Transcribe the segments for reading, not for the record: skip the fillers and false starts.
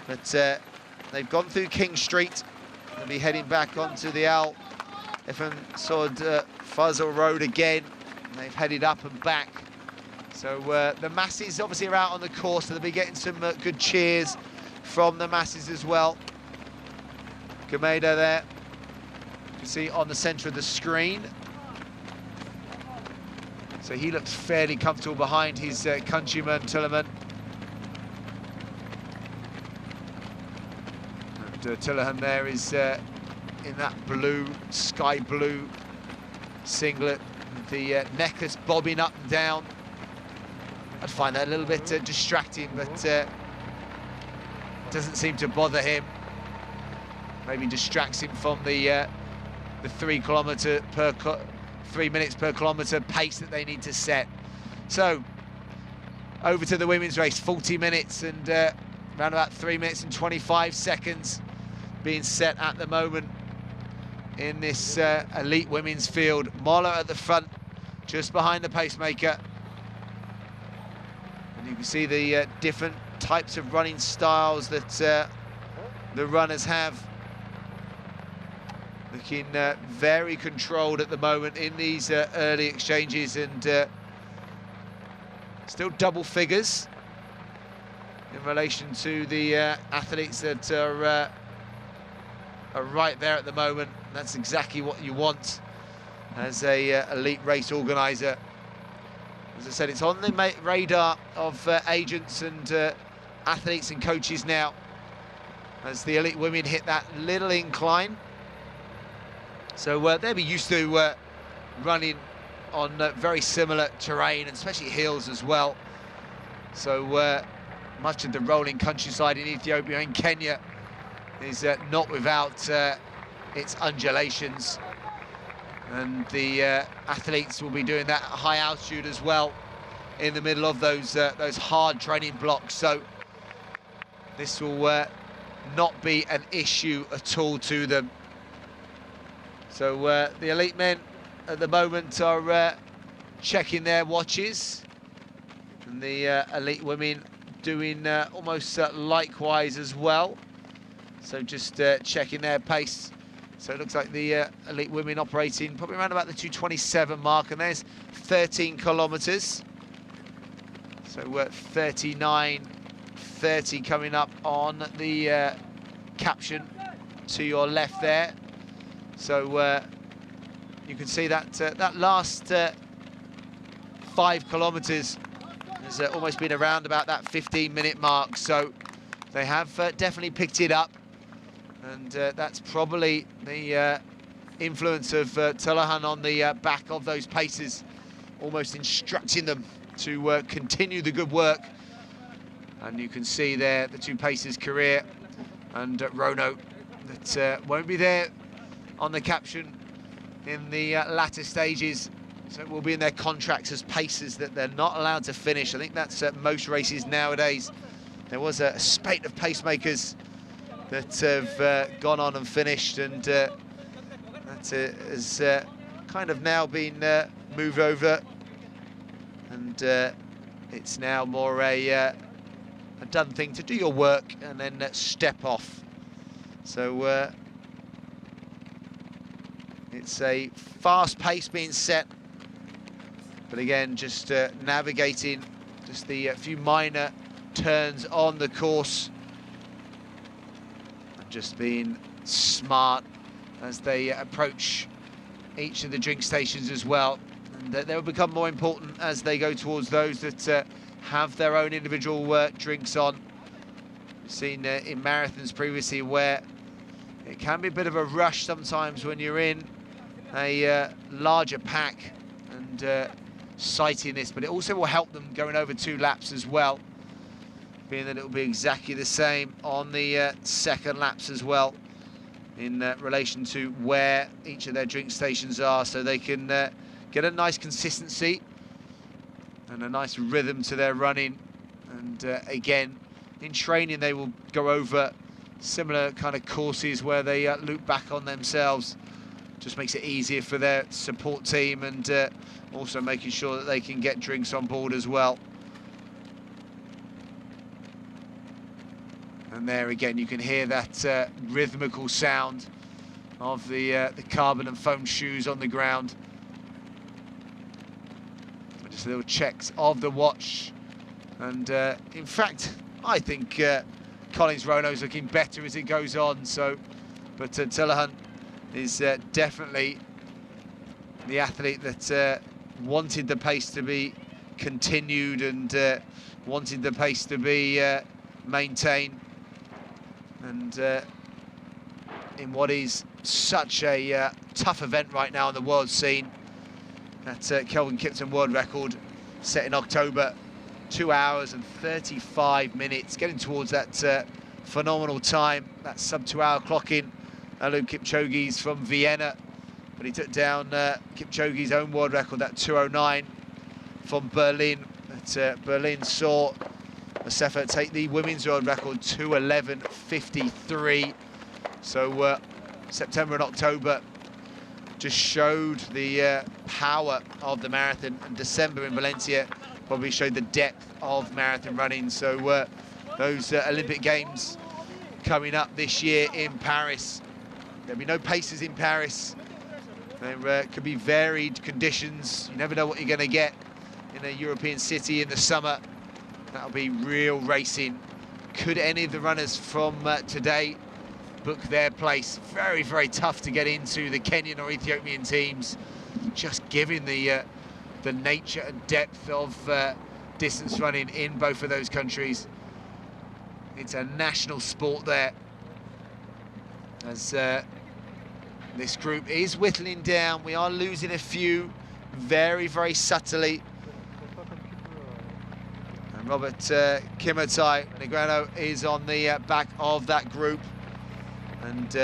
But they've gone through King Street. They'll be heading back onto the Al Ifan Saud Fazal Road again. And they've headed up and back. So the masses obviously are out on the course, so they'll be getting some good cheers from the masses as well. Gameda there, you can see on the centre of the screen. So he looks fairly comfortable behind his countryman, Tilleman. And Tillehan there is in that blue, sky blue singlet. The neckers bobbing up and down. I'd find that a little bit distracting, but doesn't seem to bother him. Maybe distracts him from the 3 minutes per kilometre pace that they need to set. So over to the women's race, 40 minutes and around about 3 minutes and 25 seconds being set at the moment in this elite women's field. Moller at the front, just behind the pacemaker. And you can see the different types of running styles that the runners have. Looking very controlled at the moment in these early exchanges, and still double figures in relation to the athletes that are right there at the moment. That's exactly what you want as a elite race organizer. As I said, it's on the radar of agents and athletes and coaches now, as the elite women hit that little incline. So they'll be used to running on very similar terrain, and especially hills as well. So much of the rolling countryside in Ethiopia and Kenya is not without its undulations. And the athletes will be doing that at high altitude as well, in the middle of those hard training blocks. So this will not be an issue at all to them. So the elite men at the moment are checking their watches, and the elite women doing almost likewise as well. So just checking their pace. So it looks like the elite women operating probably around about the 2:27 mark, and there's 13 kilometres. So 39:30 coming up on the caption to your left there. So you can see that that last 5 kilometres has almost been around about that 15-minute mark. So they have definitely picked it up, and that's probably the influence of Tillehan on the back of those paces, almost instructing them to continue the good work. And you can see there the two paces, Career and Rono, that won't be there on the caption in the latter stages. So it will be in their contracts as paces that they're not allowed to finish. I think that's most races nowadays. There was a spate of pacemakers that have gone on and finished, and that has kind of now been moved over, and it's now more a done thing to do your work and then step off. So it's a fast pace being set, but again, just navigating just the few minor turns on the course, and just being smart as they approach each of the drink stations as well. And they will become more important as they go towards those that have their own individual drinks on. We've seen in marathons previously where it can be a bit of a rush sometimes when you're in a larger pack and sighting this, but it also will help them going over 2 laps as well, being that it will be exactly the same on the second laps as well in relation to where each of their drink stations are, so they can get a nice consistency and a nice rhythm to their running. And again, in training they will go over similar kind of courses where they loop back on themselves. Just makes it easier for their support team, and also making sure that they can get drinks on board as well. And there again, you can hear that rhythmical sound of the carbon and foam shoes on the ground. Just little checks of the watch. And in fact, I think Collins Rono's looking better as it goes on. So, but Tullahan is definitely the athlete that wanted the pace to be continued and wanted the pace to be maintained. And in what is such a tough event right now on the world scene, that Kelvin Kipton world record set in October, 2 hours and 35 minutes, getting towards that phenomenal time, that sub-2 hour clock in. Eliud Kipchoge's from Vienna, but he took down Kipchoge's own world record, that 2:09 from Berlin. But Berlin saw Mosefa take the women's world record, 2:11.53. So September and October just showed the power of the marathon, and December in Valencia probably showed the depth of marathon running. So those Olympic Games coming up this year in Paris, there'll be no paces in Paris. There could be varied conditions. You never know what you're going to get in a European city in the summer. That'll be real racing. Could any of the runners from today book their place? Very, very tough to get into the Kenyan or Ethiopian teams, just given the nature and depth of distance running in both of those countries. It's a national sport there, as this group is whittling down. We are losing a few very, very subtly. And Robert Kimotai Negrano is on the back of that group, and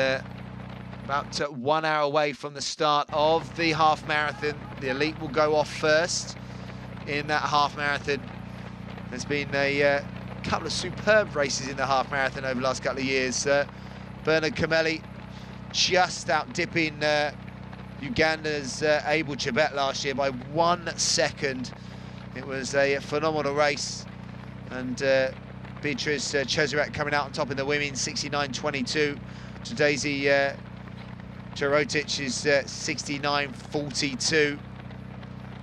about 1 hour away from the start of the half marathon. The elite will go off first in that half marathon. There's been a couple of superb races in the half marathon over the last couple of years. Bernard Kameli just out dipping Uganda's Abel Chebet last year by 1 second. It was a phenomenal race, and Beatrice Chesuret coming out on top in the women's 69.22. Tadezi Torotic is 69.42.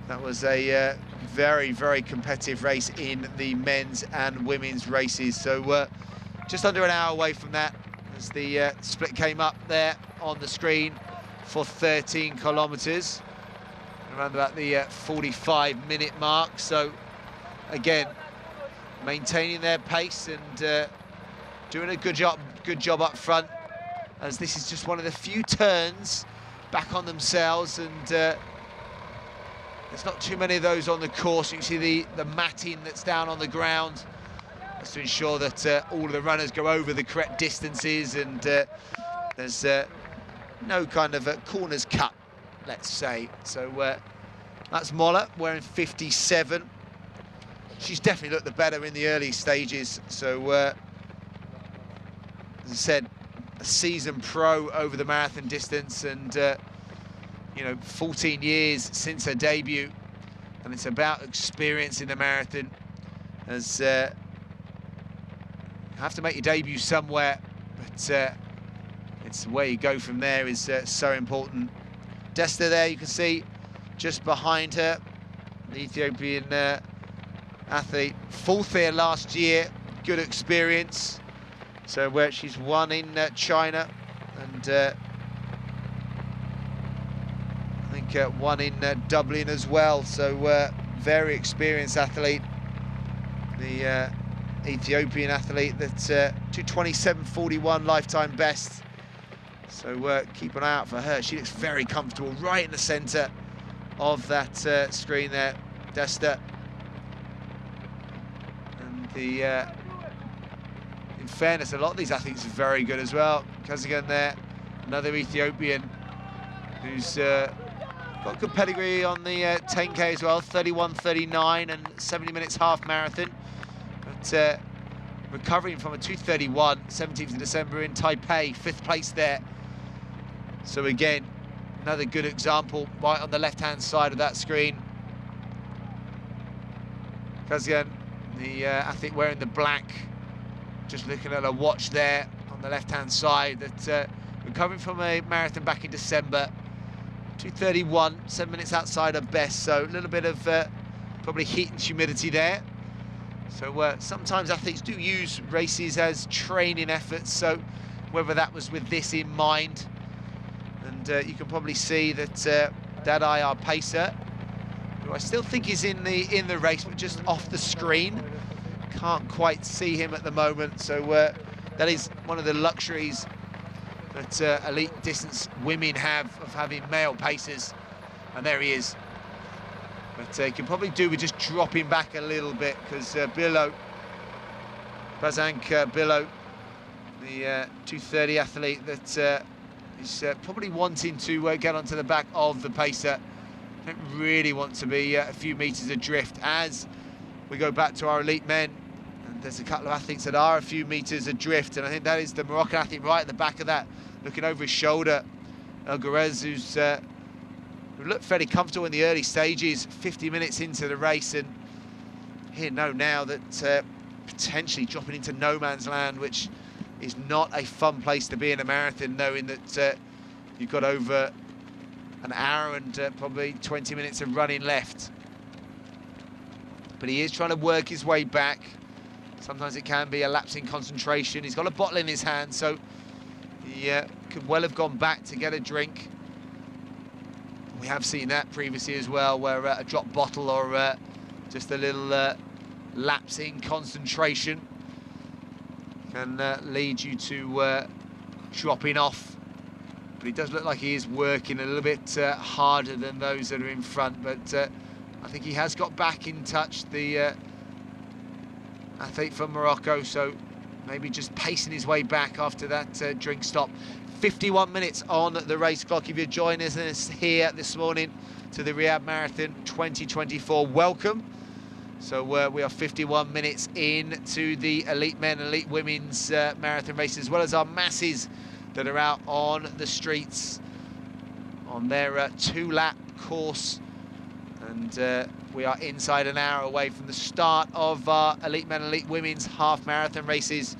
That was a very, very competitive race in the men's and women's races. So just under an hour away from that, as the split came up there on the screen for 13 kilometres, around about the 45-minute mark. So again, maintaining their pace and doing a good job up front, as this is just one of the few turns back on themselves, and there's not too many of those on the course. You can see the matting that's down on the ground, just to ensure that all of the runners go over the correct distances, and there's no kind of corners cut, let's say. So that's Molla wearing 57. She's definitely looked the better in the early stages. So as I said, a seasoned pro over the marathon distance, and you know, 14 years since her debut, and it's about experience in the marathon, as you have to make your debut somewhere, but it's where you go from there is so important. Desta there, you can see just behind her, the Ethiopian athlete, 4th here last year, good experience. So where she's won in China, and I think one in Dublin as well. So very experienced athlete, the Ethiopian athlete, that's 2:27.41 lifetime best. So keep an eye out for her. She looks very comfortable right in the centre of that screen there, Desta. And the in fairness, a lot of these athletes are very good as well. Kazagan there, another Ethiopian who's got good pedigree on the 10K as well, 31.39 and 70 minutes half marathon. But recovering from a 2:31, 17th of December in Taipei, 5th place there. So again, another good example right on the left-hand side of that screen. Kazagan, the athlete wearing the black, just looking at a watch there on the left-hand side, that recovering from a marathon back in December, 2:31, 7 minutes outside her best, so a little bit of probably heat and humidity there. So sometimes athletes do use races as training efforts, so whether that was with this in mind. And you can probably see that Dadai, our pacer, who I still think is in the race, but just off the screen. Can't quite see him at the moment, so that is one of the luxuries that elite distance women have, of having male pacers. And there he is. But he can probably do with just dropping back a little bit, because Billo, Bazank Billo, the 2:30 athlete, that is probably wanting to get onto the back of the pacer. Don't really want to be a few metres adrift as we go back to our elite men. And there's a couple of athletes that are a few metres adrift, and I think that is the Moroccan athlete right at the back of that, looking over his shoulder, El Guerrez, who looked fairly comfortable in the early stages, 50 minutes into the race, and here know now that potentially dropping into no man's land, which is not a fun place to be in a marathon, knowing that you've got over an hour and probably 20 minutes of running left. But he is trying to work his way back. Sometimes it can be a lapse in concentration. He's got a bottle in his hand, so he could well have gone back to get a drink. We have seen that previously as well, where a drop bottle or just a little lapse in concentration can lead you to dropping off. But he does look like he is working a little bit harder than those that are in front. But I think he has got back in touch, the athlete from Morocco, so maybe just pacing his way back after that drink stop. 51 minutes on the race clock. If you're joining us here this morning to the Riyadh Marathon 2024, welcome. So we are 51 minutes into the elite men, elite women's marathon race, as well as our masses that are out on the streets on their 2-lap course. And we are inside an hour away from the start of our elite men, elite women's half marathon races.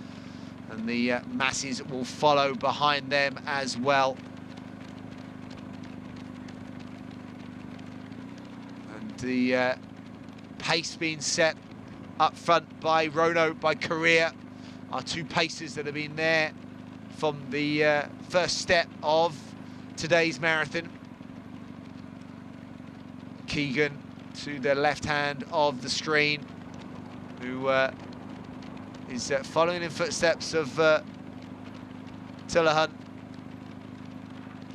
And the masses will follow behind them as well. And the pace being set up front by Rono, by Korea, our two pacers that have been there from the first step of today's marathon. Keegan to the left hand of the screen, who is following in footsteps of Tullahan,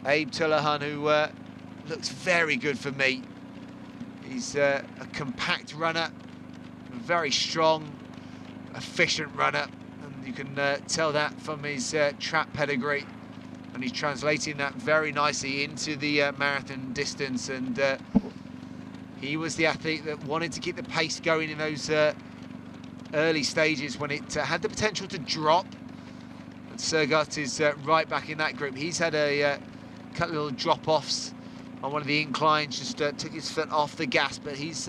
Abe Tullahan, who looks very good for me. He's a compact runner, a very strong, efficient runner, and you can tell that from his trap pedigree, and he's translating that very nicely into the marathon distance. And he was the athlete that wanted to keep the pace going in those early stages when it had the potential to drop. And Sergut is right back in that group. He's had a couple of little drop-offs on one of the inclines, just took his foot off the gas, but he's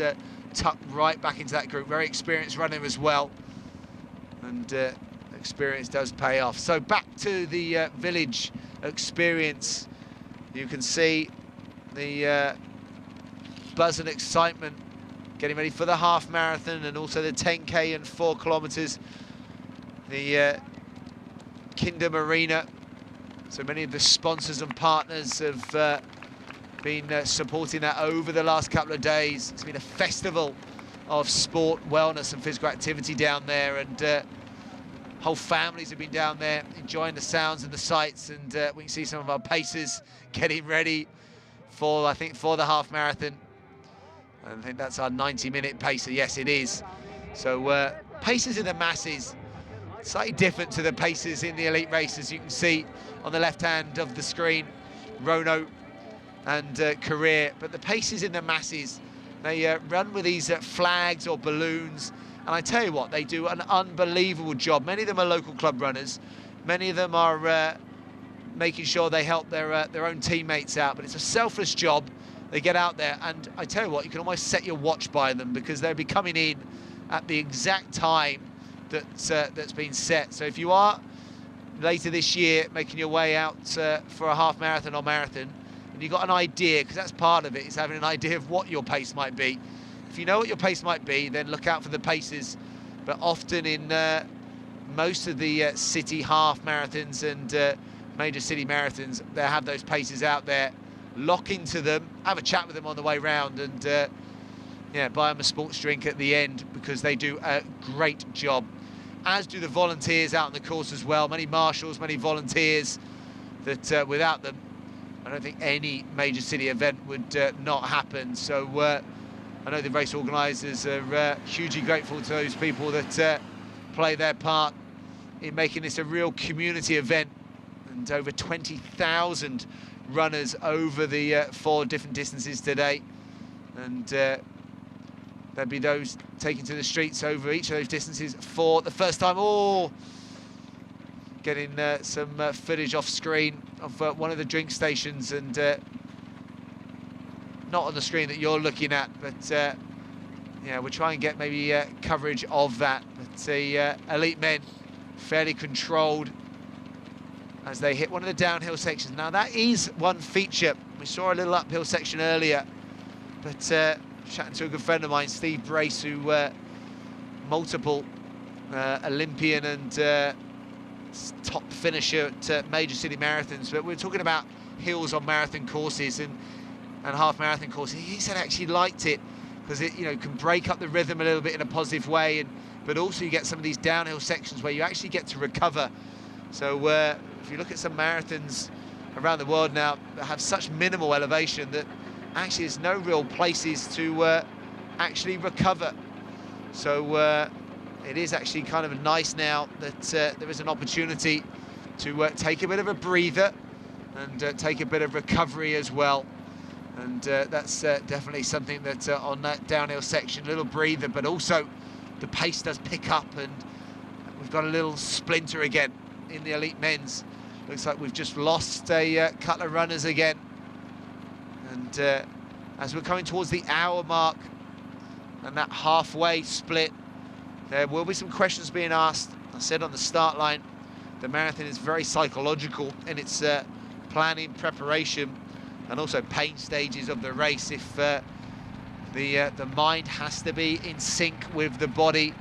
tucked right back into that group. Very experienced runner as well, and experience does pay off. So back to the village experience. You can see the buzz and excitement getting ready for the half marathon, and also the 10K and 4 kilometers. The Kingdom Arena. So many of the sponsors and partners have been supporting that over the last couple of days. It's been a festival of sport, wellness and physical activity down there, and whole families have been down there enjoying the sounds and the sights, and we can see some of our pacers getting ready for, I think, for the half marathon. I think that's our 90-minute pacer. Yes, it is. So pacers in the masses, slightly different to the pacers in the elite races. You can see on the left hand of the screen, Rono and Career. But the pacers in the masses, they run with these flags or balloons. And I tell you what, they do an unbelievable job. Many of them are local club runners. Many of them are making sure they help their own teammates out. But it's a selfless job. They get out there, and I tell you what, you can almost set your watch by them, because they'll be coming in at the exact time that's been set. So if you are later this year making your way out for a half marathon or marathon, and you've got an idea, because that's part of it, is having an idea of what your pace might be. If you know what your pace might be, then look out for the paces. But often in most of the city half marathons and major city marathons, they have those paces out there. Lock into them, have a chat with them on the way round, and yeah, buy them a sports drink at the end, because they do a great job, as do the volunteers out on the course as well. Many marshals, many volunteers that without them, I don't think any major city event would not happen. So I know the race organisers are hugely grateful to those people that play their part in making this a real community event. And over 20,000 runners over the 4 different distances today. And there'll be those taken to the streets over each of those distances for the first time. Oh, getting some footage off screen of one of the drink stations, and not on the screen that you're looking at, but yeah, we'll try and get maybe coverage of that. But the elite men fairly controlled as they hit one of the downhill sections. Now that is one feature. We saw a little uphill section earlier, but chatting to a good friend of mine, Steve Brace, who multiple Olympian and top finisher at major city marathons, but we're talking about hills on marathon courses and half marathon courses. He said actually liked it because it, you know, can break up the rhythm a little bit in a positive way, and but also you get some of these downhill sections where you actually get to recover. So if you look at some marathons around the world now that have such minimal elevation that actually there's no real places to actually recover. So it is actually kind of nice now that there is an opportunity to take a bit of a breather and take a bit of recovery as well. And that's definitely something that on that downhill section, a little breather, but also the pace does pick up, and we've got a little splinter again in the elite men's. Looks like we've just lost a couple of runners again. And as we're coming towards the hour mark and that halfway split, there will be some questions being asked. I said on the start line, the marathon is very psychological in its planning, preparation, and also pain stages of the race. If the mind has to be in sync with the body,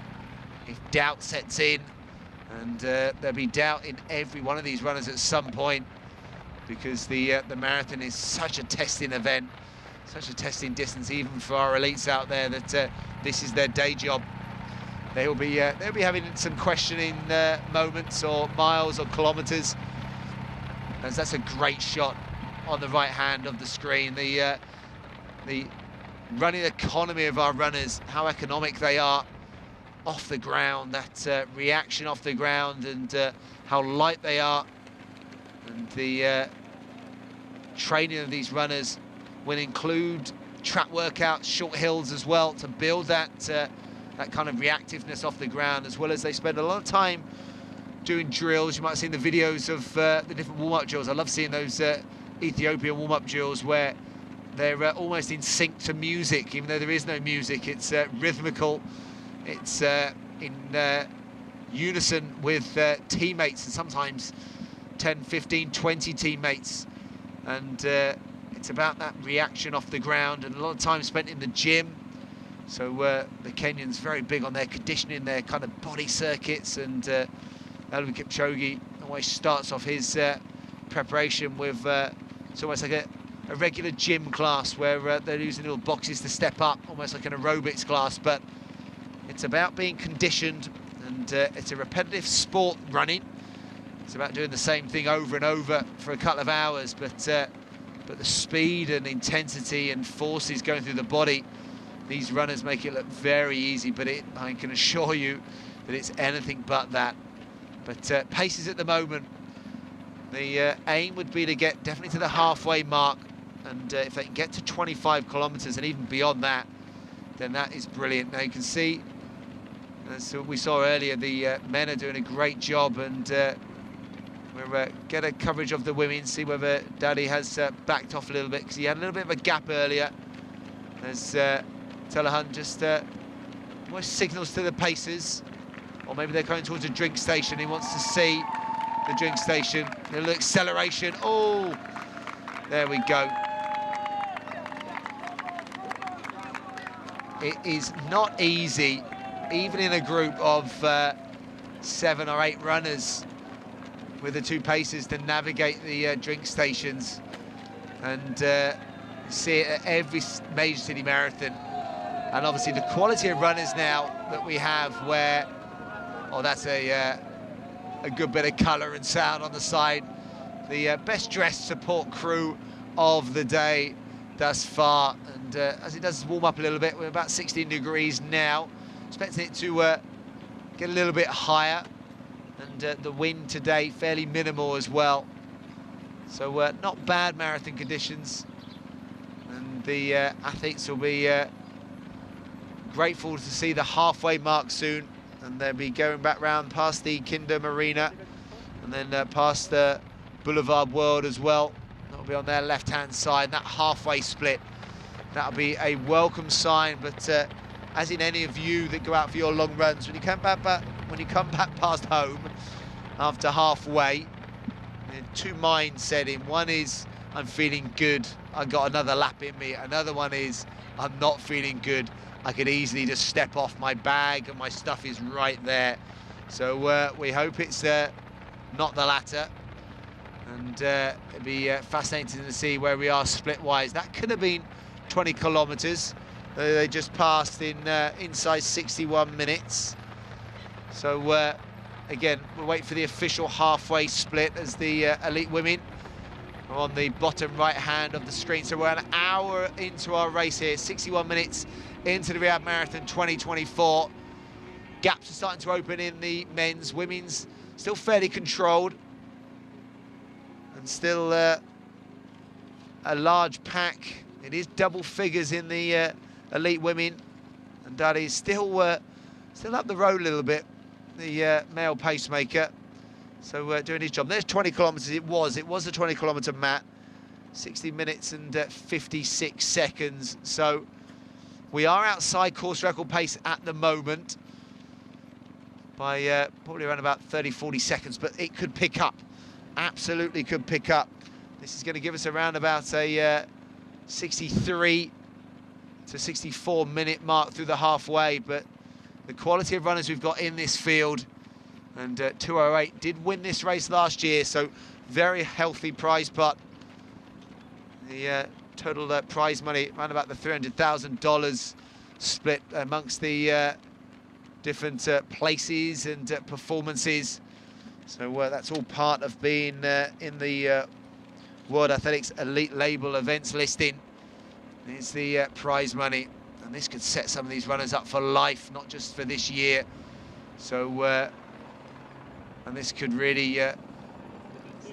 if doubt sets in, and there'll be doubt in every one of these runners at some point, because the marathon is such a testing event, such a testing distance, even for our elites out there, that this is their day job. They'll be having some questioning moments, or miles or kilometers, as that's a great shot on the right hand of the screen. The running economy of our runners, how economic they are off the ground, that reaction off the ground, and how light they are, and the training of these runners will include track workouts, short hills as well, to build that that kind of reactiveness off the ground, as well as they spend a lot of time doing drills. You might have seen the videos of the different warm-up drills. I love seeing those Ethiopian warm-up drills where they're almost in sync to music, even though there is no music. It's rhythmical, it's in unison with teammates, and sometimes 10, 15, 20 teammates. And it's about that reaction off the ground, and a lot of time spent in the gym. So the Kenyans very big on their conditioning, their kind of body circuits, and Eliud Kipchoge always starts off his preparation with it's almost like a regular gym class where they're using little boxes to step up, almost like an aerobics class. But it's about being conditioned, and it's a repetitive sport, running. It's about doing the same thing over and over for a couple of hours, but the speed and intensity and forces going through the body, these runners make it look very easy, but I can assure you that it's anything but that. But paces at the moment, the aim would be to get definitely to the halfway mark, and if they can get to 25 kilometers and even beyond that, then that is brilliant. Now you can see, as we saw earlier, the men are doing a great job, and we'll get a coverage of the women, see whether Daddy has backed off a little bit, because he had a little bit of a gap earlier, as Telehunt just almost signals to the pacers, or maybe they're going towards a drink station. He wants to see the drink station. A little acceleration. Oh, there we go. It is not easy, even in a group of 7 or 8 runners with the 2 pacers, to navigate the drink stations. And see it at every major city marathon. And obviously the quality of runners now that we have, where, oh, that's a good bit of colour and sound on the side. The best dressed support crew of the day thus far. And as it does warm up a little bit, we're about 16 degrees now. Expecting it to get a little bit higher. And the wind today fairly minimal as well. So not bad marathon conditions. And the athletes will be grateful to see the halfway mark soon. And they'll be going back round past the Kingdom Arena and then past the Boulevard World as well. That'll be on their left-hand side. That halfway split, that'll be a welcome sign. But as in any of you that go out for your long runs, when you come back past home after halfway, 2 minds set in. One is, I'm feeling good, I got another lap in me. Another one is, I'm not feeling good, I could easily just step off my bag and my stuff is right there. So we hope it's not the latter. And it'd be fascinating to see where we are split-wise. That could have been 20 kilometres. They just passed in inside 61 minutes. So again, we'll wait for the official halfway split as the elite women are on the bottom right hand of the screen. So we're an hour into our race here, 61 minutes into the Riyadh Marathon 2024. Gaps are starting to open in the men's. Women's still fairly controlled, and still a large pack. It is double figures in the elite women, and that is still up the road a little bit, the male pacemaker. So doing his job. There's 20 kilometres. It was a 20 kilometre mat, 60 minutes and 56 seconds. So we are outside course record pace at the moment by probably around about 30-40 seconds, but it could pick up. Absolutely could pick up. This is going to give us around about a 63 to 64 minute mark through the halfway, but the quality of runners we've got in this field, and 2:08 did win this race last year, so very healthy prize pot. The total prize money around about the $300,000 split amongst the different places and performances. So that's all part of being in the World Athletics Elite Label events listing. Here's the prize money, and this could set some of these runners up for life, not just for this year. So and this could really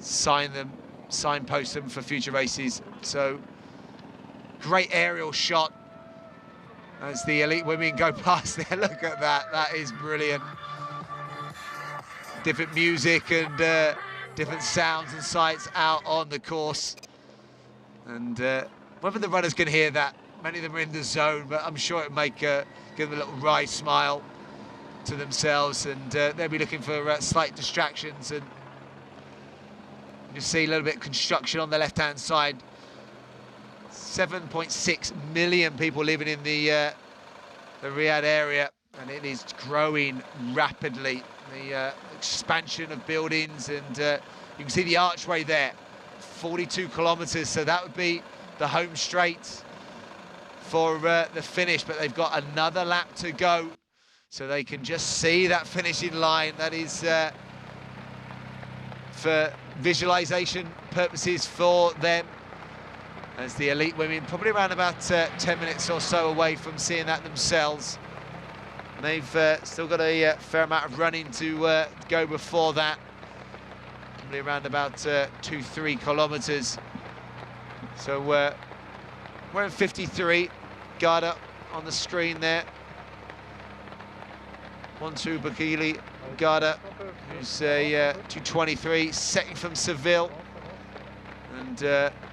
signpost them for future races. So great aerial shot as the elite women go past there. Look at that, that is brilliant. Different music and different sounds and sights out on the course. And whether the runners can hear that, many of them are in the zone, but I'm sure it'll make give them a little wry smile to themselves, and they'll be looking for slight distractions. And you see a little bit of construction on the left-hand side. 7.6 million people living in the Riyadh area, and it is growing rapidly. The expansion of buildings, and you can see the archway there, 42 kilometres, so that would be the home straight for the finish, but they've got another lap to go, so they can just see that finishing line. That is for visualization purposes for them, as the elite women probably around about 10 minutes or so away from seeing that themselves. And they've still got a fair amount of running to go before that, probably around about 2-3 kilometres. So we're at 53. Garda on the screen there. 1-2 Bakili Garda, who's a 2:23, second from Seville, and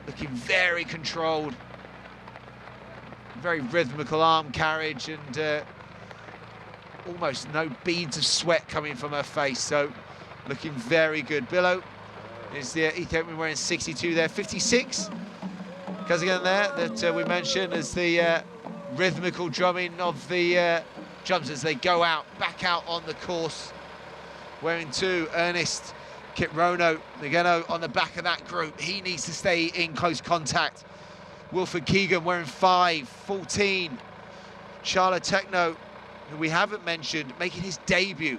looking very controlled, very rhythmical arm carriage, and almost no beads of sweat coming from her face, so looking very good. Billow is the Ethiopian wearing 62 there, 56. Because again there, that we mentioned as the rhythmical drumming of the drums as they go out, back out on the course. Wearing 2, Ernest Kiprono, again on the back of that group. He needs to stay in close contact. Wilfred Keegan wearing 5, 14. Charles Techno, who we haven't mentioned, making his debut.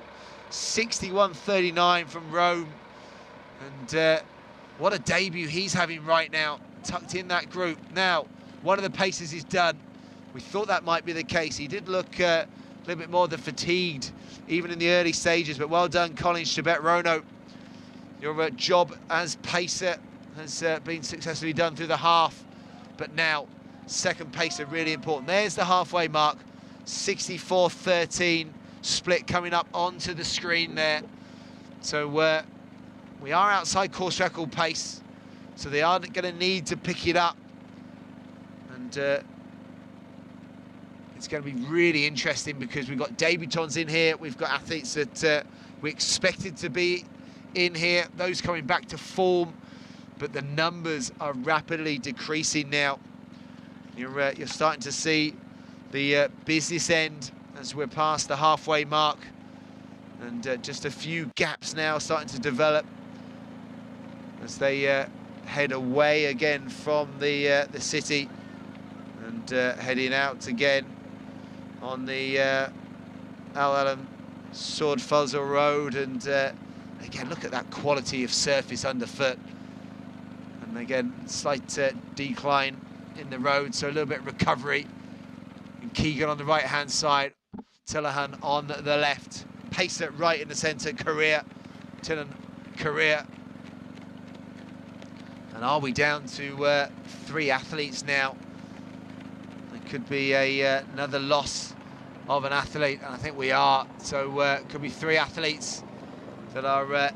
61.39 from Rome. And what a debut he's having right now, tucked in that group. Now, one of the paces is done. We thought that might be the case. He did look a little bit more than fatigued, even in the early stages, but well done, Colin Chebet-Rono. Your job as pacer has been successfully done through the half, but now, second pacer, really important. There's the halfway mark, 64.13 split coming up onto the screen there. So we are outside course record pace, so they are going to need to pick it up. And it's going to be really interesting because we've got debutants in here, we've got athletes that we expected to be in here, those coming back to form, but the numbers are rapidly decreasing now. You're starting to see the business end as we're past the halfway mark, and just a few gaps now starting to develop as they head away again from the city and heading out again on the Al Alam Sword Fuzzle Road. And again, look at that quality of surface underfoot, and again slight decline in the road, so a little bit of recovery. And Keegan on the right hand side, Tillahan on the left, Pacer right in the centre, Korea, Tillan, Korea. And are we down to 3 athletes now? It could be another loss of an athlete, and I think we are. So it could be 3 athletes that are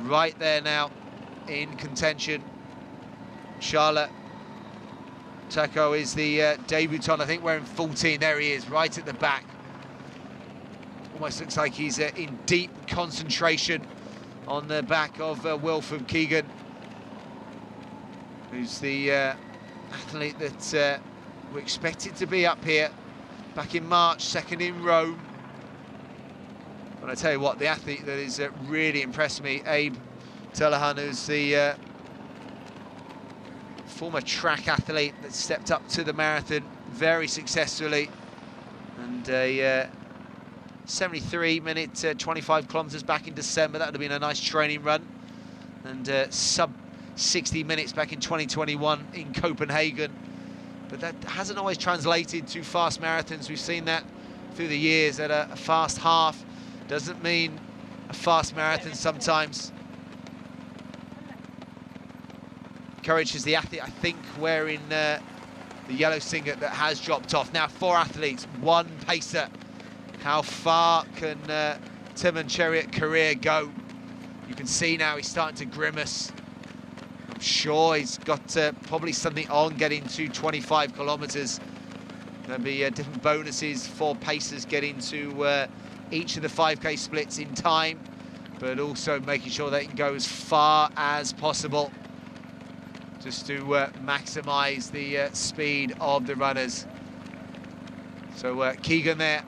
right there now in contention. Charlotte Teko is the debutant, I think, wearing 14. There he is, right at the back. Almost looks like he's in deep concentration on the back of Wilfred Keegan, who's the athlete that we expected to be up here back in March, second in Rome. But I tell you what, the athlete that is really impressed me, Abe Tillahan, who's the former track athlete that stepped up to the marathon very successfully, and a 73-minute 25 kilometers back in December. That would have been a nice training run, and sub 60 minutes back in 2021 in Copenhagen, but that hasn't always translated to fast marathons. We've seen that through the years, that a fast half doesn't mean a fast marathon sometimes. Courage is the athlete, I think, wearing the yellow singlet that has dropped off. Now 4 athletes, 1 pacer. How far can Timon Chariot Korea go? You can see now he's starting to grimace. I'm sure he's got probably something on getting to 25 kilometers. There'll be different bonuses for pacers getting to each of the 5K splits in time, but also making sure they can go as far as possible, just to maximise the speed of the runners. So Keegan there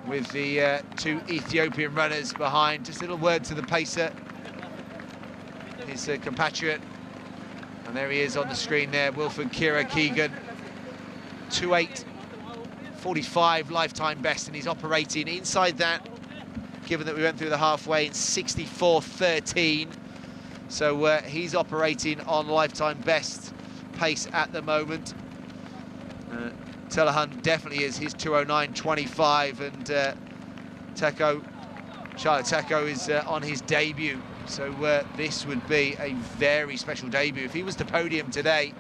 with the 2 Ethiopian runners behind. Just a little word to the pacer, his compatriot, and there he is on the screen there, Wilfred Kira Keegan, 2:8:45 lifetime best, and he's operating inside that, given that we went through the halfway, in 64.13. So he's operating on lifetime best pace at the moment. Tillahan definitely is, his 2:09.25, and Charlotte Teko is on his debut. So this would be a very special debut. If he was to podium today,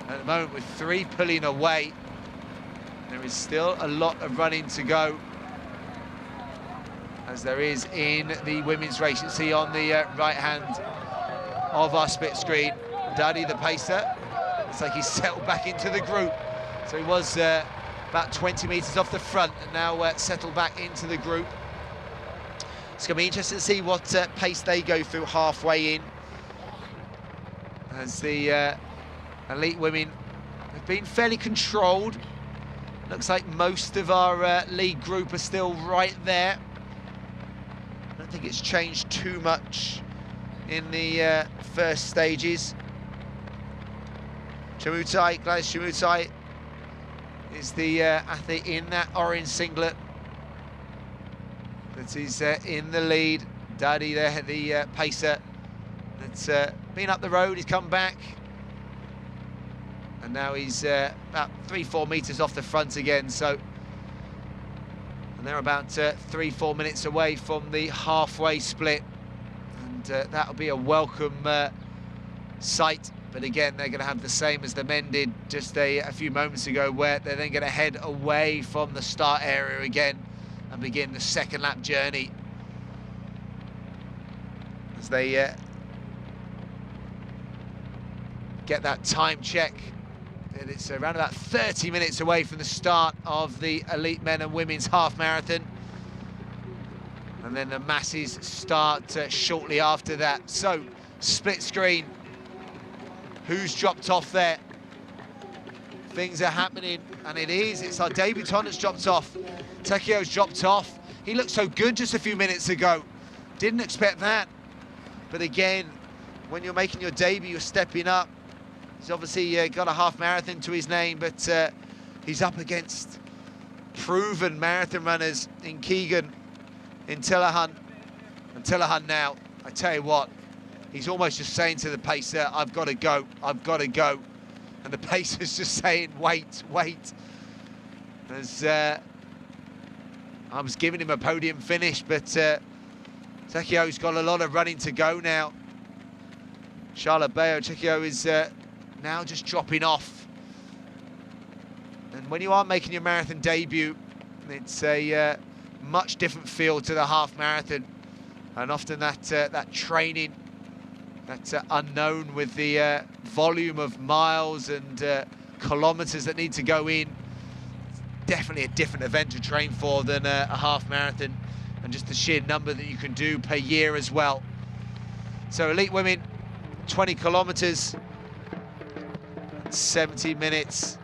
at the moment with 3 pulling away, there is still a lot of running to go, as there is in the women's race. You see on the right hand of our split screen, Daddy the pacer. It's like he's settled back into the group. So he was about 20 metres off the front, and now settle back into the group. It's going to be interesting to see what pace they go through halfway in, as the elite women have been fairly controlled. Looks like most of our lead group are still right there. I don't think it's changed too much in the first stages. Gladys Chamutai is the athlete in that orange singlet that is in the lead. Daddy there, the pacer that's been up the road, he's come back. And now he's about 3-4 metres off the front again, so... And they're about 3-4 minutes away from the halfway split. And that'll be a welcome sight. But again, they're going to have the same as the men did just a few moments ago, where they're then going to head away from the start area again and begin the second lap journey. As they get that time check. And it's around about 30 minutes away from the start of the elite men and women's half marathon. And then the masses start shortly after that. So, split screen. Who's dropped off there? Things are happening, and it's our debutant that's dropped off. Takio's dropped off. He looked so good just a few minutes ago. Didn't expect that. But again, when you're making your debut, you're stepping up. He's obviously got a half marathon to his name, but he's up against proven marathon runners in Keegan, in Tillahan. And Tillahan now, I tell you what, he's almost just saying to the pacer, I've got to go, I've got to go. And the pacer's just saying, wait, wait. As I was giving him a podium finish, but Takio's got a lot of running to go now. Charlotte Bayo, Takio is now just dropping off. And when you are making your marathon debut, it's a much different feel to the half marathon. And often that training, that unknown with the volume of miles and kilometers that need to go in, it's definitely a different event to train for than a half marathon, and just the sheer number that you can do per year as well. So elite women, 20 kilometers, 70 minutes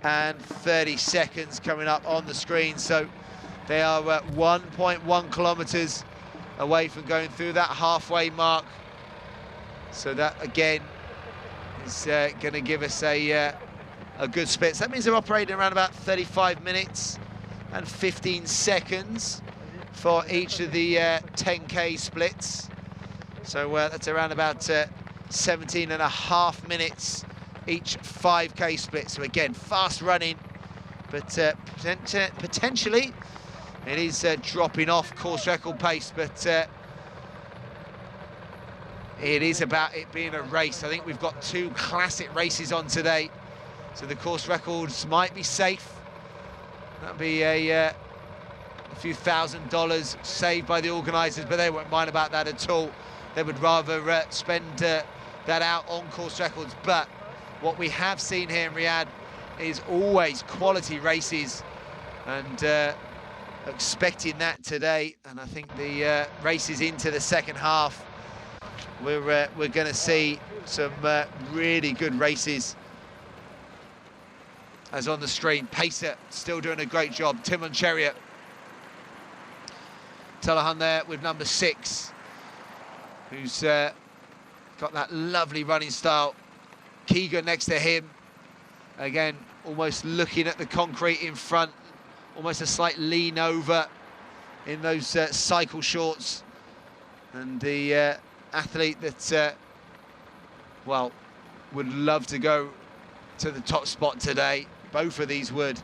and 30 seconds coming up on the screen. So they are 1.1 kilometers away from going through that halfway mark. So that again is going to give us a good split. So that means they're operating around about 35 minutes and 15 seconds for each of the 10K splits. So that's around about 17 and a half minutes each 5K split. So again, fast running, but potentially it is dropping off course record pace, but it is about it being a race. I think we've got 2 classic races on today, so the course records might be safe. That'll be a few $1,000 saved by the organisers, but they won't mind about that at all. They would rather spend that out on course records. But what we have seen here in Riyadh is always quality races, and expecting that today. And I think the races into the second half, we're going to see some really good races. As on the screen, Pacer still doing a great job. Timon Cheriot. Tillahan there with number 6, who's got that lovely running style. Keegan next to him. Again, almost looking at the concrete in front. Almost a slight lean over in those cycle shorts. And the athlete that, well, would love to go to the top spot today. Both of these would.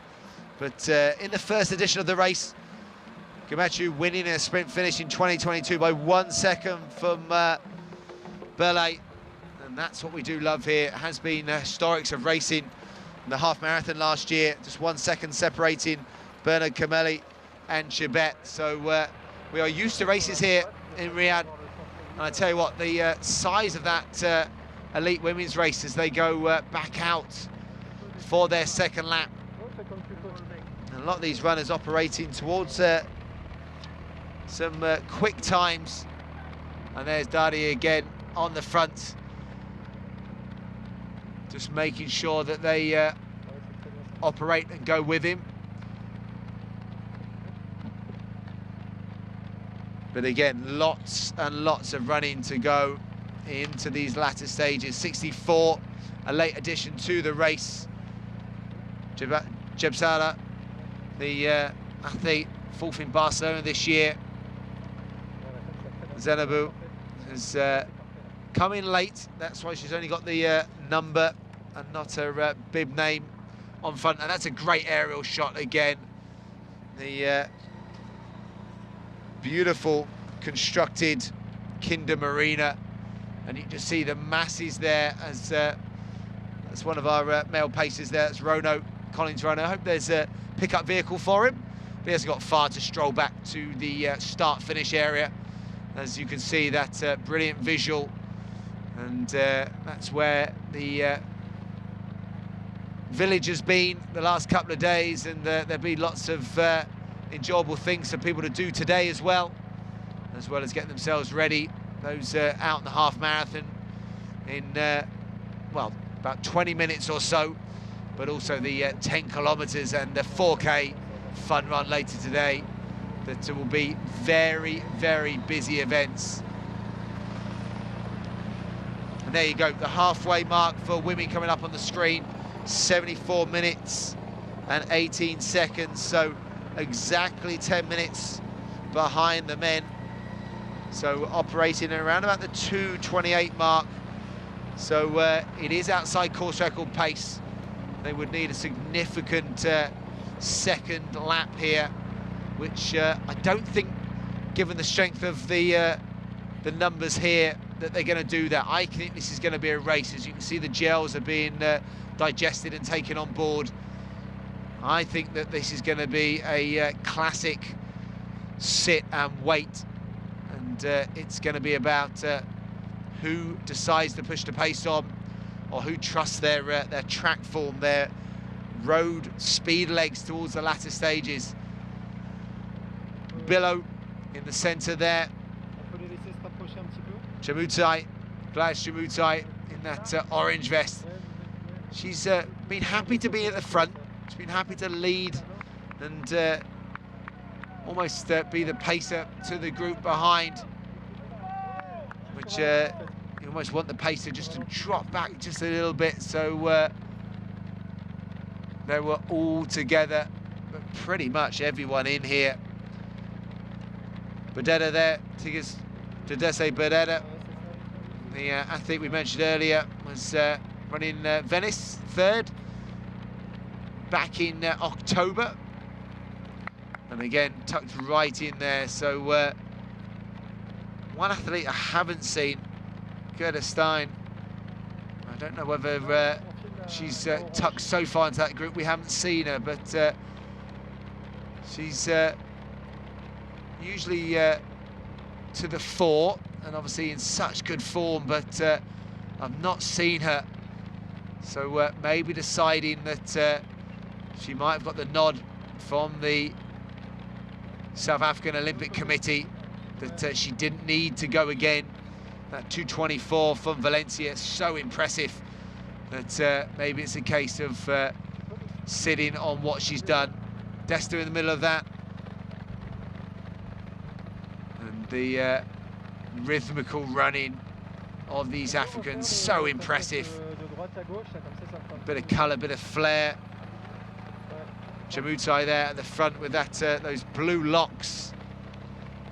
But in the first edition of the race, Gamachu winning a sprint finish in 2022 by 1 second from Burley. And that's what we do love here. It has been historics of racing in the half marathon last year. Just 1 second separating Bernard Kameli and Chibet. So we are used to races here in Riyadh. And I tell you what, the size of that elite women's race as they go back out for their second lap A lot of these runners operating towards some quick times. And there's Dadi again on the front, just making sure that they operate and go with him. But again, lots and lots of running to go into these latter stages. 64, a late addition to the race. Jebsala, the athlete, fourth in Barcelona this year. Zenabu has come in late. That's why she's only got the number and not her bib name on front. And that's a great aerial shot again. The beautiful constructed Kinder Marina, and you just see the masses there as that's one of our male pacers there. That's Collins Rono. I hope there's a pickup vehicle for him. But he hasn't got far to stroll back to the start-finish area. As you can see, that brilliant visual, and that's where the village has been the last couple of days, and there'll be lots of enjoyable things for people to do today as well as getting themselves ready. Those out in the half marathon in well, about 20 minutes or so, but also the 10 kilometers and the 4K fun run later today. That will be very, very busy events. And there you go, the halfway mark for women coming up on the screen. 74 minutes and 18 seconds, so exactly 10 minutes behind the men. So operating around about the 2:28 mark. So it is outside course record pace. They would need a significant second lap here, which I don't think, given the strength of the numbers here, that they're going to do that. I think this is going to be a race. As you can see, the gels are being digested and taken on board. I think that this is going to be a classic sit and wait, and it's going to be about who decides to push the pace on, or who trusts their track form, their road speed legs towards the latter stages. Billow in the centre there. Chamutai, Gladys Chamutai in that orange vest. She's been happy to be at the front. She's been happy to lead and almost be the pacer to the group behind, which you almost want the pacer just to drop back just a little bit, so they were all together, but pretty much everyone in here. Bedetta there, Tadesse Bedetta, the athlete we mentioned earlier, was running Venice third back in October, and again tucked right in there. So one athlete I haven't seen, Gerda Stein. I don't know whether she's tucked so far into that group we haven't seen her, but she's usually to the fore, and obviously in such good form, but I've not seen her. So maybe deciding that she might have got the nod from the South African Olympic Committee, that she didn't need to go again. That 2:24 from Valencia, so impressive that maybe it's a case of sitting on what she's done. Desta in the middle of that. And the rhythmical running of these Africans, so impressive. Bit of colour, bit of flair. Chamutai there at the front with that those blue locks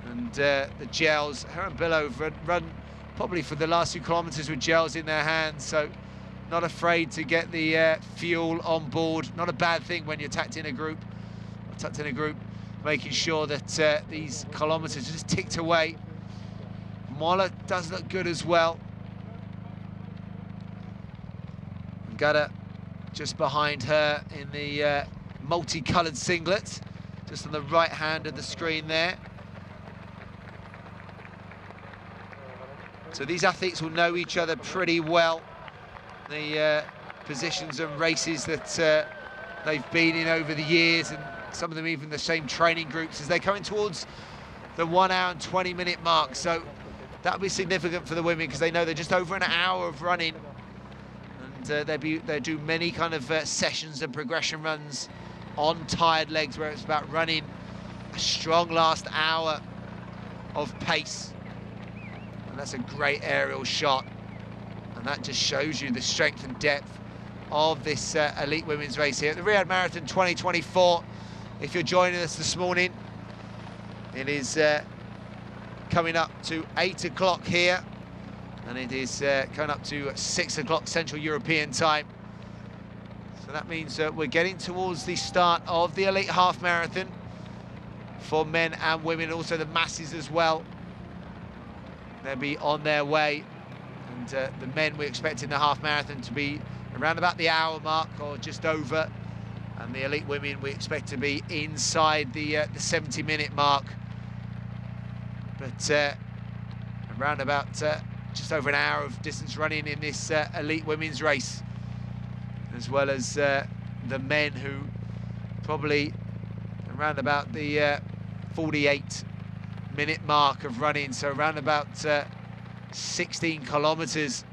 and the gels. Her and Billow run probably for the last 2 kilometres with gels in their hands, so not afraid to get the fuel on board. Not a bad thing when you're tucked in a group, making sure that these kilometres are just ticked away. Molla does look good as well. Gada just behind her in the multicoloured singlet, just on the right hand of the screen there. So these athletes will know each other pretty well. The positions and races that they've been in over the years, and some of them even the same training groups, as they're coming towards the 1 hour and 20-minute mark. So that'll be significant for the women, because they know they're just over an hour of running, and they do many kind of sessions and progression runs on tired legs, where it's about running a strong last hour of pace. And that's a great aerial shot, and that just shows you the strength and depth of this elite women's race here at the Riyadh Marathon 2024. If you're joining us this morning, it is coming up to 8 o'clock here, and it is coming up to 6 o'clock Central European time. So that means we're getting towards the start of the elite half marathon for men and women, also the masses as well. They'll be on their way, and the men, we're expecting the half marathon to be around about the hour mark or just over, and the elite women we expect to be inside the 70-minute mark, but around about just over an hour of distance running in this elite women's race, as well as the men, who probably around about the 48-minute mark of running, so around about 16 kilometers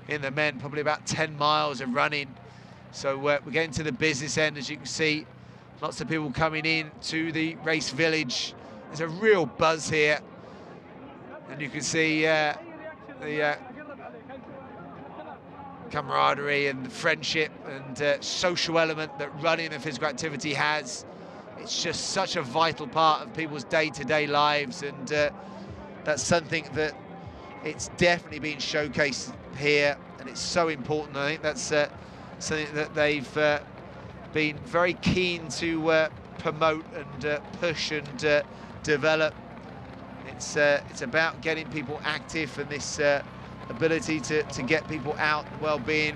in the men, probably about 10 miles of running. So we're getting to the business end, as you can see. Lots of people coming in to the race village. There's a real buzz here, and you can see the camaraderie and the friendship and social element that running and physical activity has. It's just such a vital part of people's day-to-day lives, and that's something that it's definitely been showcased here, and it's so important. I think that's something that they've been very keen to promote and push and develop. It's about getting people active, and this ability to get people out and well-being.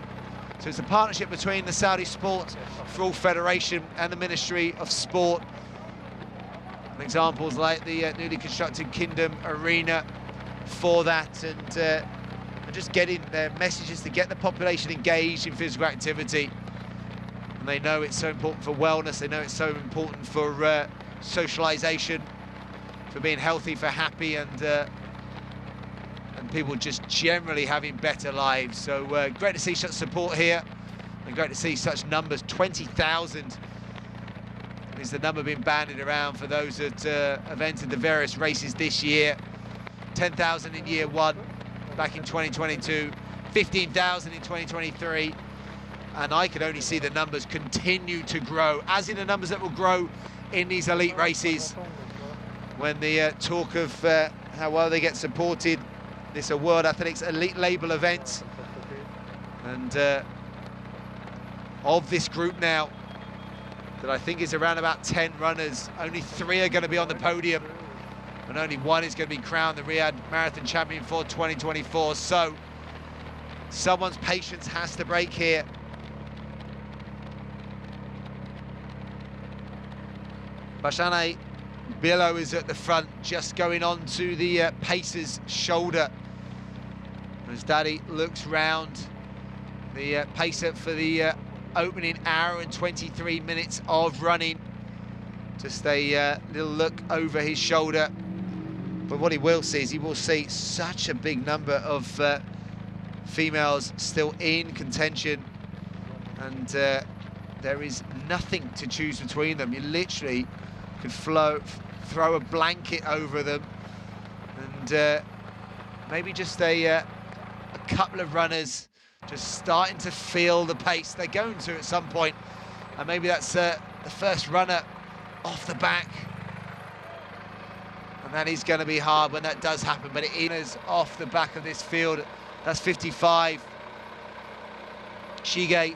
So it's a partnership between the Saudi Sport for All Federation and the Ministry of Sport. And examples like the newly constructed Kingdom Arena for that, and just getting their messages to get the population engaged in physical activity. And they know it's so important for wellness, they know it's so important for socialisation, for being healthy, for happy, and people just generally having better lives. So great to see such support here, and great to see such numbers. 20,000 is the number being bandied around for those that have entered the various races this year. 10,000 in year one back in 2022, 15,000 in 2023, and I can only see the numbers continue to grow, as in the numbers that will grow in these elite races when the talk of how well they get supported. This is a World Athletics Elite Label event, and of this group now that I think is around about 10 runners, only 3 are going to be on the podium, and only 1 is going to be crowned the Riyadh Marathon champion for 2024. So someone's patience has to break here. Bashane Billow is at the front, just going on to the pacer's shoulder. As Daddy looks round, the pacer for the opening hour and 23 minutes of running. Just a little look over his shoulder. But what he will see is he will see such a big number of females still in contention, and there is nothing to choose between them. You literally could throw a blanket over them, and maybe just a couple of runners just starting to feel the pace they're going to at some point, and maybe that's the first runner off the back. And that is going to be hard when that does happen, but it is off the back of this field. That's 55. Shige,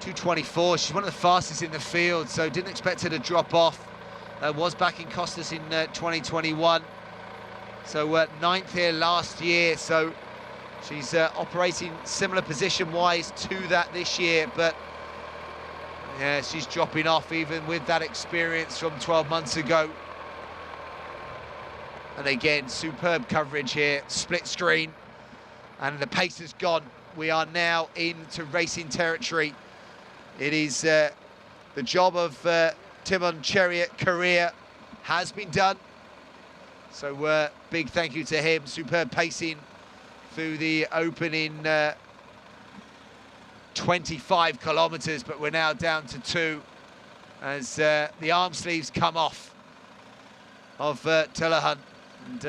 2:24. She's one of the fastest in the field, so didn't expect her to drop off. Was back in Costas in 2021. So 9th here last year, so she's operating similar position-wise to that this year, but yeah, she's dropping off even with that experience from 12 months ago. And again, superb coverage here, split screen, and the pace has gone. We are now into racing territory. It is the job of Timon Chariot career has been done. So big thank you to him. Superb pacing through the opening 25 kilometres, but we're now down to 2 as the arm sleeves come off of Tillehan. And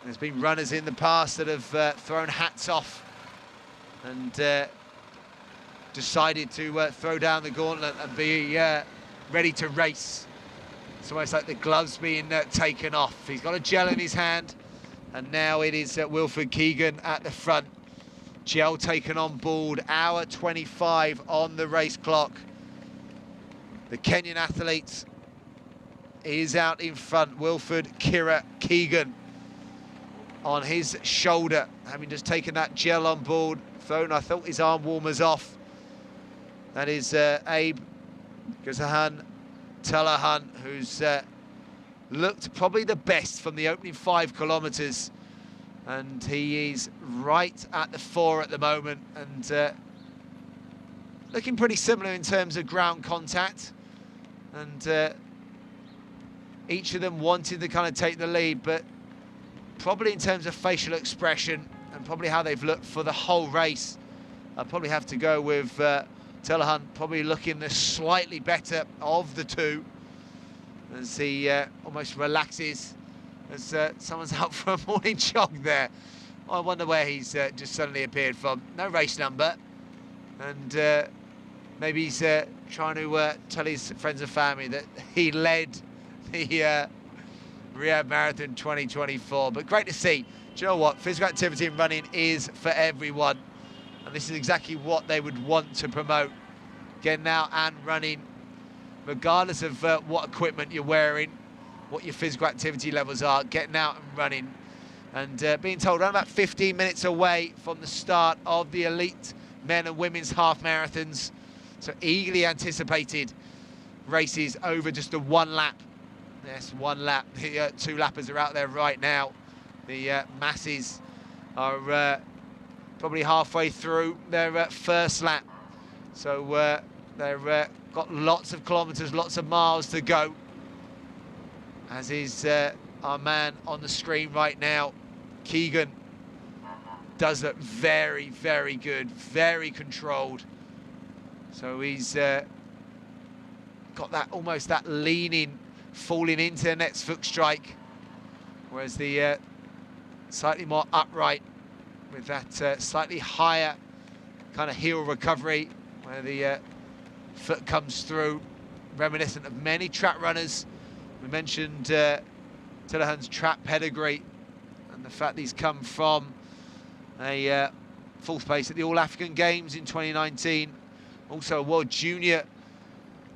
there's been runners in the past that have thrown hats off and decided to throw down the gauntlet and be ready to race. It's almost like the gloves being taken off. He's got a gel in his hand, and now it is Wilfred Keegan at the front. Gel taken on board, hour 25 on the race clock. The Kenyan athlete is out in front. Wilfred Kira Keegan on his shoulder, having just taken that gel on board, thrown, I thought, his arm warmers off. That is Abe Gazahan Tillehan, who's looked probably the best from the opening 5 kilometres, and he is right at the 4 at the moment, and looking pretty similar in terms of ground contact, and each of them wanted to kind of take the lead, but probably in terms of facial expression and probably how they've looked for the whole race, I'll probably have to go with Tillehan probably looking the slightly better of the two, as he almost relaxes as someone's out for a morning jog there. I wonder where he's just suddenly appeared from. No race number, and maybe he's trying to tell his friends and family that he led the Riyadh Marathon 2024. But great to see. Do you know what? Physical activity and running is for everyone. And this is exactly what they would want to promote. Getting out and running, regardless of what equipment you're wearing, what your physical activity levels are, getting out and running. And being told around about 15 minutes away from the start of the elite men and women's half marathons. So eagerly anticipated races over just a 1 lap. Yes, 1 lap. The 2 lappers are out there right now. The masses are probably halfway through their first lap. So they've got lots of kilometres, lots of miles to go. As is our man on the screen right now, Keegan. Does look very, very good, very controlled. So he's got that almost that leaning, falling into the next foot strike, whereas the slightly more upright with that slightly higher kind of heel recovery, where the foot comes through, reminiscent of many track runners. We mentioned Tillehan's track pedigree and the fact that he's come from a 4th place at the All-African Games in 2019, also a World Junior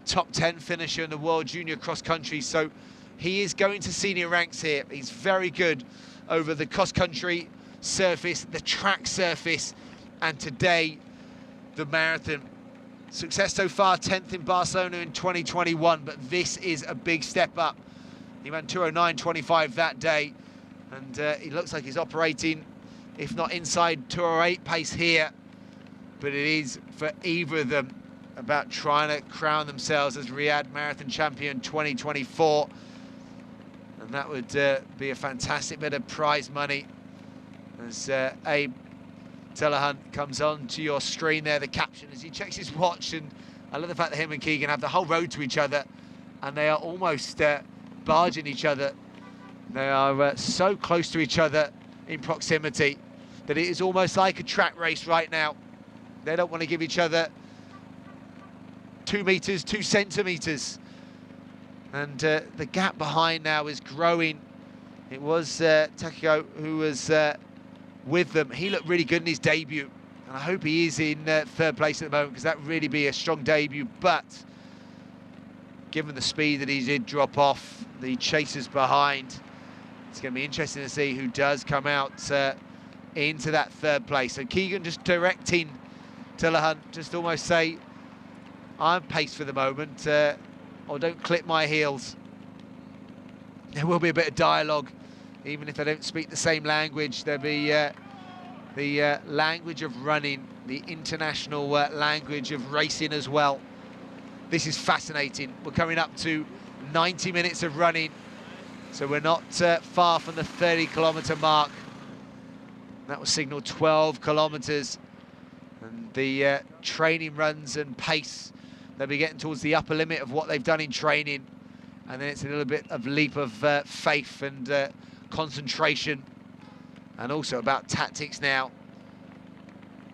top 10 finisher in the World Junior Cross Country. So he is going to senior ranks here. He's very good over the cross country surface, the track surface, and today the marathon. Success so far, 10th in Barcelona in 2021, but this is a big step up. He ran 2:09.25 that day, and he looks like he's operating, if not inside 2:08 pace here, but it is for either of them about trying to crown themselves as Riyadh Marathon Champion 2024, and that would be a fantastic bit of prize money. As Abe Tillehan comes on to your screen there, the caption, as he checks his watch, and I love the fact that him and Keegan have the whole road to each other, and they are almost barging each other. They are so close to each other in proximity that it is almost like a track race right now. They don't want to give each other 2 meters, 2 centimeters. And the gap behind now is growing. It was Takio who was with them. He looked really good in his debut, and I hope he is in 3rd place at the moment, because that would really be a strong debut. But given the speed that he did drop off, the chasers behind, it's going to be interesting to see who does come out into that 3rd place. So Keegan just directing Tillehan, just almost say, I'm paced for the moment, or don't clip my heels. There will be a bit of dialogue, even if they don't speak the same language. There'll be the language of running the international language of racing as well. This is fascinating. We're coming up to 90 minutes of running, so we're not far from the 30-kilometre mark. That was signalled 12 kilometres, and the training runs and pace, they'll be getting towards the upper limit of what they've done in training, and then it's a little bit of leap of faith and concentration, and also about tactics now.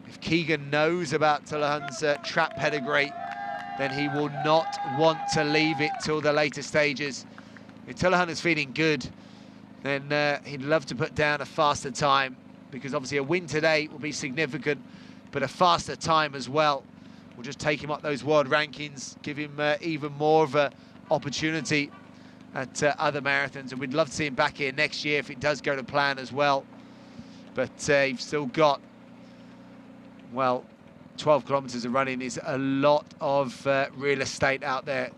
If Keegan knows about Tullahan's trap pedigree, then he will not want to leave it till the later stages. If Tullahan is feeling good, then he'd love to put down a faster time, because obviously a win today will be significant, but a faster time as well will just take him up those world rankings, give him even more of an opportunity at other marathons, and we'd love to see him back here next year if it does go to plan as well. But you've still got, well, 12 kilometres of running is a lot of real estate out there.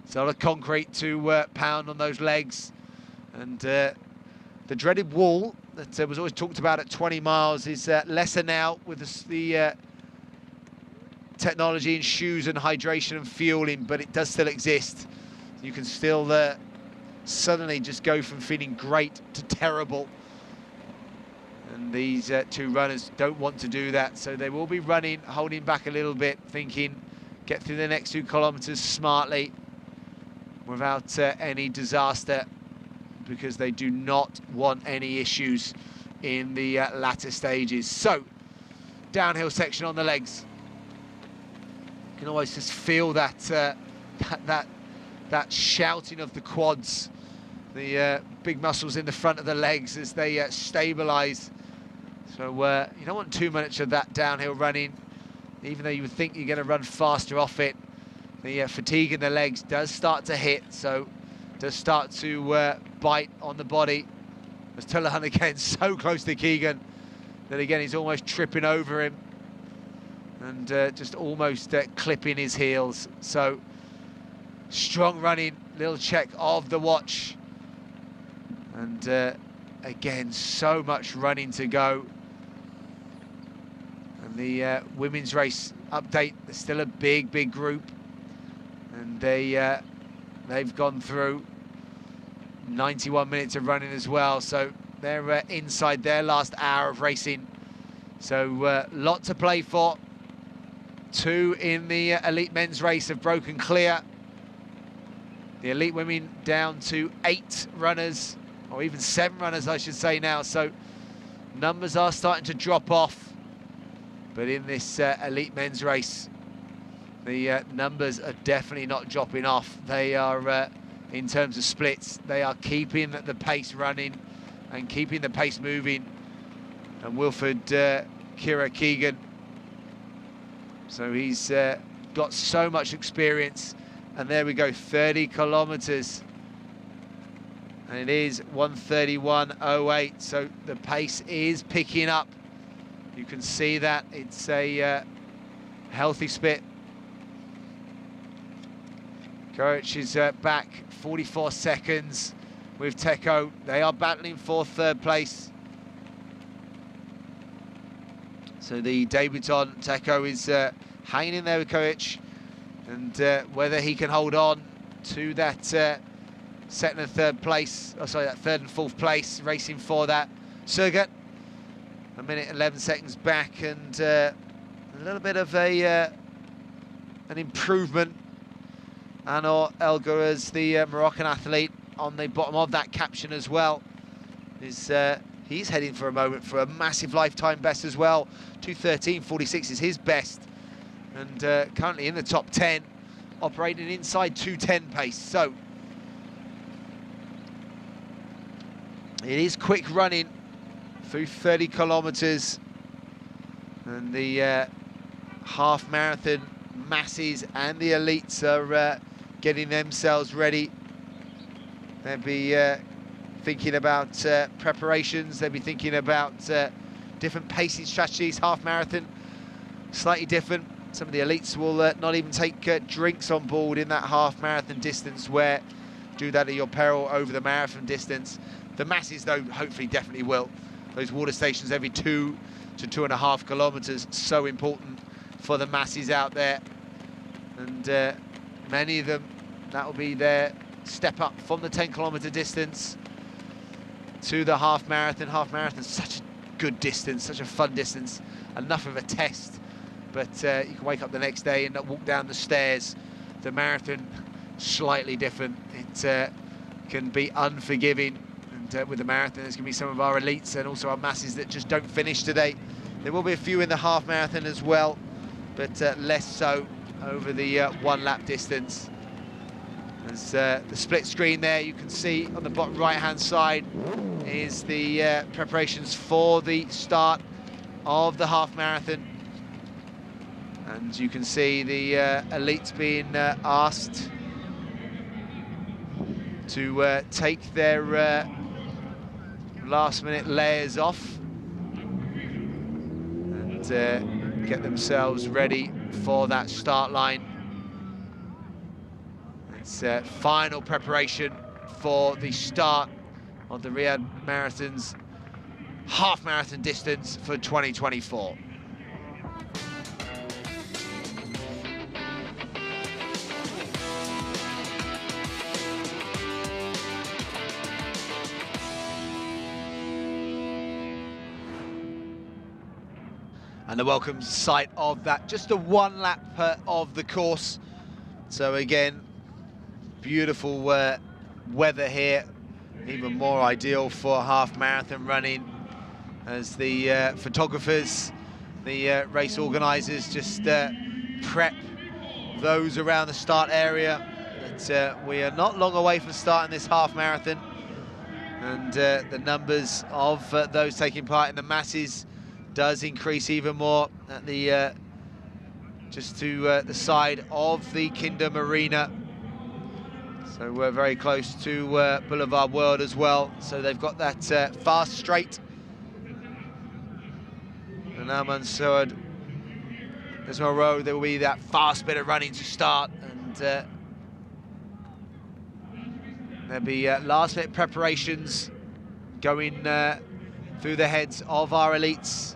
It's a lot of concrete to pound on those legs, and the dreaded wall that was always talked about at 20 miles is lesser now with the technology in shoes and hydration and fueling, but it does still exist. You can still suddenly just go from feeling great to terrible, and these two runners don't want to do that, so they will be running, holding back a little bit, thinking get through the next 2 kilometres smartly without any disaster, because they do not want any issues in the latter stages. So, downhill section on the legs. You can always just feel that that shouting of the quads, the big muscles in the front of the legs as they stabilise. So you don't want too much of that downhill running, even though you would think you're going to run faster off it. The fatigue in the legs does start to hit, so does start to bite on the body. As Tullahan again so close to Keegan that again he's almost tripping over him and just almost clipping his heels. So strong running, little check of the watch, and again so much running to go. And the women's race update, there's still a big group, and they've gone through 91 minutes of running as well, so they're inside their last hour of racing. So lot to play for. 2 in the elite men's race have broken clear. The elite women down to 8 runners, or even 7 runners I should say now, so numbers are starting to drop off. But in this elite men's race, the numbers are definitely not dropping off. They are, in terms of splits, they are keeping the pace running and keeping the pace moving. And Wilfred Kira Keegan, so he's got so much experience. And there we go, 30 kilometres. And it is 1:31:08, so the pace is picking up. You can see that it's a healthy split. Courage is back 44 seconds with Teko. They are battling for 3rd place. So the debutant Teko is hanging in there with Courage, and whether he can hold on to that 2nd and 3rd place, oh sorry, that 3rd and 4th place, racing for that. Surgat, 1 minute 11 seconds back, and a little bit of an improvement. Anor Elgaraz, the Moroccan athlete, on the bottom of that caption as well, is he's heading for a moment for a massive lifetime best as well. 2:13:46 is his best, and currently in the top 10, operating inside 2:10 pace. So it is quick running through 30 kilometres, and the half marathon masses and the elites are getting themselves ready. They'll be thinking about preparations, they'll be thinking about different pacing strategies. Half marathon, slightly different. Some of the elites will not even take drinks on board in that half marathon distance, where do that at your peril over the marathon distance. The masses, though, hopefully definitely will. Those water stations every 2 to 2.5 kilometers, so important for the masses out there. And many of them, that will be their step up from the 10-kilometer distance to the half marathon. Half marathon is such a good distance, such a fun distance, enough of a test, but you can wake up the next day and not walk down the stairs. The marathon, slightly different. It can be unforgiving, and with the marathon there's going to be some of our elites and also our masses that just don't finish today. There will be a few in the half marathon as well, but less so over the 1 lap distance. As the split screen there, you can see on the bottom right hand side is the preparations for the start of the half marathon, and you can see the elites being asked to take their last minute layers off and get themselves ready for that start line. It's final preparation for the start of the Riyadh Marathon's half marathon distance for 2024. And the welcome sight of that, just a 1 lap of the course. So again, beautiful weather here, even more ideal for half marathon running, as the photographers, the race organisers just prep those around the start area. But we are not long away from starting this half marathon, and the numbers of those taking part in the masses does increase even more at the just to the side of the Kingdom Arena. So we're very close to Boulevard World as well. So they've got that fast straight. And now Mansour, there's no road, there will be that fast bit of running to start. And there'll be last minute preparations going through the heads of our elites.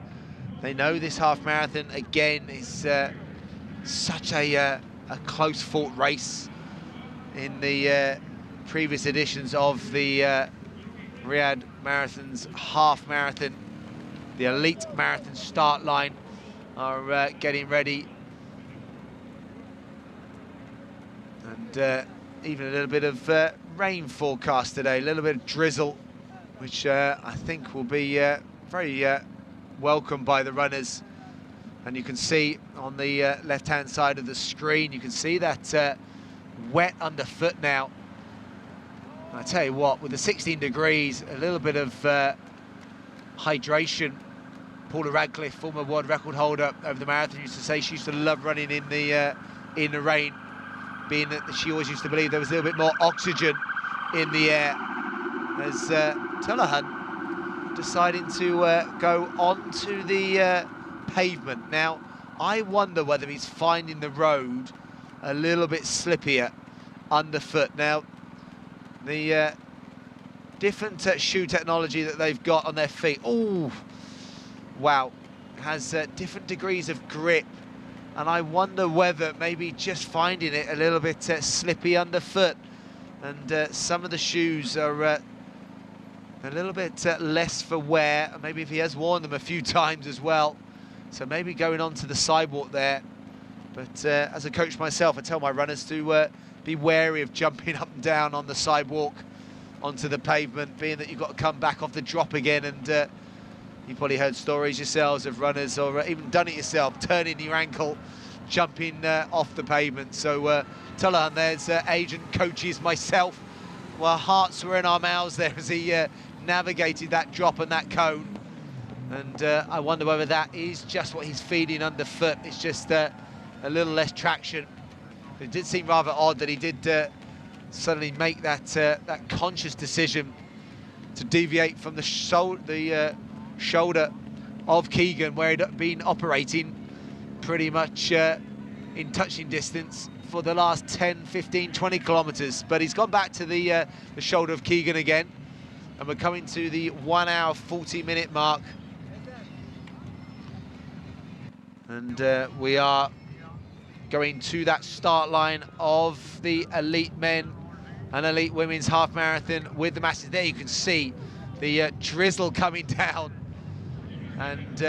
They know this half marathon, again, is such a close fought race. In the previous editions of the Riyadh Marathon's half marathon, the elite marathon start line are getting ready, and even a little bit of rain forecast today, a little bit of drizzle, which I think will be very welcome by the runners. And you can see on the left-hand side of the screen, you can see that wet underfoot now. I tell you what, with the 16 degrees, a little bit of hydration. Paula Radcliffe, former world record holder over the marathon, used to say she used to love running in the rain, being that she always used to believe there was a little bit more oxygen in the air. As Tullahan deciding to go onto the pavement. Now, I wonder whether he's finding the road a little bit slippier underfoot. Now, the different shoe technology that they've got on their feet, oh, wow, has different degrees of grip, and I wonder whether maybe just finding it a little bit slippy underfoot, and some of the shoes are a little bit less for wear, maybe if he has worn them a few times as well, so maybe going onto the sidewalk there. But as a coach myself, I tell my runners to be wary of jumping up and down on the sidewalk onto the pavement, being that you've got to come back off the drop again. And you've probably heard stories yourselves of runners, or even done it yourself, turning your ankle, jumping off the pavement. So Tullahan there's agent coaches myself. Well, hearts were in our mouths there as he navigated that drop and that cone. And I wonder whether that is just what he's feeling underfoot. It's just a little less traction. It did seem rather odd that he did suddenly make that that conscious decision to deviate from the shoulder of Keegan, where he'd been operating pretty much in touching distance for the last 10, 15, 20 kilometers. But he's gone back to the shoulder of Keegan again, and we're coming to the 1 hour 40 minute mark. And we are going to that start line of the elite men and elite women's half marathon with the masses. There you can see the drizzle coming down, and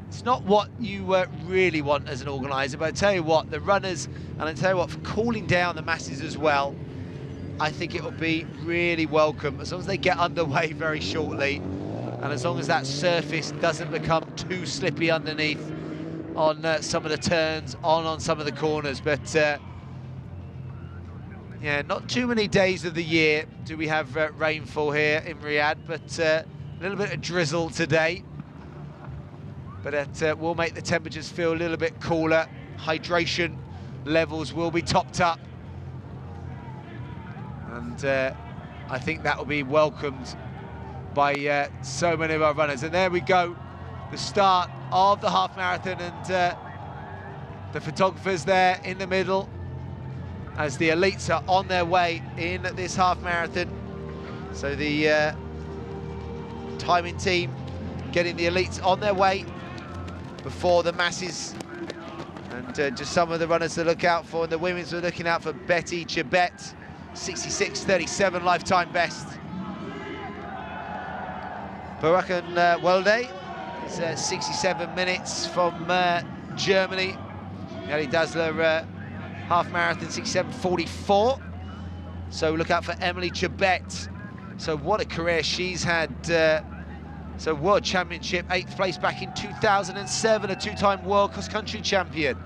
it's not what you really want as an organizer, but I tell you what, the runners, and I tell you what, for cooling down the masses as well, I think it will be really welcome as long as they get underway very shortly, and as long as that surface doesn't become too slippy underneath on some of the turns, on some of the corners. But yeah, not too many days of the year do we have rainfall here in Riyadh, but a little bit of drizzle today. But it will make the temperatures feel a little bit cooler. Hydration levels will be topped up. And I think that will be welcomed by so many of our runners. And there we go, the start of the half marathon, and the photographers there in the middle as the elites are on their way in this half marathon. So the timing team getting the elites on their way before the masses, and just some of the runners to look out for. And the women's are looking out for Betty Chibet, 66.37 lifetime best. Barakan Welday is 67 minutes from Germany. Nelly Dazzler half marathon 67.44. So look out for Emily Chibet. So what a career she's had. So World Championship, 8th place back in 2007, a two-time World Cross Country champion.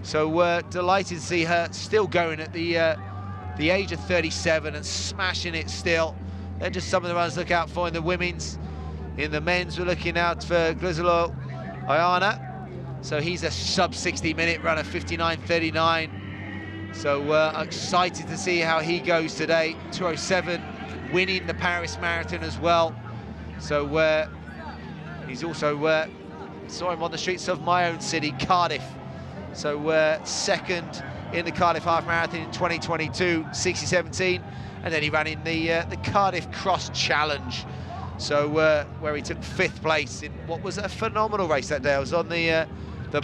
So delighted to see her still going at the age of 37 and smashing it still. They're just some of the runners to look out for in the women's. In the men's, we're looking out for Glizolo Ayana. So he's a sub-60 minute runner, 59.39. So excited to see how he goes today. 2:07, winning the Paris Marathon as well. So he's also, saw him on the streets of my own city, Cardiff. So second in the Cardiff Half Marathon in 2022, 60.17. And then he ran in the Cardiff Cross Challenge. So where he took 5th place in what was a phenomenal race that day. I was on the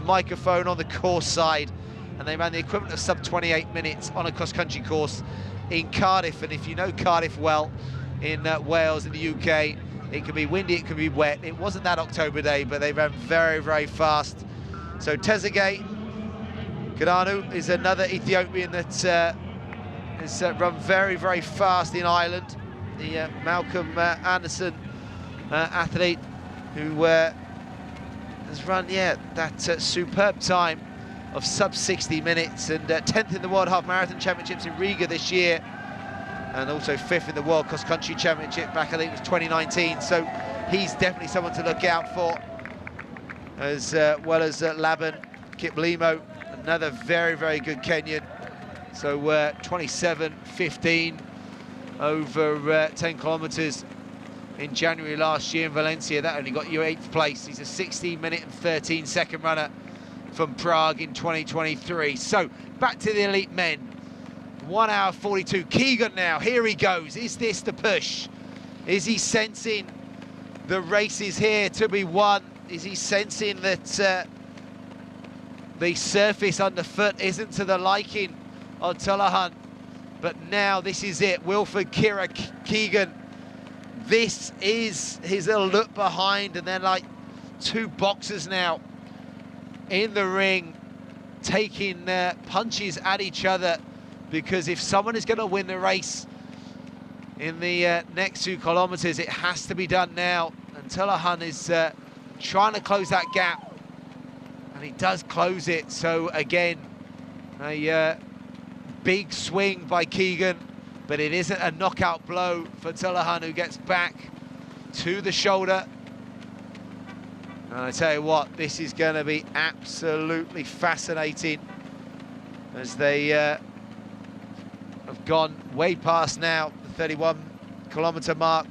microphone on the course side, and they ran the equivalent of sub-28 minutes on a cross-country course in Cardiff. And if you know Cardiff well, in Wales, in the UK, it can be windy, it can be wet. It wasn't that October day, but they ran very, very fast. So Tezegay Kadanu is another Ethiopian that has run very, very fast in Ireland. The Malcolm Anderson athlete who has run, that superb time of sub-60 minutes, and 10th in the World Half Marathon Championships in Riga this year, and also 5th in the World Cross Country Championship back, I think it was 2019. So he's definitely someone to look out for, as well as Laban Kiplimo, another very, very good Kenyan. So 27.15 over 10 kilometers in January last year in Valencia. That only got you 8th place. He's a 16 minute and 13 second runner from Prague in 2023. So back to the elite men. 1 hour 42. Keegan now, here he goes. Is this the push? Is he sensing the race is here to be won? Is he sensing that the surface underfoot isn't to the liking of Tullahan? But now this is it. Wilfred Kira Keegan. This is his little look behind, and then like two boxers now in the ring taking punches at each other, because if someone is going to win the race in the next 2 kilometers, it has to be done now. And Tullahan is trying to close that gap, and he does close it. So again, a big swing by Keegan, but it isn't a knockout blow for Tullahan, who gets back to the shoulder. And I tell you what, this is going to be absolutely fascinating, as they have gone way past now the 31 kilometer mark.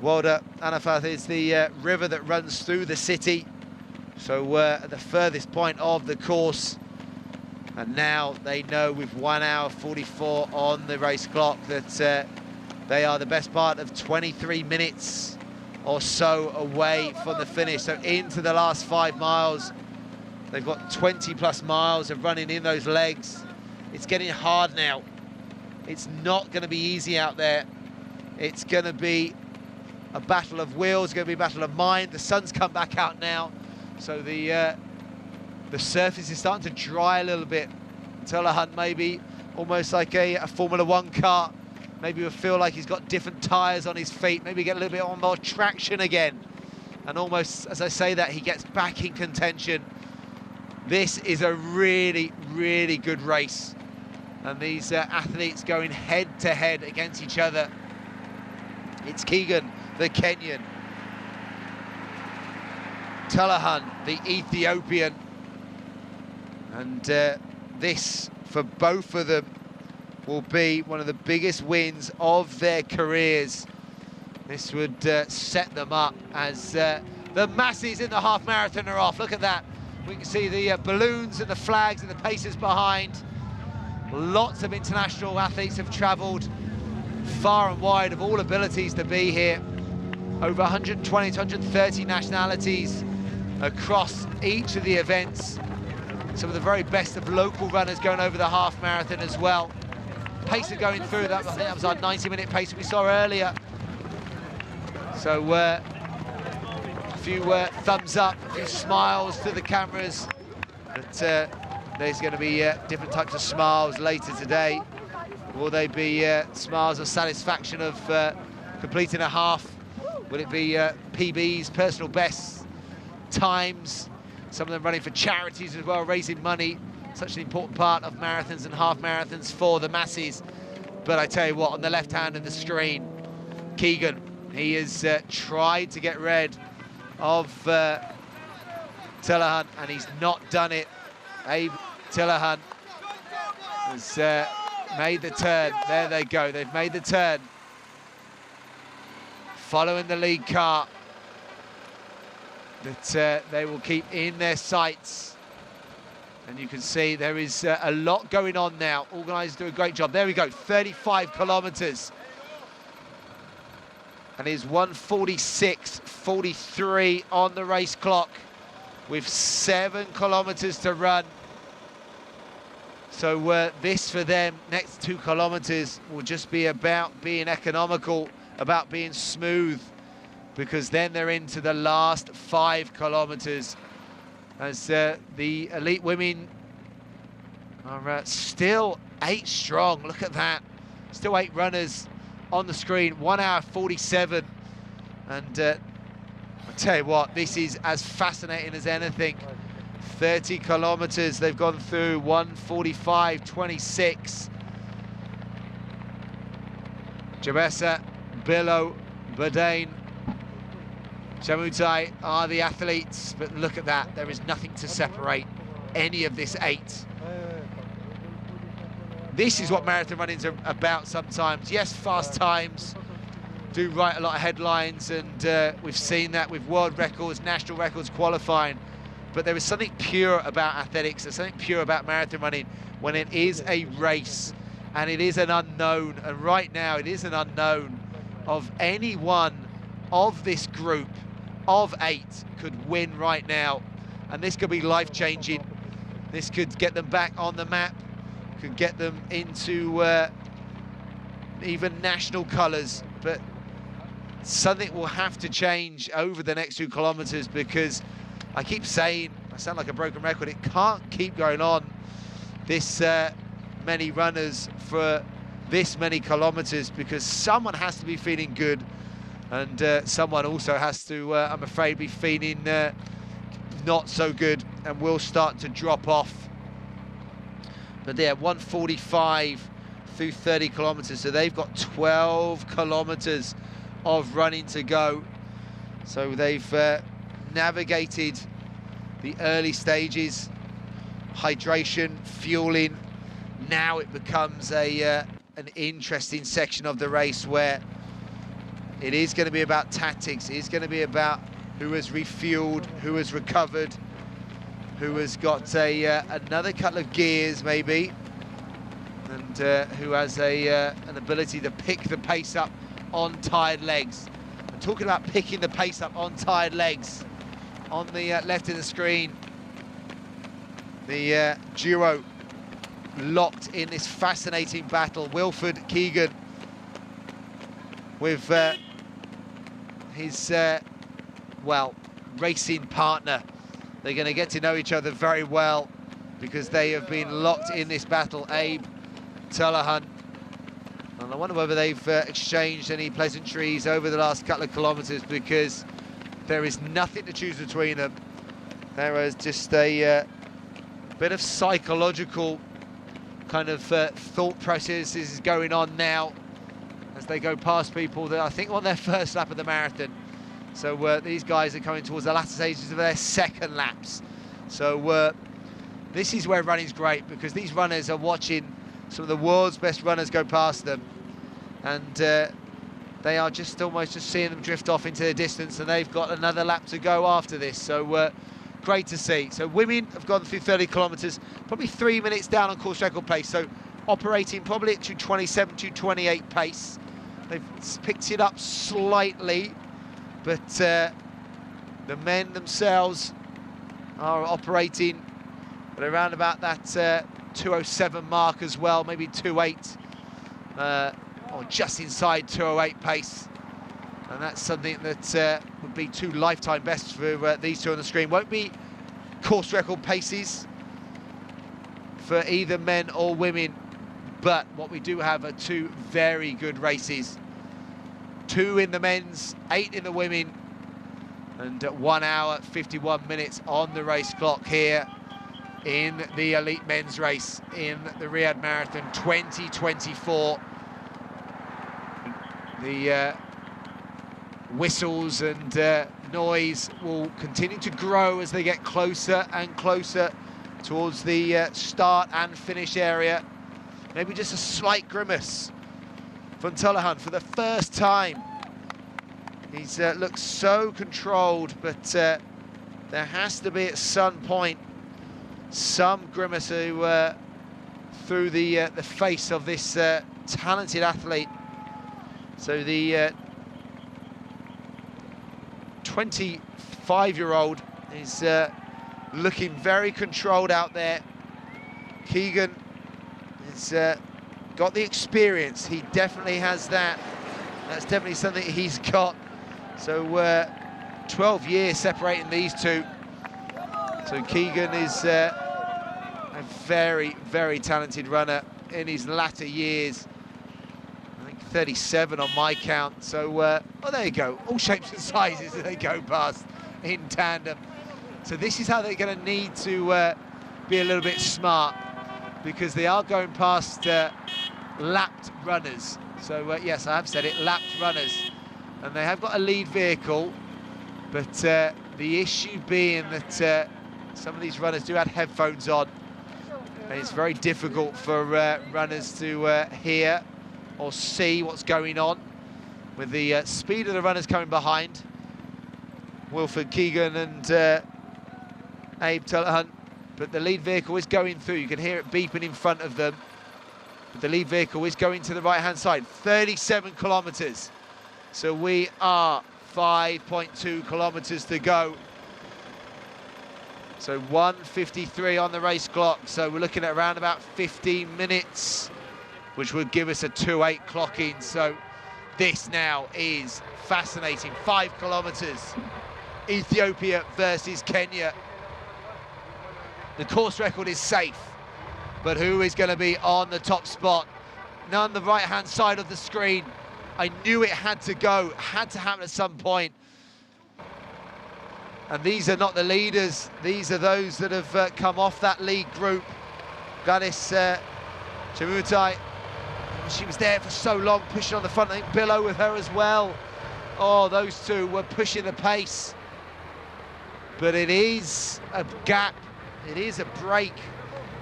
Wada Anafat is the river that runs through the city, so at the furthest point of the course. And now they know with 1 hour 44 on the race clock that they are the best part of 23 minutes or so away from the finish. So into the last 5 miles They've got 20 plus miles of running in those legs. It's getting hard now. It's not going to be easy out there. It's going to be a battle of wills, it's going to be a battle of mind. The sun's come back out now, so the surface is starting to dry a little bit. Tullahan maybe almost like a Formula One car. Maybe we'll feel like he's got different tyres on his feet. Maybe get a little bit more traction again. And almost, as I say that, he gets back in contention. This is a really, really good race. And these athletes going head-to-head against each other. It's Keegan, the Kenyan. Tullahan, the Ethiopian. And this, for both of them, will be one of the biggest wins of their careers. This would set them up as the masses in the half marathon are off. Look at that. We can see the balloons and the flags and the paces behind. Lots of international athletes have travelled far and wide of all abilities to be here. Over 120 to 130 nationalities across each of the events. Some of the very best of local runners going over the half marathon as well. Pacer going through that, I think that was our 90-minute pace we saw earlier. So a few thumbs up, a few smiles to the cameras. But there's going to be different types of smiles later today. Will they be smiles of satisfaction of completing a half? Will it be PBs, personal bests, times? Some of them running for charities as well, raising money. Such an important part of marathons and half marathons for the masses. But I tell you what, on the left hand of the screen, Keegan, he has tried to get rid of Tullahan, and he's not done it. Abe Tullahan has made the turn. There they go, they've made the turn. Following the lead car that they will keep in their sights. And you can see there is a lot going on now. Organisers do a great job. There we go, 35 kilometres. And is 1:46:43 on the race clock with 7 kilometres to run. So this for them, next 2 kilometres will just be about being economical, about being smooth, because then they're into the last 5 kilometres. As the elite women are still 8 strong. Look at that. Still 8 runners on the screen, 1:47. And I tell you what, this is as fascinating as anything. 30 kilometres they've gone through, 1:45:26. Jabessa, Billow, Badain, Chamutai are the athletes, but look at that. There is nothing to separate any of this 8. This is what marathon running's about sometimes. Yes, fast times do write a lot of headlines, and we've seen that with world records, national records qualifying. But there is something pure about athletics, there's something pure about marathon running when it is a race and it is an unknown. And right now it is an unknown of any one of this group of 8 could win right now. And this could be life-changing. This could get them back on the map, could get them into even national colours. But something will have to change over the next 2 kilometres, because I keep saying, I sound like a broken record, it can't keep going on this many runners for this many kilometres, because someone has to be feeling good, and someone also has to, I'm afraid, be feeling not so good and will start to drop off. But they're 1:45 through 30 kilometres, so they've got 12 kilometres of running to go. So they've navigated the early stages, hydration, fueling. Now it becomes an interesting section of the race where it is going to be about tactics. It is going to be about who has refueled, who has recovered, who has got another couple of gears maybe, and who has an ability to pick the pace up on tired legs. And talking about picking the pace up on tired legs, on the left of the screen, The duo locked in this fascinating battle. Wilfred Keegan with his, well, racing partner. They're going to get to know each other very well because they have been locked in this battle. Abe Tullahan. And I wonder whether they've exchanged any pleasantries over the last couple of kilometres, because there is nothing to choose between them. There is just a bit of psychological kind of thought process is going on now as they go past people that I think on their first lap of the marathon. So these guys are coming towards the latter stages of their second laps. So this is where running's great, because these runners are watching some of the world's best runners go past them, and they are just almost just seeing them drift off into the distance, and they've got another lap to go after this. So great to see. So women have gone through 30 kilometres, probably 3 minutes down on course record pace, so operating probably at 2:27, 2:28 pace. They've picked it up slightly, but the men themselves are operating at around about that 2:07 mark as well, maybe 2:08, or just inside 2:08 pace. And that's something that would be two lifetime bests for these two on the screen. Won't be course record paces for either men or women, but what we do have are two very good races. 2 in the men's, 8 in the women, and 1 hour, 51 minutes on the race clock here in the elite men's race in the Riyadh Marathon 2024. The whistles and noise will continue to grow as they get closer and closer towards the start and finish area. Maybe just a slight grimace from Tullahan for the first time. He's looked so controlled, but there has to be at some point some grimace through the face of this talented athlete. So the 25-year-old is looking very controlled out there. Keegan has got the experience. He definitely has that. That's definitely something he's got. So 12 years separating these two. So Keegan is a very, very talented runner in his latter years. I think 37 on my count. So, well, there you go. All shapes and sizes as they go past in tandem. So this is how they're going to need to be a little bit smart, because they are going past lapped runners. So, yes, I have said it, lapped runners. And they have got a lead vehicle, but the issue being that some of these runners do have headphones on, and it's very difficult for runners to hear or see what's going on with the speed of the runners coming behind. Wilfred Keegan and Abe Tullahan, but the lead vehicle is going through. You can hear it beeping in front of them, but the lead vehicle is going to the right-hand side. 37 kilometres. So we are 5.2 kilometres to go. So 1:53 on the race clock. So we're looking at around about 15 minutes, which would give us a 2:08 clock in. So this now is fascinating. 5 kilometres. Ethiopia versus Kenya. The course record is safe, but who is going to be on the top spot? Now on the right-hand side of the screen. I knew it had to go, had to happen at some point. And these are not the leaders. These are those that have come off that lead group. Gladys Chemutai, she was there for so long, pushing on the front. I think Billow with her as well. Oh, those two were pushing the pace. But it is a gap. It is a break.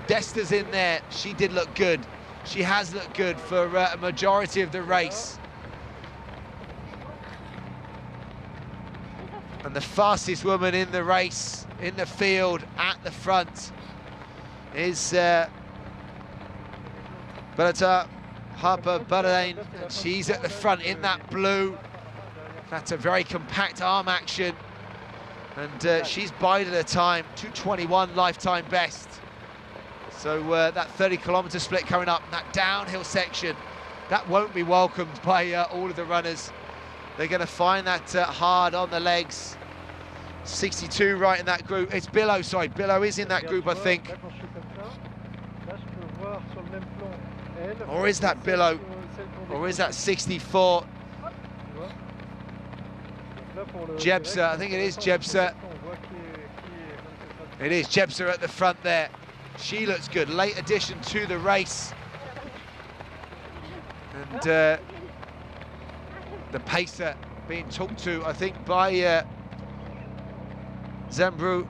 Desta's in there. She did look good. She has looked good for a majority of the race. And the fastest woman in the race, in the field, at the front, is Berta Harper Bahrain. She's at the front in that blue. That's a very compact arm action. And she's bided her time, 2:21 lifetime best. So that 30-kilometre split coming up, that downhill section, that won't be welcomed by all of the runners. They're going to find that hard on the legs. 62 right in that group. It's Billow, sorry, Billow is in that group, I think. Or is that Billow? Or is that 64? Jebser, I think it is Jebser. It is Jebser at the front there. She looks good, late addition to the race. And the pacer being talked to, I think, by Zembru.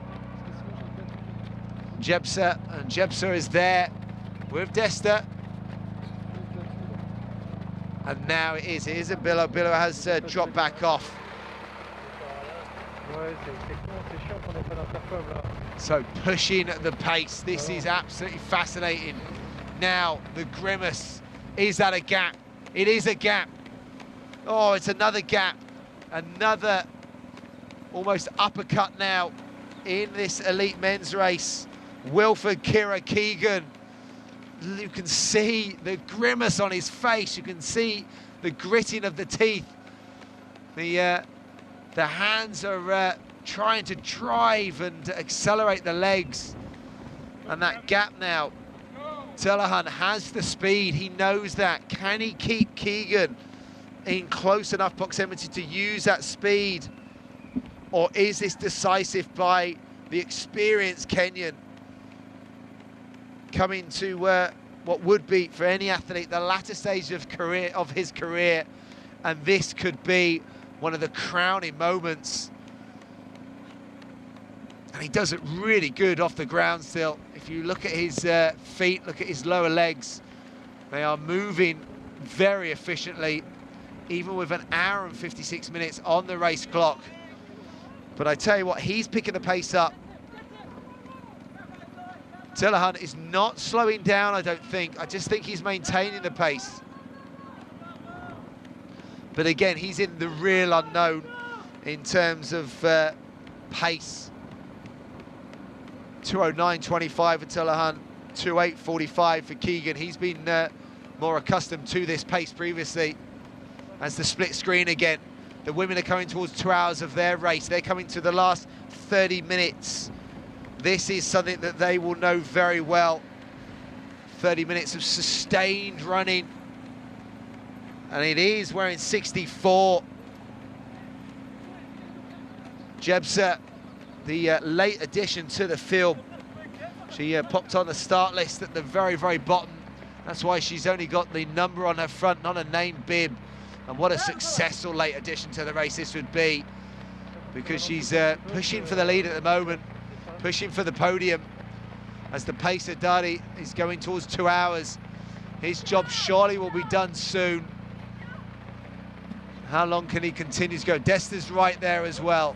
Jebser, and Jebser is there with Desta. And now it is a Billow. Billow has dropped back off. So pushing the pace, this is absolutely fascinating. Now the grimace, is that a gap? It is a gap. Oh, it's another gap. Another almost uppercut now in this elite men's race. Wilfred Kira Keegan, you can see the grimace on his face, you can see the gritting of the teeth. The hands are trying to drive and accelerate the legs. And that gap now, Telehan has the speed, he knows that. Can he keep Keegan in close enough proximity to use that speed? Or is this decisive by the experienced Kenyan coming to what would be, for any athlete, the latter stage of his career, and this could be one of the crowning moments. And he does it really good off the ground still. If you look at his feet, look at his lower legs, they are moving very efficiently, even with an hour and 56 minutes on the race clock. But I tell you what, he's picking the pace up. Telehan is not slowing down, I don't think. I just think he's maintaining the pace. But again, he's in the real unknown in terms of pace. 2:09.25 for Telehan, 2:08.45 for Keegan. He's been more accustomed to this pace previously. As the split screen again. The women are coming towards 2 hours of their race. They're coming to the last 30 minutes. This is something that they will know very well. 30 minutes of sustained running. And it is wearing 64. Jebser, the late addition to the field. She popped on the start list at the very, very bottom. That's why she's only got the number on her front, not a name bib. And what a successful late addition to the race this would be, because she's pushing for the lead at the moment, pushing for the podium, as the pacer Dari is going towards 2 hours. His job surely will be done soon. How long can he continue to go? Desta's right there as well.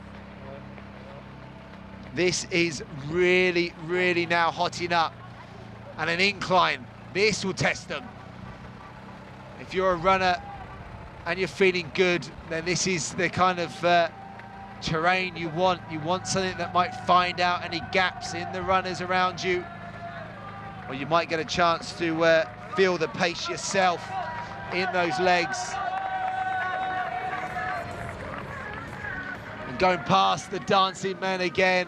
This is really, really now hotting up. And an incline, this will test them. If you're a runner and you're feeling good, then this is the kind of terrain you want. You want something that might find out any gaps in the runners around you, or you might get a chance to feel the pace yourself in those legs. And going past the dancing men again,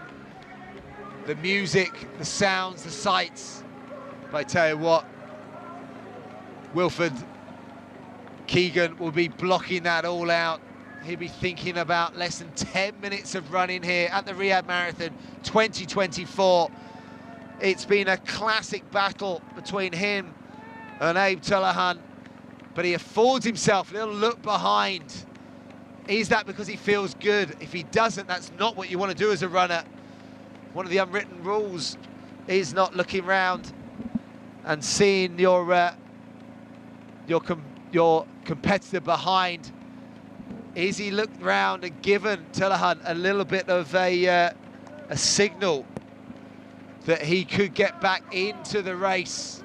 the music, the sounds, the sights. But I tell you what, Wilfred Keegan will be blocking that all out. He'll be thinking about less than 10 minutes of running here at the Riyadh Marathon 2024. It's been a classic battle between him and Abe Telehan, but he affords himself a little look behind. Is that because he feels good? If he doesn't, that's not what you want to do as a runner. One of the unwritten rules is not looking round and seeing your competitor behind. Is he looked round and given Telehan a little bit of a signal that he could get back into the race?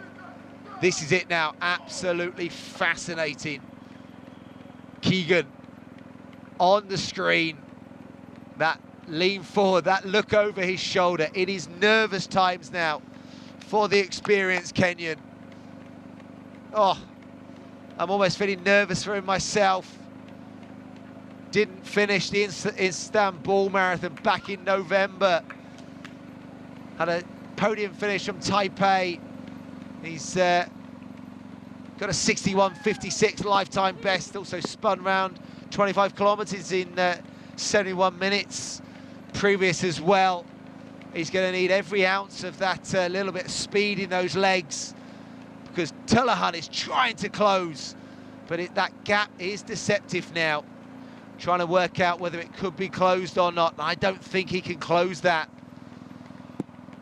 This is it now, absolutely fascinating. Keegan on the screen, that lean forward, that look over his shoulder. It is nervous times now for the experienced Kenyan. Oh, I'm almost feeling nervous for him myself. Didn't finish the Istanbul Marathon back in November. Had a podium finish from Taipei. He's got a 61.56 lifetime best, also spun round 25 kilometers in 71 minutes previous as well. He's going to need every ounce of that little bit of speed in those legs, because Tullahan is trying to close, but that gap is deceptive now. Trying to work out whether it could be closed or not. I don't think he can close that.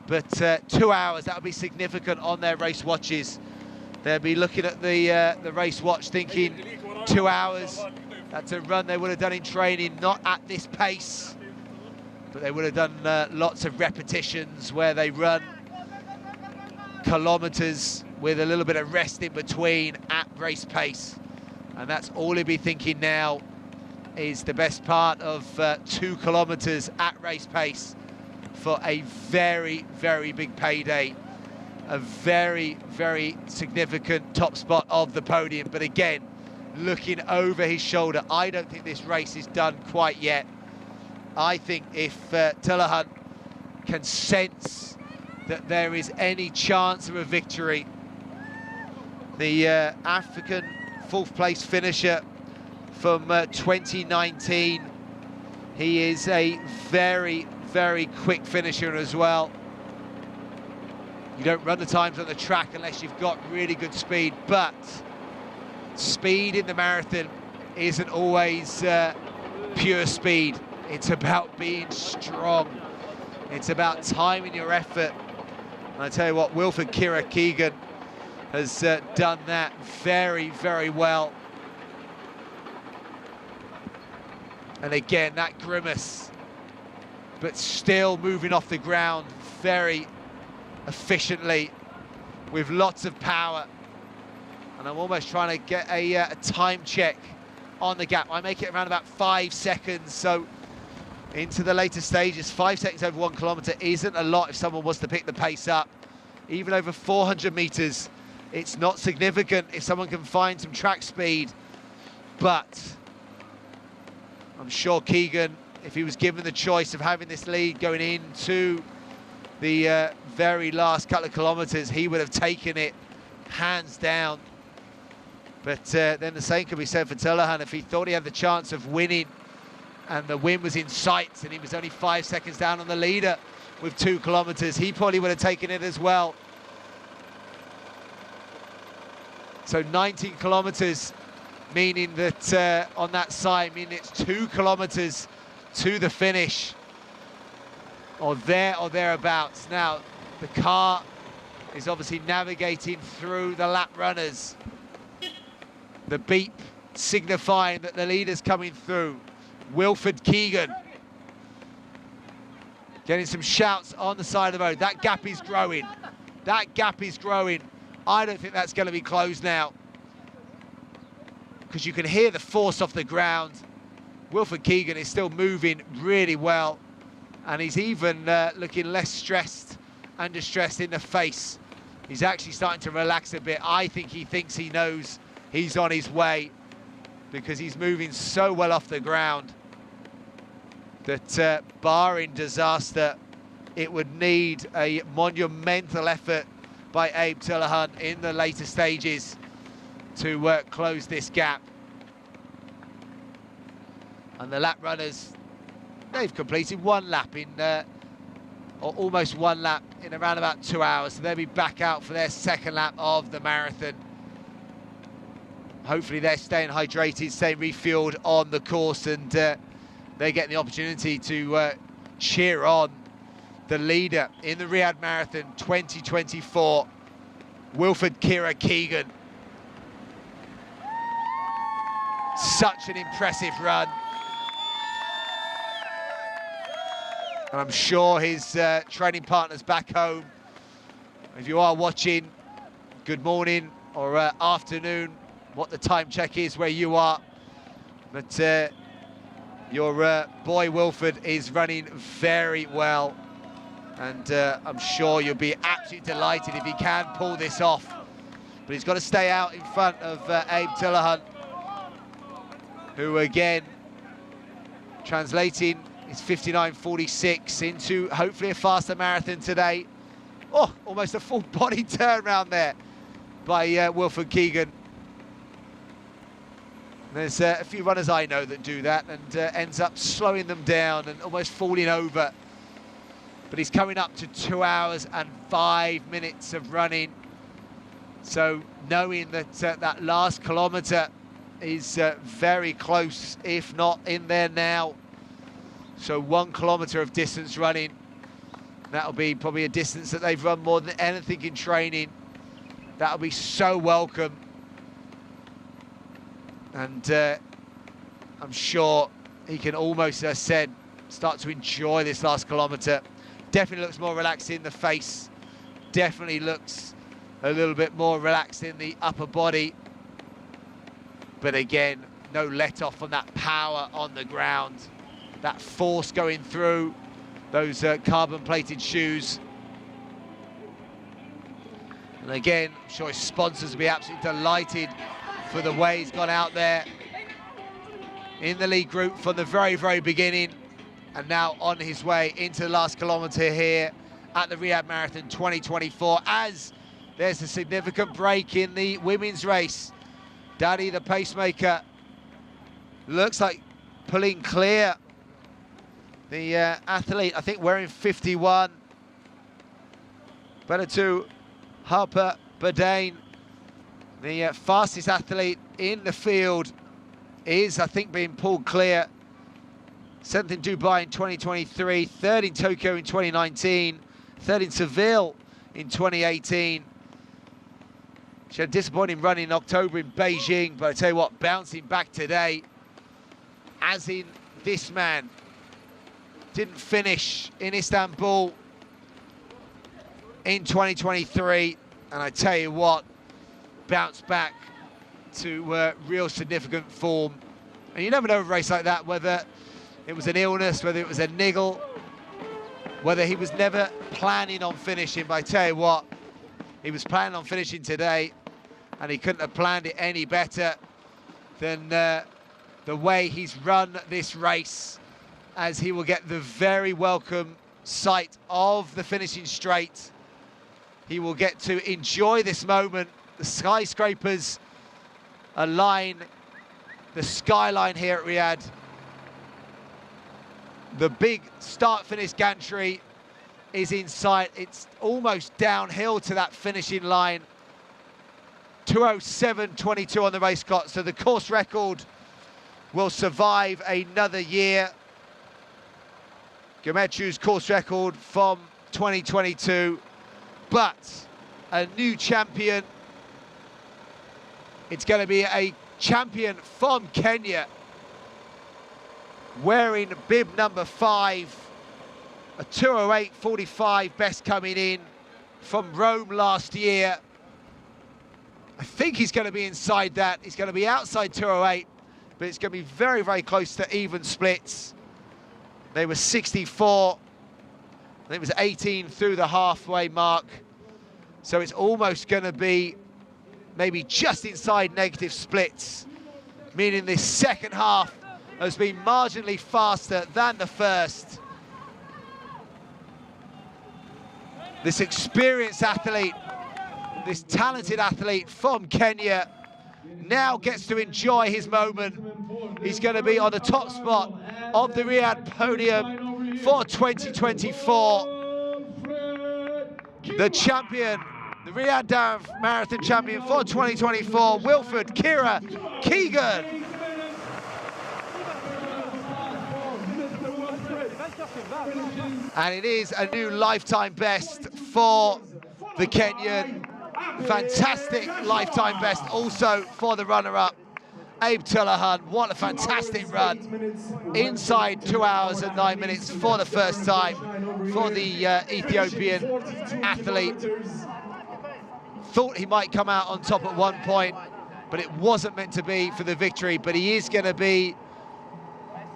But 2 hours, that would be significant on their race watches. They'll be looking at the race watch thinking 2 hours. That's a run they would have done in training, not at this pace. But they would have done lots of repetitions where they run kilometers with a little bit of rest in between at race pace. And that's all he'll be thinking now, is the best part of 2 kilometers at race pace for a very, very big payday. A very, very significant top spot of the podium. But again, looking over his shoulder, I don't think this race is done quite yet. I think if Tullahan can sense that there is any chance of a victory, the African 4th place finisher from 2019, he is a very, very quick finisher as well. You don't run the times on the track unless you've got really good speed, but speed in the marathon isn't always pure speed. It's about being strong. It's about timing your effort. And I tell you what, Wilfred Keegan has done that very, very well. And again, that grimace, but still moving off the ground very efficiently with lots of power. And I'm almost trying to get a time check on the gap. I make it around about 5 seconds, so into the later stages, 5 seconds over 1 kilometer isn't a lot if someone was to pick the pace up. Even over 400 meters, it's not significant if someone can find some track speed. But I'm sure Keegan, if he was given the choice of having this lead going into the very last couple of kilometers, he would have taken it hands down. But then the same could be said for Tullahan. If he thought he had the chance of winning and the win was in sight and he was only 5 seconds down on the leader with 2 kilometers, he probably would have taken it as well. So 19 kilometers, meaning that on that side, meaning it's 2 kilometers to the finish, or there or thereabouts. Now, the car is obviously navigating through the lap runners. The beep signifying that the leader's coming through. Wilfred Keegan getting some shouts on the side of the road. That gap is growing. That gap is growing. I don't think that's going to be closed now, because you can hear the force off the ground. Wilfred Keegan is still moving really well, and he's even looking less stressed and distressed in the face. He's actually starting to relax a bit. I think he thinks he knows he's on his way, because he's moving so well off the ground that barring disaster, it would need a monumental effort by Abe Tullahan in the later stages to close this gap. And the lap runners, they've completed 1 lap in, or almost 1 lap in around about 2 hours. So they'll be back out for their 2nd lap of the marathon. Hopefully they're staying hydrated, staying refueled on the course, and they're getting the opportunity to cheer on the leader in the Riyadh Marathon 2024, Wilfred Keegan. Such an impressive run. And I'm sure his training partners back home, if you are watching, good morning or afternoon, what the time check is where you are. But your boy Wilfred is running very well. And I'm sure you'll be absolutely delighted if he can pull this off. But he's got to stay out in front of Abe Tullahan, who again, translating his 59.46 into hopefully a faster marathon today. Oh, almost a full body turnaround there by Wilfred Keegan. There's a few runners I know that do that and ends up slowing them down and almost falling over. But he's coming up to 2 hours and 5 minutes of running. So knowing that that last kilometre is very close, if not in there now. So 1 kilometre of distance running. That'll be probably a distance that they've run more than anything in training. That'll be so welcome. And I'm sure he can almost, as I said, start to enjoy this last kilometre. Definitely looks more relaxed in the face. Definitely looks a little bit more relaxed in the upper body. But again, no let off from that power on the ground. That force going through those carbon-plated shoes. And again, I'm sure his sponsors will be absolutely delighted for the way he's gone out there in the lead group from the very, very beginning, and now on his way into the last kilometre here at the Riyadh Marathon 2024, as there's a significant break in the women's race. Daddy, the pacemaker, looks like pulling clear. The athlete, I think, wearing 51. Better to Harper Badain, the fastest athlete in the field, is, I think, being pulled clear. 7th in Dubai in 2023, 3rd in Tokyo in 2019, 3rd in Seville in 2018. She had a disappointing run in October in Beijing, but I tell you what, bouncing back today, as in this man. Didn't finish in Istanbul in 2023, and I tell you what, bounced back to real significant form. And you never know a race like that, whether it was an illness, whether it was a niggle, whether he was never planning on finishing. But I tell you what, he was planning on finishing today, and he couldn't have planned it any better than the way he's run this race, as he will get the very welcome sight of the finishing straight. He will get to enjoy this moment. The skyscrapers align the skyline here at Riyadh. The big start-finish gantry is in sight. It's almost downhill to that finishing line. 2:07.22 on the race clock, so the course record will survive another year. Gemetru's course record from 2022, but a new champion. It's going to be a champion from Kenya, wearing bib number 5, a 2:08.45 best coming in from Rome last year. I think he's going to be inside that. He's going to be outside 2:08, but it's going to be very, very close to even splits. They were 64, and it was 18 through the halfway mark. So it's almost going to be maybe just inside negative splits, meaning this second half has been marginally faster than the first. This experienced athlete, this talented athlete from Kenya, now gets to enjoy his moment. He's going to be on the top spot of the Riyadh podium for 2024. The champion, the Riyadh Marathon champion for 2024, Wilfred Kira Keegan. And it is a new lifetime best for the Kenyan. Fantastic lifetime best also for the runner-up, Abe Tullahan. What a fantastic run. Inside 2 hours and 9 minutes for the first time for the Ethiopian athlete. Thought he might come out on top at one point, but it wasn't meant to be for the victory. But he is going to be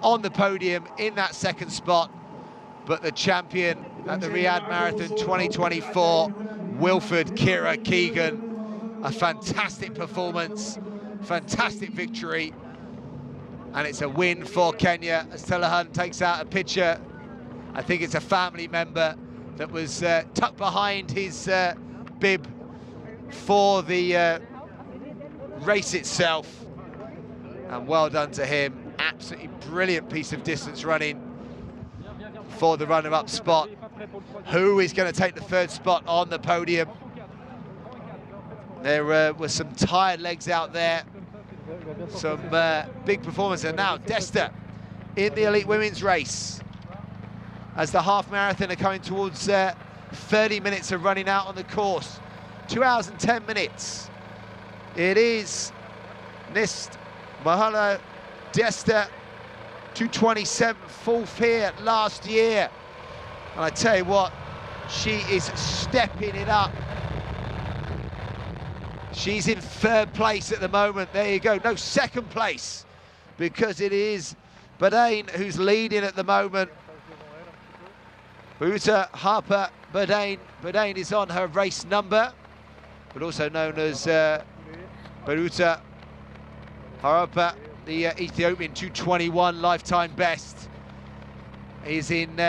on the podium in that second spot. But the champion at the Riyadh Marathon 2024. Wilford Kira Keegan, a fantastic performance, fantastic victory, and it's a win for Kenya as Telehan takes out a picture. I think it's a family member that was tucked behind his bib for the race itself, and well done to him. Absolutely brilliant piece of distance running for the runner-up spot. Who is going to take the third spot on the podium? There were some tired legs out there, some big performance, and now Desta in the elite women's race as the half marathon are coming towards 30 minutes of running out on the course. 2 hours and 10 minutes. It is Nist Mahala Desta, 2:27, fourth here last year. And I tell you what, she is stepping it up. She's in third place at the moment. There you go. No, second place, because it is Badain who's leading at the moment. Uta Harper Badain. Badain is on her race number, but also known as Beruta Harper, the Ethiopian 2:21 lifetime best, is in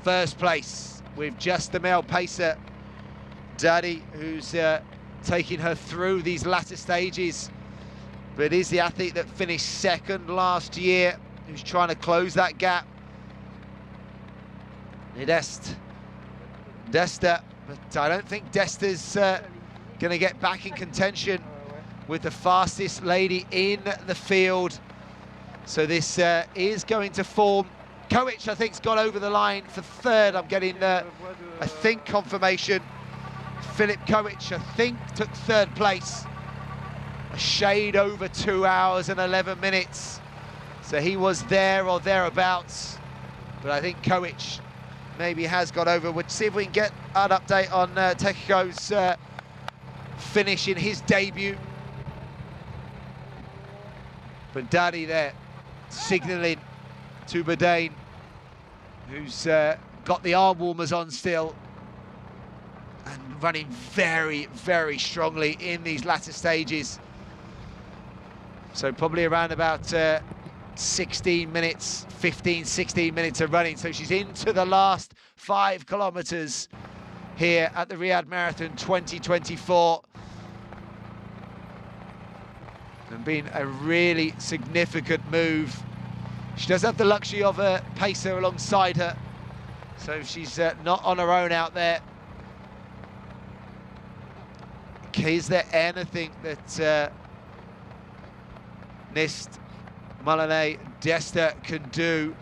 first place with just the male pacer, Daddy, who's taking her through these latter stages, but is the athlete that finished second last year, who's trying to close that gap. Desta, but I don't think Desta's going to get back in contention with the fastest lady in the field. So this is going to form. Koech, I think, has got over the line for third. I'm getting, I think, confirmation. Philip Koech, I think, took third place. A shade over 2 hours and 11 minutes. So he was there or thereabouts. But I think Koech maybe has got over. We'll see if we can get an update on Tekiko's finish in his debut. But Daddy there signalling to Badain, who's got the arm warmers on still and running very, very strongly in these latter stages. So probably around about 16 minutes, 15, 16 minutes of running. So she's into the last 5 kilometers here at the Riyadh Marathon 2024. And been a really significant move. She does have the luxury of a pacer alongside her, so she's not on her own out there. Okay, is there anything that Nist Malane Desta can do?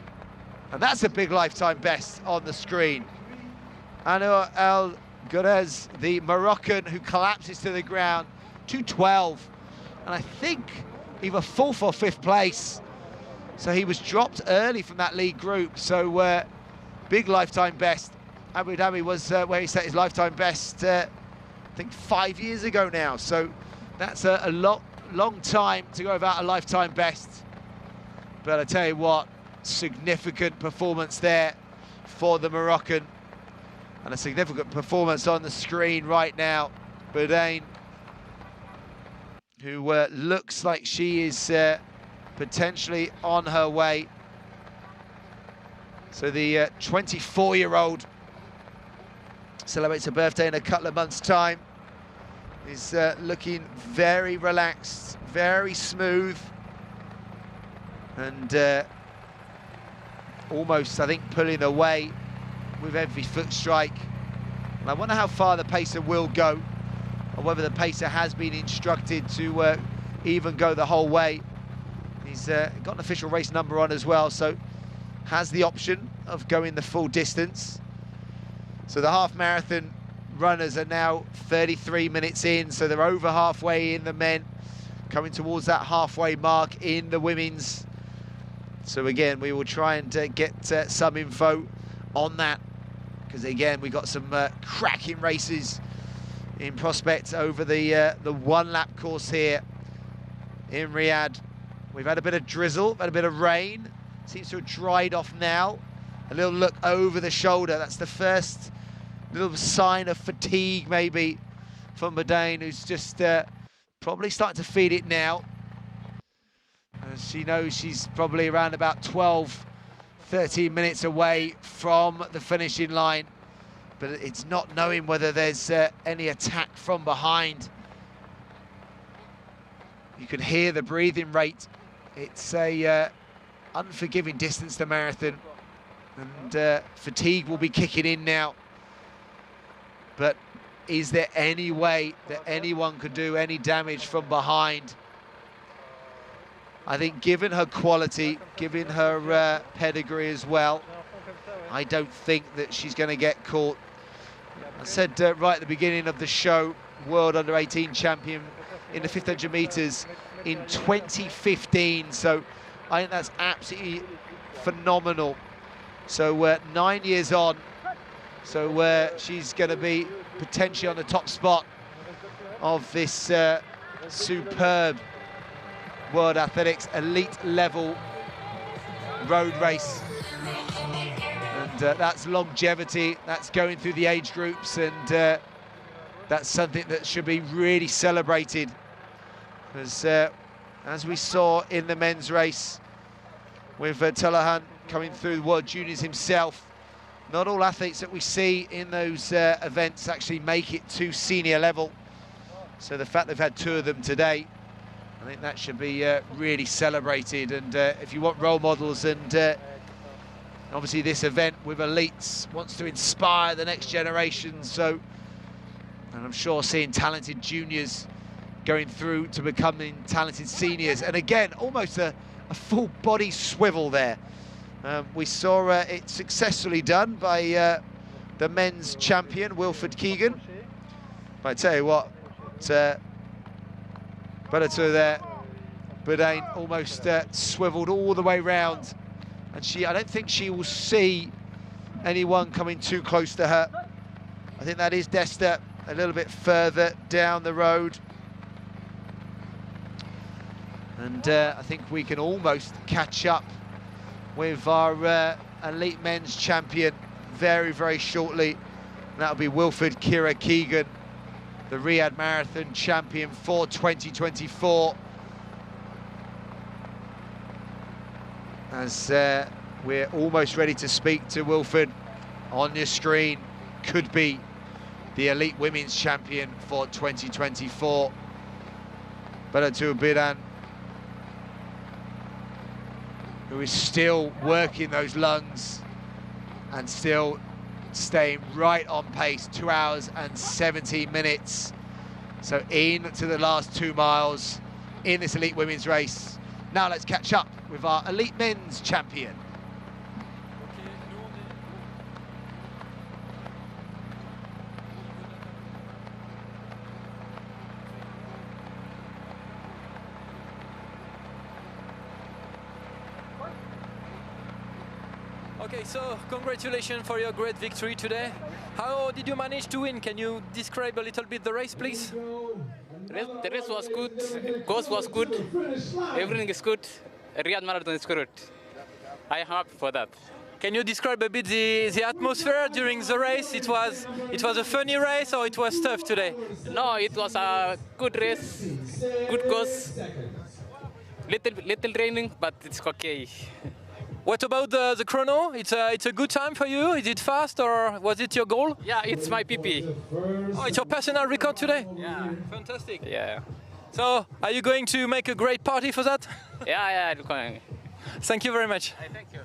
And that's a big lifetime best on the screen. Anouar El Gourez, the Moroccan, who collapses to the ground, 2:12. And I think either 4th or 5th place. So he was dropped early from that lead group. So big lifetime best. Abu Dhabi was where he set his lifetime best, I think 5 years ago now. So that's a long time to go without a lifetime best. But I tell you what, significant performance there for the Moroccan. And a significant performance on the screen right now. Badain, who looks like she is potentially on her way. So the 24-year-old celebrates her birthday in a couple of months' time. Is looking very relaxed, very smooth, and almost, I think, pulling away with every foot strike. And I wonder how far the pacer will go, or whether the pacer has been instructed to even go the whole way. He's got an official race number on as well, so has the option of going the full distance. So the half marathon runners are now 33 minutes in, so they're over halfway in the men, coming towards that halfway mark in the women's. So again, we will try and get some info on that, because again, we got some cracking races in prospect over the one-lap course here in Riyadh. We've had a bit of drizzle, had a bit of rain. Seems to have dried off now. A little look over the shoulder. That's the first little sign of fatigue, maybe, from Boudin, who's just probably starting to feel it now. She knows she's probably around about 12, 13 minutes away from the finishing line, but it's not knowing whether there's any attack from behind. You can hear the breathing rate. It's a unforgiving distance, the marathon, and fatigue will be kicking in now. But is there any way that anyone could do any damage from behind? I think given her quality, given her pedigree as well, I don't think that she's going to get caught. I said right at the beginning of the show, World Under-18 champion in the 1500 metres in 2015, so I think that's absolutely phenomenal. So 9 years on, so she's going to be potentially on the top spot of this superb World Athletics elite level road race. And that's longevity, that's going through the age groups, and that's something that should be really celebrated. Because as we saw in the men's race with Tolahan coming through the World Juniors himself, not all athletes that we see in those events actually make it to senior level. So the fact they've had two of them today, I think that should be really celebrated. And if you want role models, and obviously this event with elites wants to inspire the next generation. So, and I'm sure seeing talented juniors going through to becoming talented seniors. And again, almost a full body swivel there. We saw it successfully done by the men's champion, Wilfred Keegan. But I tell you what, Bellator there, Boudin almost swiveled all the way round, and I don't think she will see anyone coming too close to her. I think that is Desta a little bit further down the road, and I think we can almost catch up with our elite men's champion very, very shortly. And that'll be Wilfred Kira Keegan, the Riyadh Marathon champion for 2024. As we're almost ready to speak to Wilfred, on your screen could be the elite women's champion for 2024. Bellator Biran, who is still working those lungs and still staying right on pace, 2 hours and 17 minutes. So into the last 2 miles in this elite women's race. Now let's catch up with our elite men's champion. Okay, so congratulations for your great victory today. How did you manage to win? Can you describe a little bit the race, please? The race was good, course was good, everything is good. Riyadh Marathon is good. I am happy for that. Can you describe a bit the atmosphere during the race? It was a funny race, or it was tough today? No, it was a good race, good course. Little training, but it's okay. What about the chrono? It's a good time for you? Is it fast, or was it your goal? Yeah, it's my PP. Oh, it's your personal record today? Yeah. Fantastic. Yeah. So, are you going to make a great party for that? Yeah, I'm going. Thank you very much. Thank you.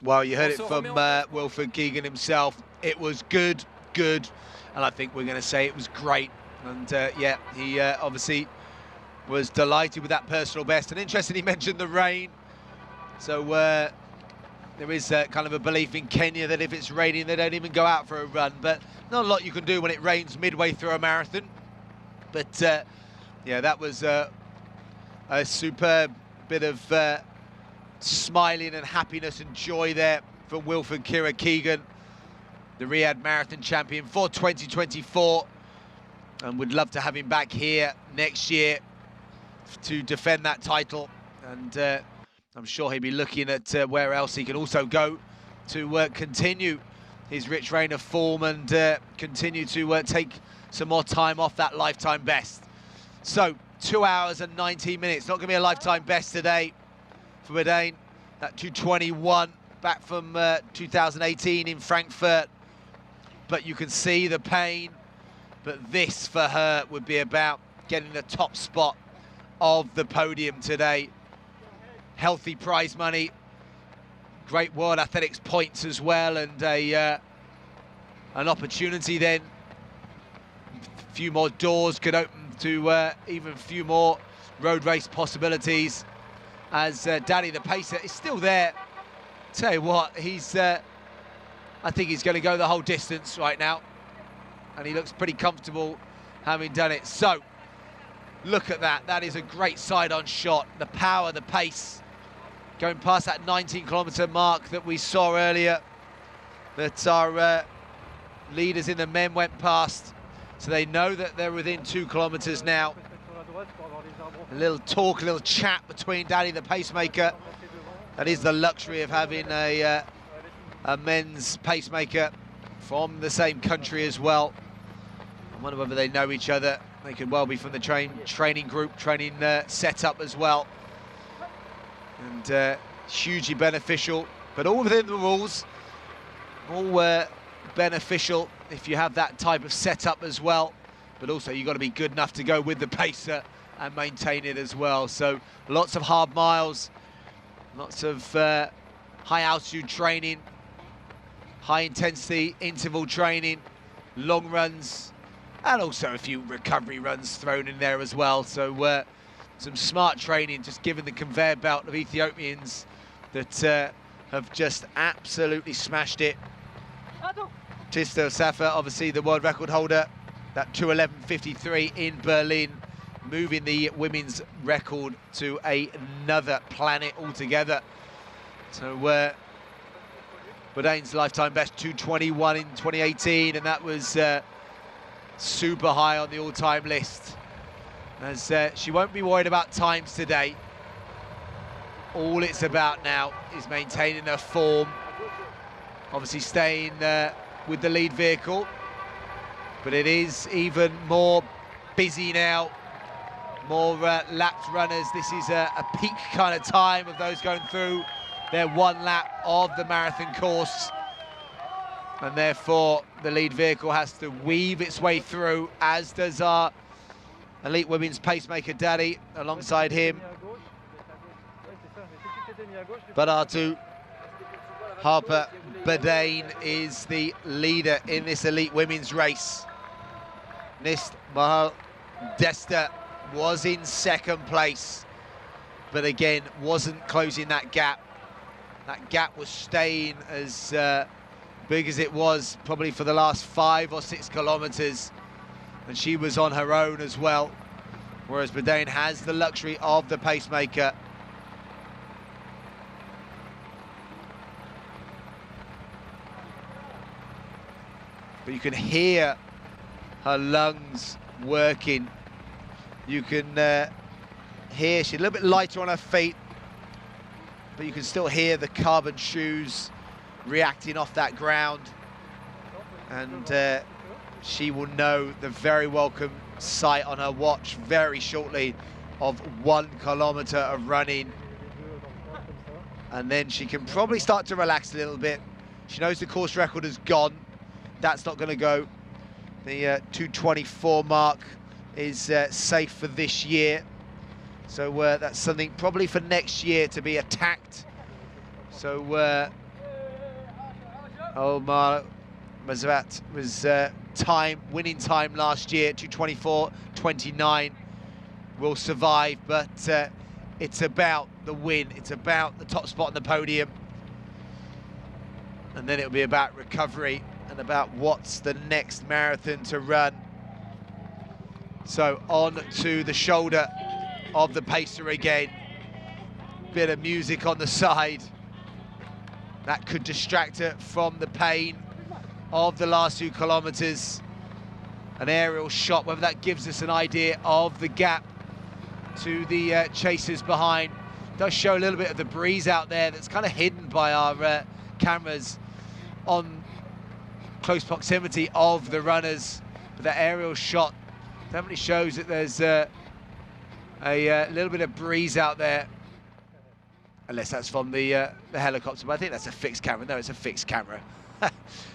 Well, you heard it from Wilfred Keegan himself. It was good, and I think we're going to say it was great. And yeah, he obviously was delighted with that personal best. And interesting, he mentioned the rain. So there is kind of a belief in Kenya that if it's raining, they don't even go out for a run. But not a lot you can do when it rains midway through a marathon. But yeah, that was a superb bit of smiling and happiness and joy there for Wilfred Kira Keegan, the Riyadh Marathon champion for 2024. And would love to have him back here next year to defend that title. And I'm sure he'll be looking at where else he can also go to continue his rich reign of form and continue to take some more time off that lifetime best. So 2 hours and 19 minutes, not going to be a lifetime best today for Boudin. That 2:21 back from 2018 in Frankfurt. But you can see the pain. But this for her would be about getting the top spot of the podium today. Healthy prize money, great World Athletics points as well, and an opportunity then. A few more doors could open to even a few more road race possibilities, as Daddy the pacer is still there. Tell you what, he's I think he's going to go the whole distance right now, and he looks pretty comfortable having done it. So look at that, that is a great side-on shot. The power, the pace, going past that 19-kilometre mark that we saw earlier, that our leaders in the men went past. So they know that they're within 2 kilometres now. A little talk, a little chat between Daddy the pacemaker. That is the luxury of having a men's pacemaker from the same country as well. I wonder whether they know each other. They could well be from the training group, training setup as well. And hugely beneficial, but all within the rules. All beneficial if you have that type of setup as well. But also you've got to be good enough to go with the pacer and maintain it as well. So lots of hard miles, lots of high altitude training, high intensity interval training, long runs, and also a few recovery runs thrown in there as well. So some smart training, just given the conveyor belt of Ethiopians that have just absolutely smashed it. Tista Safa, obviously the world record holder, that 2:11.53 in Berlin, moving the women's record to another planet altogether. So Boudin's lifetime best 2:21 in 2018, and that was super high on the all-time list. As she won't be worried about times today. All it's about now is maintaining her form, obviously staying with the lead vehicle, but it is even more busy now, more lapped runners. This is a peak kind of time of those going through their one lap of the marathon course, and therefore the lead vehicle has to weave its way through, as does our elite women's pacemaker Daddy alongside him. Badatu Harper Boudin is the leader in this elite women's race. Nist Mahal Desta was in second place, but again wasn't closing that gap. That gap was staying as big as it was probably for the last 5 or 6 kilometres, and she was on her own as well, whereas Boudin has the luxury of the pacemaker. But you can hear her lungs working. You can hear she's a little bit lighter on her feet, but you can still hear the carbon shoes reacting off that ground. And she will know the very welcome sight on her watch very shortly of 1 kilometre of running. And then she can probably start to relax a little bit. She knows the course record is gone. That's not going to go. The 2:24 mark is safe for this year. So that's something probably for next year to be attacked. So Omar Mazrat was winning time last year, 2:24.29, will survive, but it's about the win. It's about the top spot on the podium. And then it'll be about recovery and about what's the next marathon to run. So on to the shoulder of the pacer again. Bit of music on the side. That could distract her from the pain of the last 2 kilometres. An aerial shot, whether that gives us an idea of the gap to the chasers behind. does show a little bit of the breeze out there that's kind of hidden by our cameras on close proximity of the runners. But that aerial shot definitely shows that there's a little bit of breeze out there. Unless that's from the helicopter, but I think that's a fixed camera. No, it's a fixed camera.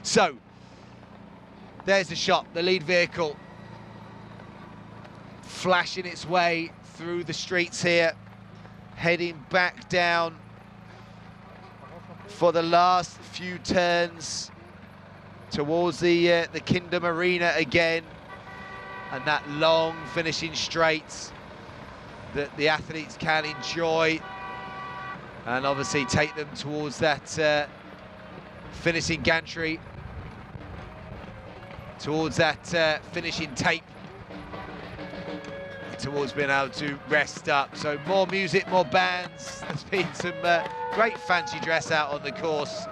So, there's the shot, the lead vehicle flashing its way through the streets here, heading back down for the last few turns towards the Kingdom Arena again, and that long finishing straight that the athletes can enjoy and obviously take them towards that finishing gantry, towards that finishing tape, towards being able to rest up. So more music, more bands. There's been some great fancy dress out on the course.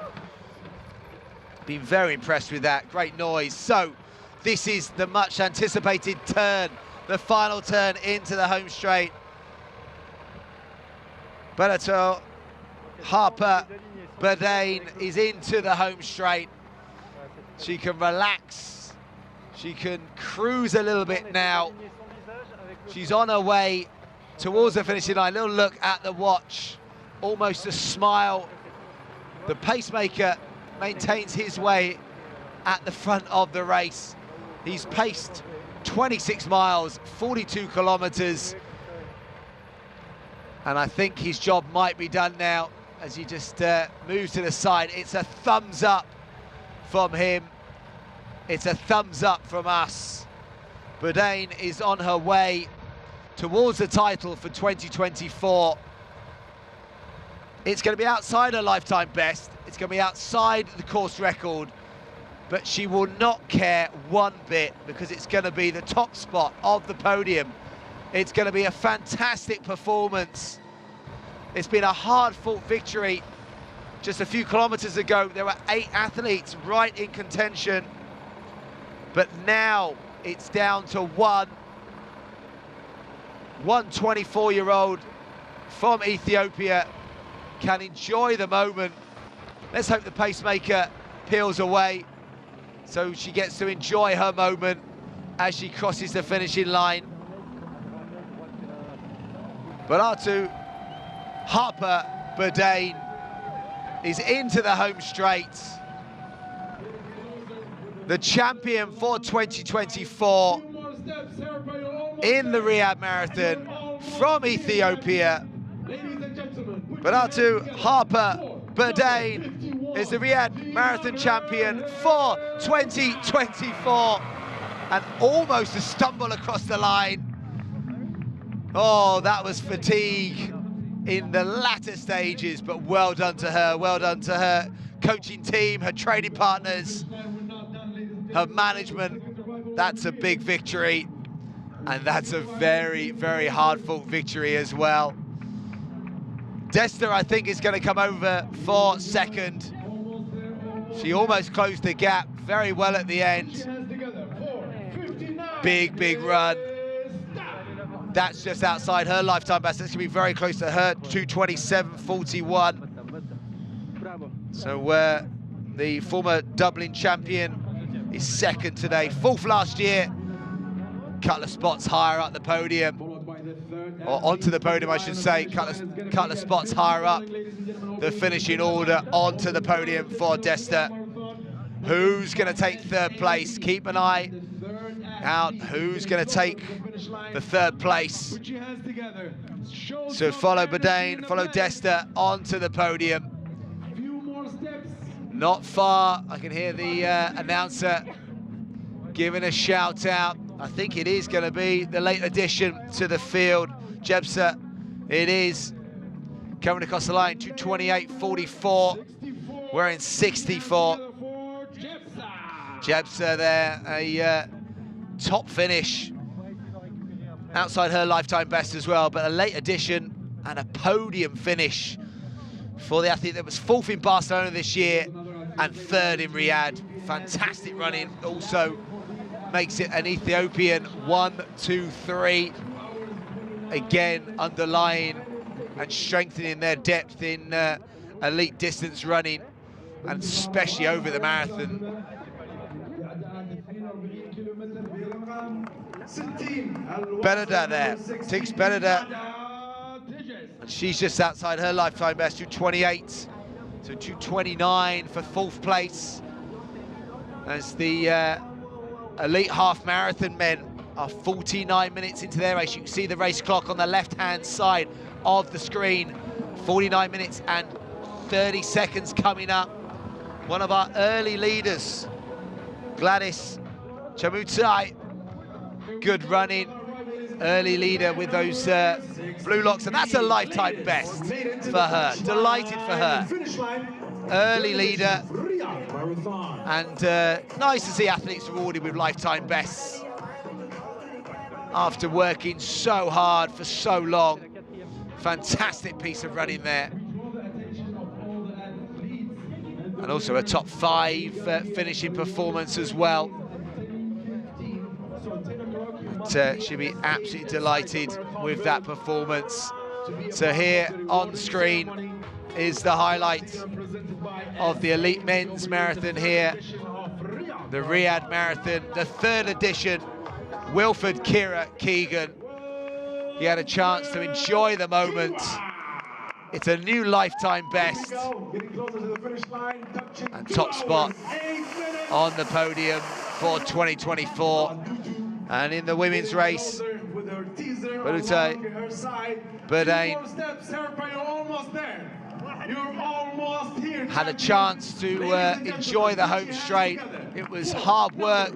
Been very impressed with that, great noise. So this is the much anticipated turn, the final turn into the home straight. Bellator Harper Burdane is into the home straight. She can relax, she can cruise a little bit now. She's on her way towards the finishing line. Little look at the watch, almost a smile. The pacemaker maintains his way at the front of the race. He's paced 26 miles, 42 kilometers. And I think his job might be done now as he just moves to the side. It's a thumbs up from him. It's a thumbs up from us. Burdane is on her way towards the title for 2024. It's going to be outside her lifetime best. It's going to be outside the course record, but she will not care one bit because it's going to be the top spot of the podium. It's going to be a fantastic performance. It's been a hard-fought victory. Just a few kilometers ago, there were 8 athletes right in contention, but now it's down to one 24-year-old from Ethiopia can enjoy the moment. Let's hope the pacemaker peels away so she gets to enjoy her moment as she crosses the finishing line. Bellator Harper Burdane is into the home straight. The champion for 2024 in the Riyadh Marathon from Ethiopia. Bellator Harper Burdane is the Riyadh Marathon champion for 2024, and almost a stumble across the line. Oh, that was fatigue in the latter stages, but well done to her coaching team, her training partners, her management. That's a big victory, and that's a very, very hard-fought victory as well. Desta, I think, is going to come over for second. She almost closed the gap very well at the end. Big, big run. That's just outside her lifetime best. That's going to be very close to her, 2:27.41. So the former Dublin champion is second today, 4th last year. Couple of spots higher up the podium, or onto the podium, I should say. Couple of spots higher up the finishing order, onto the podium for Desta. Who's going to take 3rd place? Keep an eye out. Who's going to take the 3rd place? So follow Burdane, follow Desta onto the podium. Not far. I can hear the announcer giving a shout out. I think it is going to be the late addition to the field, Jebsa. It is coming across the line, 2:28.44. We're in 64. Jebsa there, a top finish outside her lifetime best as well, but a late addition and a podium finish for the athlete that was 4th in Barcelona this year and 3rd in Riyadh. Fantastic running, also makes it an Ethiopian 1, 2, 3. Again, underlying and strengthening their depth in elite distance running, and especially over the marathon. Beneda there, Tiggs Beneda, and she's just outside her lifetime best, 2:28, so 2:29 for 4th place, as the elite half marathon men are 49 minutes into their race. You can see the race clock on the left-hand side of the screen, 49 minutes and 30 seconds coming up. One of our early leaders, Gladys Chamutai, good running, early leader with those blue locks, and that's a lifetime best for her. Delighted for her. Early leader, and nice to see athletes rewarded with lifetime bests after working so hard for so long. Fantastic piece of running there. And also a top 5 finishing performance as well. But she'll be absolutely delighted with that performance. So here on screen is the highlight of the elite men's marathon here, the Riyadh Marathon, the 3rd edition. Wilfred Kira Keegan, he had a chance to enjoy the moment. It's a new lifetime best, and top spot on the podium for 2024. And in the women's race, Barute Burdain had a chance to enjoy the home straight. It was hard work,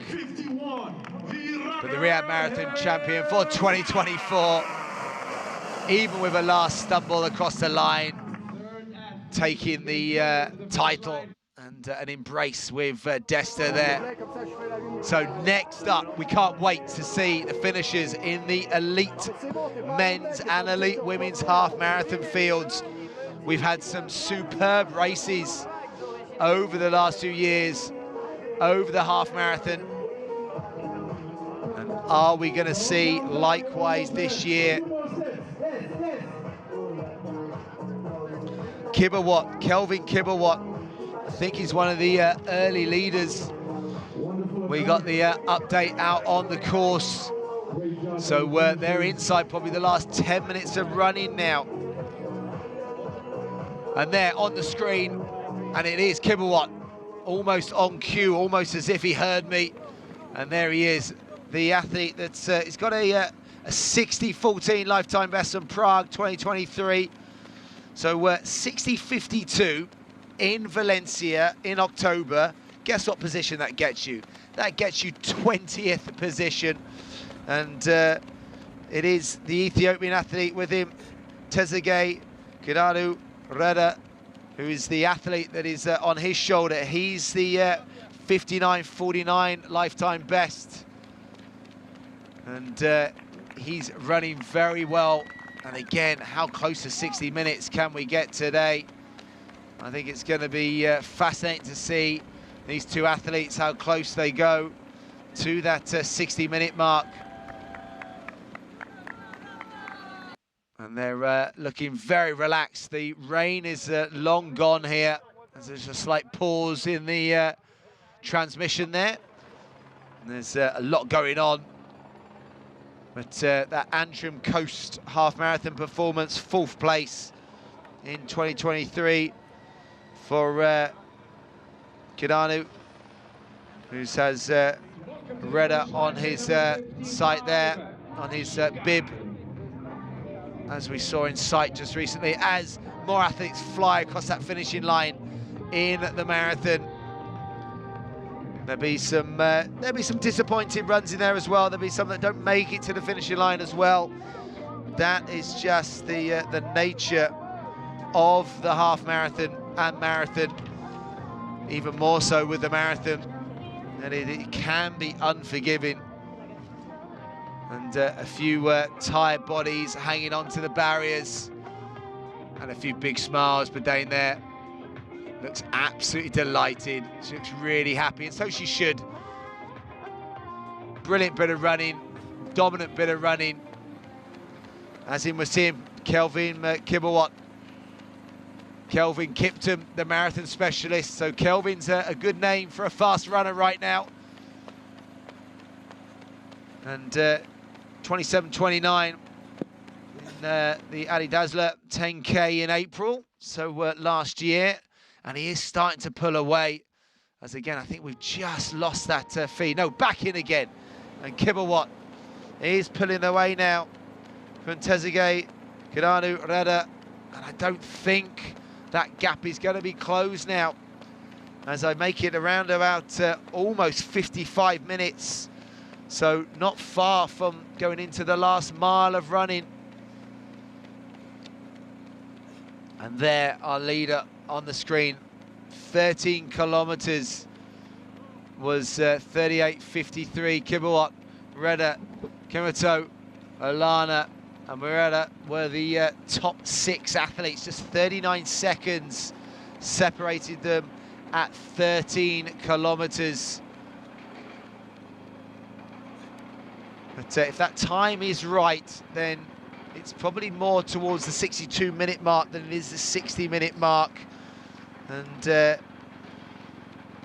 but the Riyadh Marathon champion for 2024, even with a last stumble across the line, taking the title, and an embrace with Desta there. So next up, we can't wait to see the finishers in the elite men's and elite women's half marathon fields. We've had some superb races over the last 2 years, over the half marathon. And are we going to see likewise this year? Kibawatt, Kelvin Kibawatt, I think he's one of the early leaders. We got the update out on the course. So they're inside probably the last 10 minutes of running now. And there on the screen, and it is Kibawatt, almost on cue, almost as if he heard me. And there he is, the athlete that's he's got a 60:14 lifetime best from Prague 2023. So 60:52 in Valencia in October. Guess what position that gets you? That gets you 20th position. And it is the Ethiopian athlete with him, Tezegay Kidadu Reda, who is the athlete that is on his shoulder. He's the 59:49 lifetime best. And he's running very well. And again, how close to 60 minutes can we get today? I think it's going to be fascinating to see these two athletes, how close they go to that 60-minute mark. And they're looking very relaxed. The rain is long gone here. There's a slight pause in the transmission there. And there's a lot going on. But that Antrim Coast half marathon performance, 4th place in 2023 for Kidanu, who has Reda on his site there, on his bib, as we saw in sight just recently, as more athletes fly across that finishing line in the marathon. There'll be some disappointing runs in there as well. There'll be some that don't make it to the finishing line as well. That is just the nature of the half marathon and marathon, even more so with the marathon, and it can be unforgiving. And a few tired bodies hanging on to the barriers, and a few big smiles. Burdain there looks absolutely delighted. She looks really happy, and so she should. Brilliant bit of running, dominant bit of running. As in, we're seeing Kelvin Kibawat. Kelvin Kiptum, the marathon specialist. So Kelvin's a good name for a fast runner right now. And 27:29 in the Ali Dazzler 10K in April, so last year. And he is starting to pull away. As again, I think we've just lost that feed. No, back in again. And Kibawat is pulling away now from Tezegay, Kiranu, Reda. And I don't think that gap is going to be closed now, as I make it around about almost 55 minutes. So not far from going into the last mile of running. And there, our leader on the screen, 13 kilometers was 38:53. Kibawat, Reda, Kimoto, Olana and Moretta were the top 6 athletes. Just 39 seconds separated them at 13 kilometers. But if that time is right, then it's probably more towards the 62-minute mark than it is the 60-minute mark. And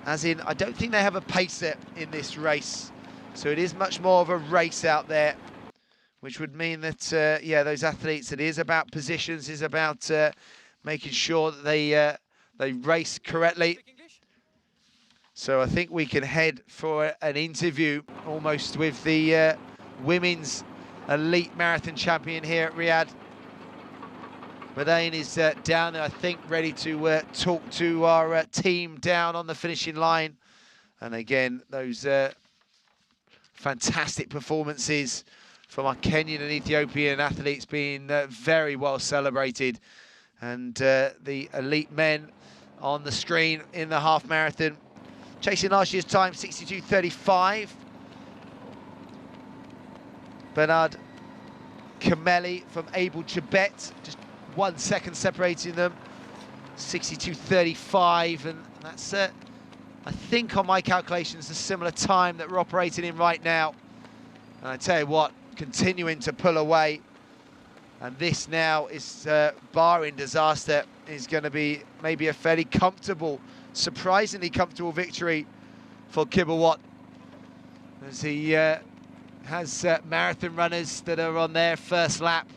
as in, I don't think they have a pacer in this race. So it is much more of a race out there, which would mean that, yeah, those athletes, it is about positions, is about making sure that they race correctly. So I think we can head for an interview almost with the women's elite marathon champion here at Riyadh. Madain is down there, I think, ready to talk to our team down on the finishing line. And again, those fantastic performances from our Kenyan and Ethiopian athletes being very well celebrated. And the elite men on the screen in the half marathon, chasing last year's time, 62:35. Bernard Kameli from Abel Chebet, just 1 second separating them, 62:35, and that's, I think on my calculations, a similar time that we're operating in right now. And I tell you what, continuing to pull away, and this now is, barring disaster, is going to be maybe a fairly comfortable, surprisingly comfortable victory for Kibawat, as he has marathon runners that are on their first lap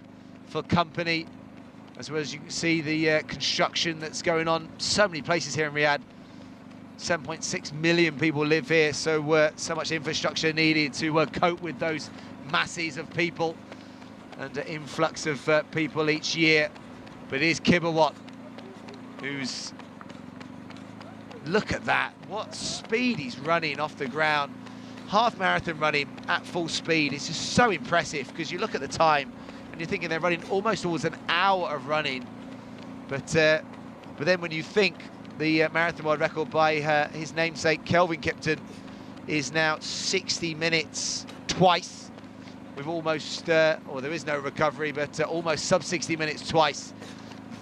for company, as well as you can see the construction that's going on so many places here in Riyadh. 7.6 million people live here, so so much infrastructure needed to cope with those masses of people and an influx of people each year. But it is Kibawat who's, look at that, what speed he's running off the ground. Half marathon running at full speed, it's just so impressive, because you look at the time and you're thinking they're running almost towards an hour of running. But then when you think the marathon world record by his namesake Kelvin Kiptum is now 60 minutes twice, with almost, or there is no recovery, but almost sub 60 minutes twice.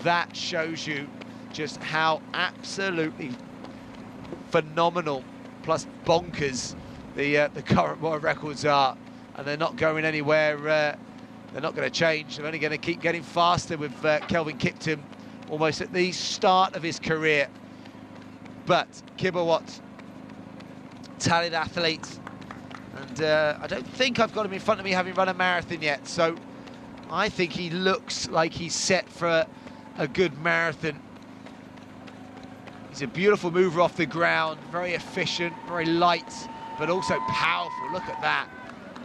That shows you just how absolutely phenomenal, plus bonkers, the current world records are. And they're not going anywhere, they're not going to change. They're only going to keep getting faster with Kelvin Kiptum, almost at the start of his career. But Kibawat, talented athlete, and I don't think I've got him in front of me having run a marathon yet, so I think he looks like he's set for a good marathon. He's a beautiful mover off the ground, very efficient, very light, but also powerful. Look at that.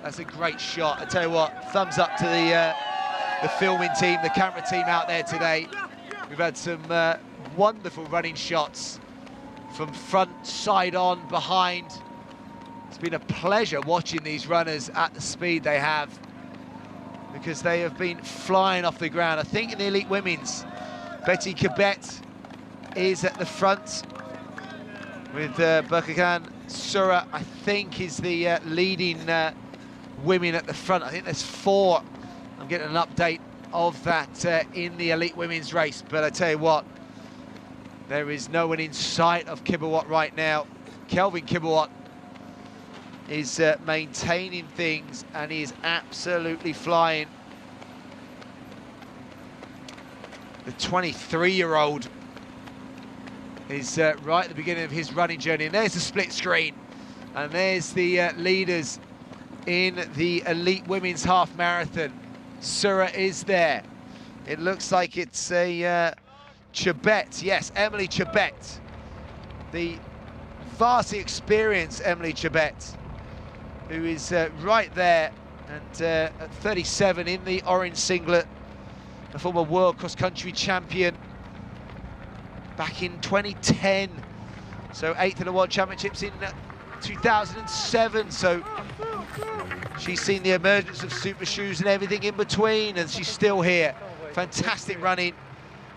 That's a great shot. I tell you what, thumbs up to the filming team, the camera team out there today. We've had some wonderful running shots from front, side on, behind. It's been a pleasure watching these runners at the speed they have, because they have been flying off the ground. I think in the elite women's, Betty Kibet is at the front with Berkakan Sura, I think, is the leading women at the front. I think there's 4. I'm getting an update of that in the elite women's race, but I tell you what, there is no one in sight of Kibawat right now. Kelvin Kibawat is maintaining things, and he is absolutely flying. The 23-year-old is right at the beginning of his running journey. And there's the split screen. And there's the leaders in the elite women's half marathon. Surah is there. It looks like it's a Chebet, yes, Emily Chebet. The vastly experienced Emily Chebet, who is right there, and at 37 in the orange singlet, a former world cross-country champion back in 2010, so 8th in the World Championships in 2007, so she's seen the emergence of super shoes and everything in between, and she's still here. Fantastic running,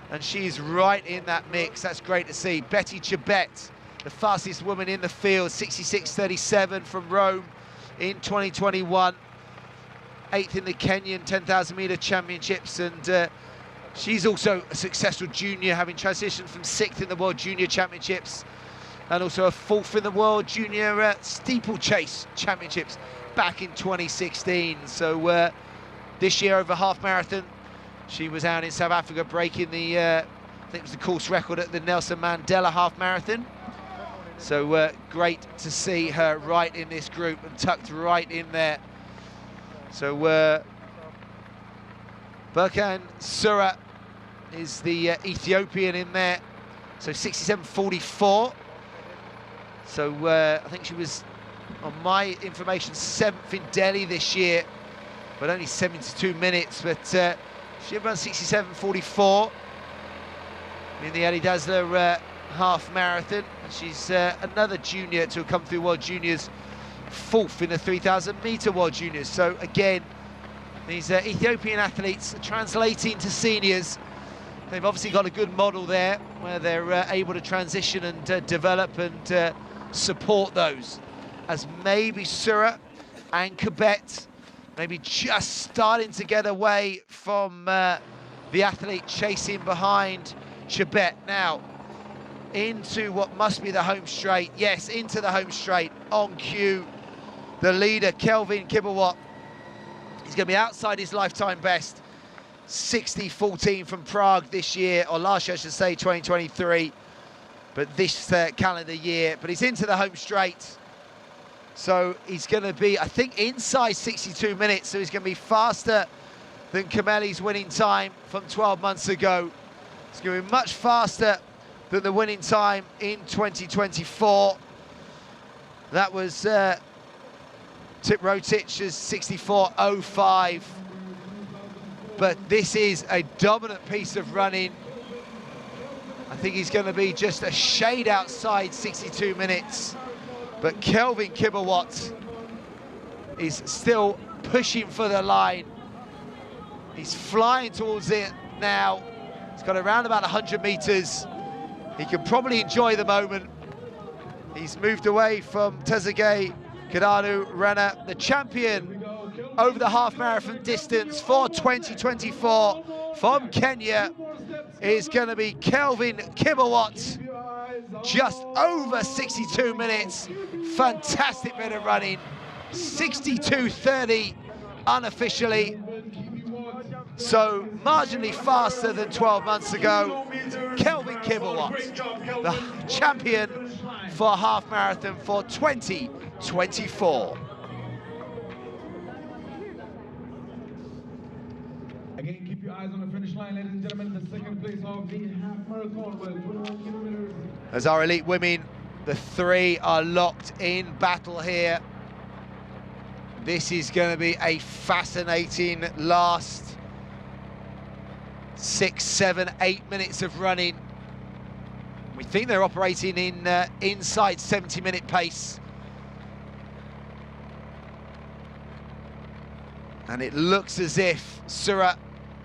and she's right in that mix. That's great to see. Betty Chebet, the fastest woman in the field, 66.37 from Rome in 2021. 8th in the Kenyan 10,000 metre championships, and she's also a successful junior, having transitioned from 6th in the World Junior Championships, and also a 4th in the World Junior Steeplechase Championships back in 2016. So this year over half marathon, she was out in South Africa breaking the, I think it was the course record at the Nelson Mandela half marathon. So great to see her right in this group and tucked right in there. So Burkan Surah is the Ethiopian in there. So 67.44. So I think she was, on my information, 7th in Delhi this year, but only 72 minutes. But she ran 67.44 in the Ali Dazzler half marathon. And she's another junior to have come through World Juniors, 4th in the 3,000 metre World Juniors. So again, these Ethiopian athletes are translating to seniors. They've obviously got a good model there where they're able to transition and develop and support those, as maybe Surah and Chebet maybe just starting to get away from the athlete chasing behind Chebet. Now into what must be the home straight. Yes, into the home straight, on cue. The leader, Kelvin Kibawat, he's going to be outside his lifetime best, 60.14 from Prague this year, or last year I should say, 2023, but this calendar year. But he's into the home straight, so he's going to be, I think, inside 62 minutes, so he's going to be faster than Kameli's winning time from 12 months ago. It's going to be much faster than the winning time in 2024. That was Tip Rotich's 64.05. But this is a dominant piece of running. I think he's going to be just a shade outside 62 minutes. But Kelvin Kibawat is still pushing for the line. He's flying towards it now. He's got around about 100 meters. He can probably enjoy the moment. He's moved away from Tezegay Kidanu Rana, the champion over the half marathon distance for 2024 from Kenya, is going to be Kelvin Kibawat, just over 62 minutes. Fantastic bit of running, 62.30 unofficially, so marginally faster than 12 months ago. Kelvin Kibawat, the champion for half marathon for 2024. Again, keep your eyes on the finish line, ladies and gentlemen. The second place of the half marathon with 21 kilometers. As our elite women, the three are locked in battle here. This is going to be a fascinating last 6, 7, 8 minutes of running. We think they're operating in inside 70-minute pace. And it looks as if Surah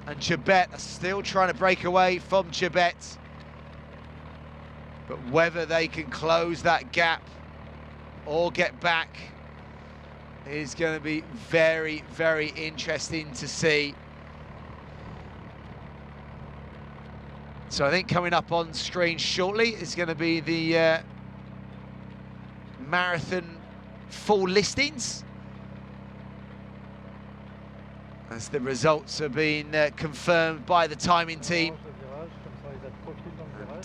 and Chebet are still trying to break away from Chebet. But whether they can close that gap or get back is going to be very, very interesting to see. So I think coming up on screen shortly is going to be the marathon full listings, as the results have been confirmed by the timing team.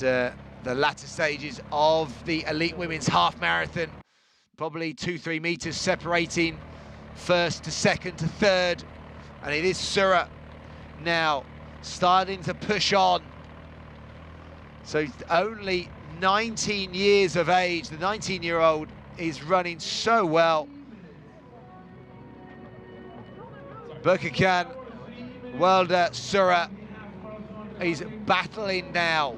and the latter stages of the elite women's half marathon. Probably 2-3 meters separating first to second to third. And it is Surah now starting to push on. So only 19 years of age. The 19-year-old is running so well. Burqa Khan, Welder, Surah, he's battling now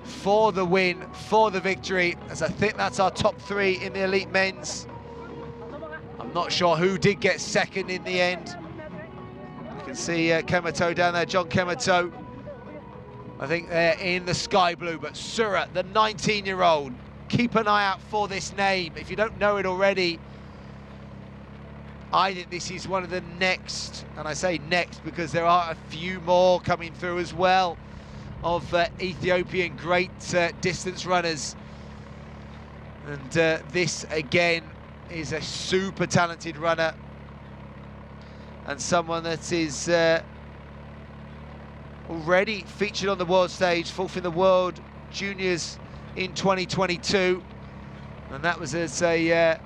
for the win, for the victory, as I think that's our top three in the elite men's. I'm not sure who did get second in the end. You can see Kemato down there, John Kemato. I think they're in the sky blue, but Surah, the 19-year-old, keep an eye out for this name. If you don't know it already, I think this is one of the next, and I say next because there are a few more coming through as well, of Ethiopian great distance runners. And this again is a super talented runner and someone that is already featured on the world stage, fourth in the world juniors in 2022, and that was as a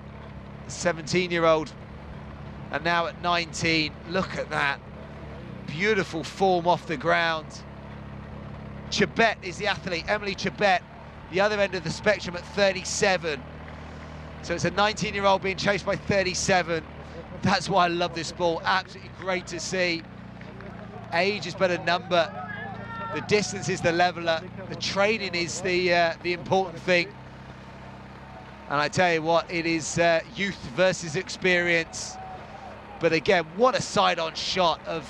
17-year-old. And now at 19, look at that beautiful form off the ground. Chebet is the athlete, Emily Chebet, the other end of the spectrum at 37. So it's a 19-year-old being chased by 37. That's why I love this sport. Absolutely great to see. Age is but a number. The distance is the leveler. The training is the important thing. And I tell you what, it is youth versus experience. But again, what a side-on shot of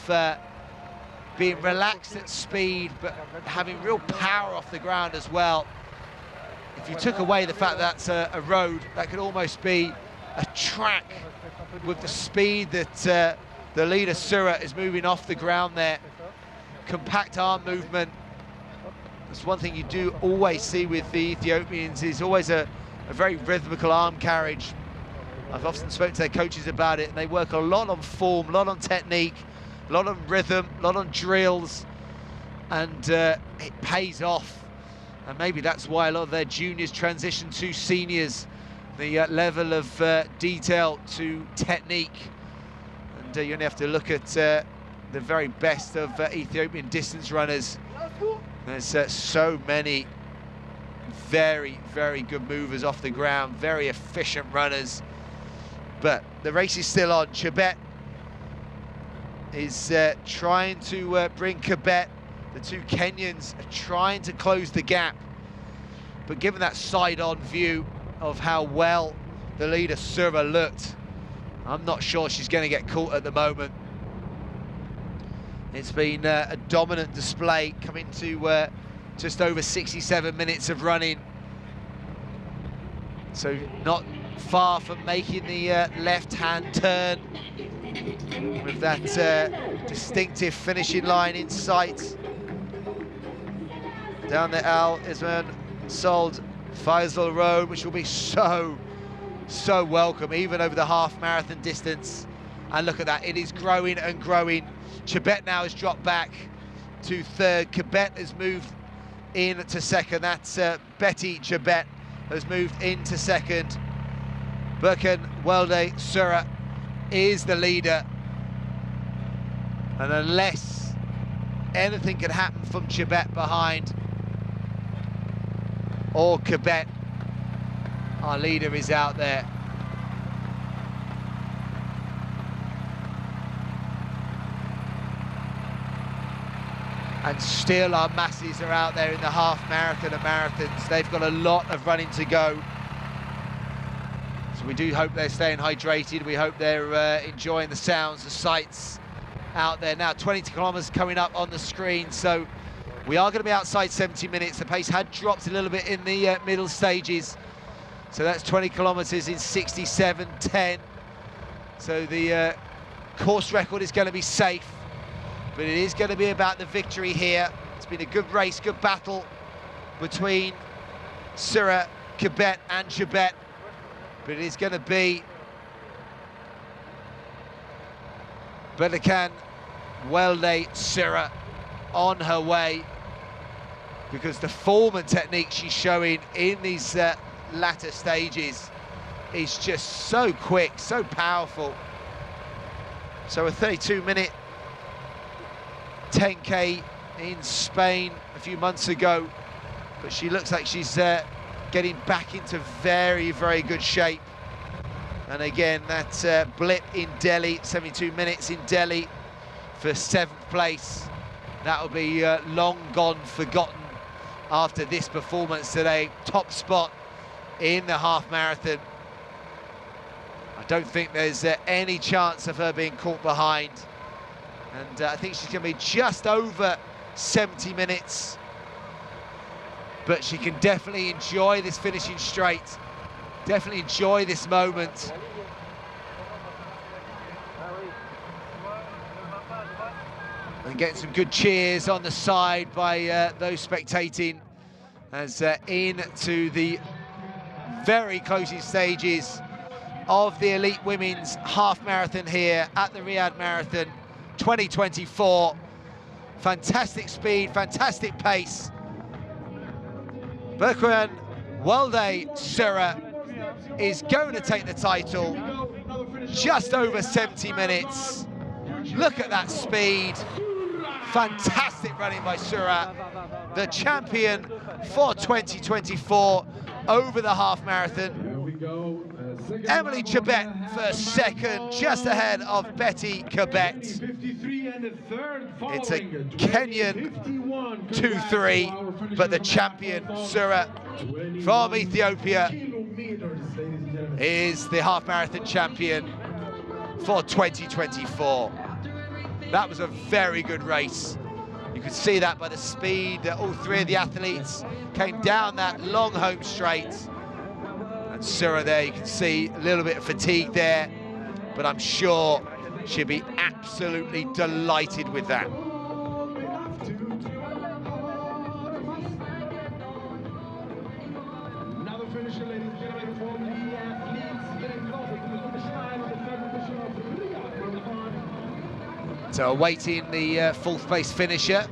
being relaxed at speed, but having real power off the ground as well. If you took away the fact that's a road, that could almost be a track with the speed that the leader Surah is moving off the ground there. Compact arm movement. That's one thing you do always see with the Ethiopians, is always a very rhythmical arm carriage. I've often spoken to their coaches about it, and they work a lot on form, a lot on technique, a lot on rhythm, a lot on drills, and it pays off. And maybe that's why a lot of their juniors transition to seniors, the level of detail to technique. And you only have to look at the very best of Ethiopian distance runners. There's so many very, very good movers off the ground, very efficient runners. But the race is still on. Chebet is trying to bring Kebet. The two Kenyans are trying to close the gap. But given that side-on view of how well the leader Surah looked, I'm not sure she's going to get caught at the moment. It's been a dominant display, coming to just over 67 minutes of running. So not far from making the left-hand turn with that distinctive finishing line in sight. Down the Al Isman Sold Faisal Road, which will be so welcome, even over the half marathon distance. And look at that, it is growing and growing. Chebet now has dropped back to third. Kebet has moved in to second. That's Betty Chebet has moved into second. Burqa Welde Surah is the leader. And unless anything can happen from Chebet behind, or Kebet, our leader is out there. And still our masses are out there in the half marathon and marathons. They've got a lot of running to go. So we do hope they're staying hydrated. We hope they're enjoying the sounds, the sights out there. Now 20 kilometers coming up on the screen. So we are going to be outside 70 minutes. The pace had dropped a little bit in the middle stages. So that's 20 kilometers in 67:10. So the course record is going to be safe. But it is going to be about the victory here. It's been a good race, good battle between Surah, Kebet and Chebet. But it is going to be Burqa Welde Surah on her way. because the form and technique she's showing in these latter stages is just so quick, so powerful. So a 32-minute 10K in Spain a few months ago, but she looks like she's getting back into very, very good shape. And again, that blip in Delhi, 72 minutes in Delhi for 7th place, that'll be long gone forgotten after this performance today. Top spot in the half marathon. I don't think there's any chance of her being caught behind. And I think she's going to be just over 70 minutes. But she can definitely enjoy this finishing straight. Definitely enjoy this moment. And getting some good cheers on the side by those spectating as into the very closing stages of the elite women's half marathon here at the Riyadh Marathon 2024. Fantastic speed, fantastic pace. Berkouan Walde Surah is going to take the title, just over 70 minutes. Look at that speed. Fantastic running by Surah, the champion for 2024 over the half marathon. Emily Chebet for second, just ahead of Betty Kebet. It's a Kenyan 2-3, but the champion, Surah from Ethiopia, is the half marathon champion for 2024. That was a very good race. You could see that by the speed that all three of the athletes came down that long home straight. And Surah there, you can see a little bit of fatigue there, but I'm sure she'll be absolutely delighted with that. Another finisher, ladies and gentlemen, from the athletes getting closer to the finish line of the third edition of the Riyadh Marathon. So awaiting the fourth place finisher,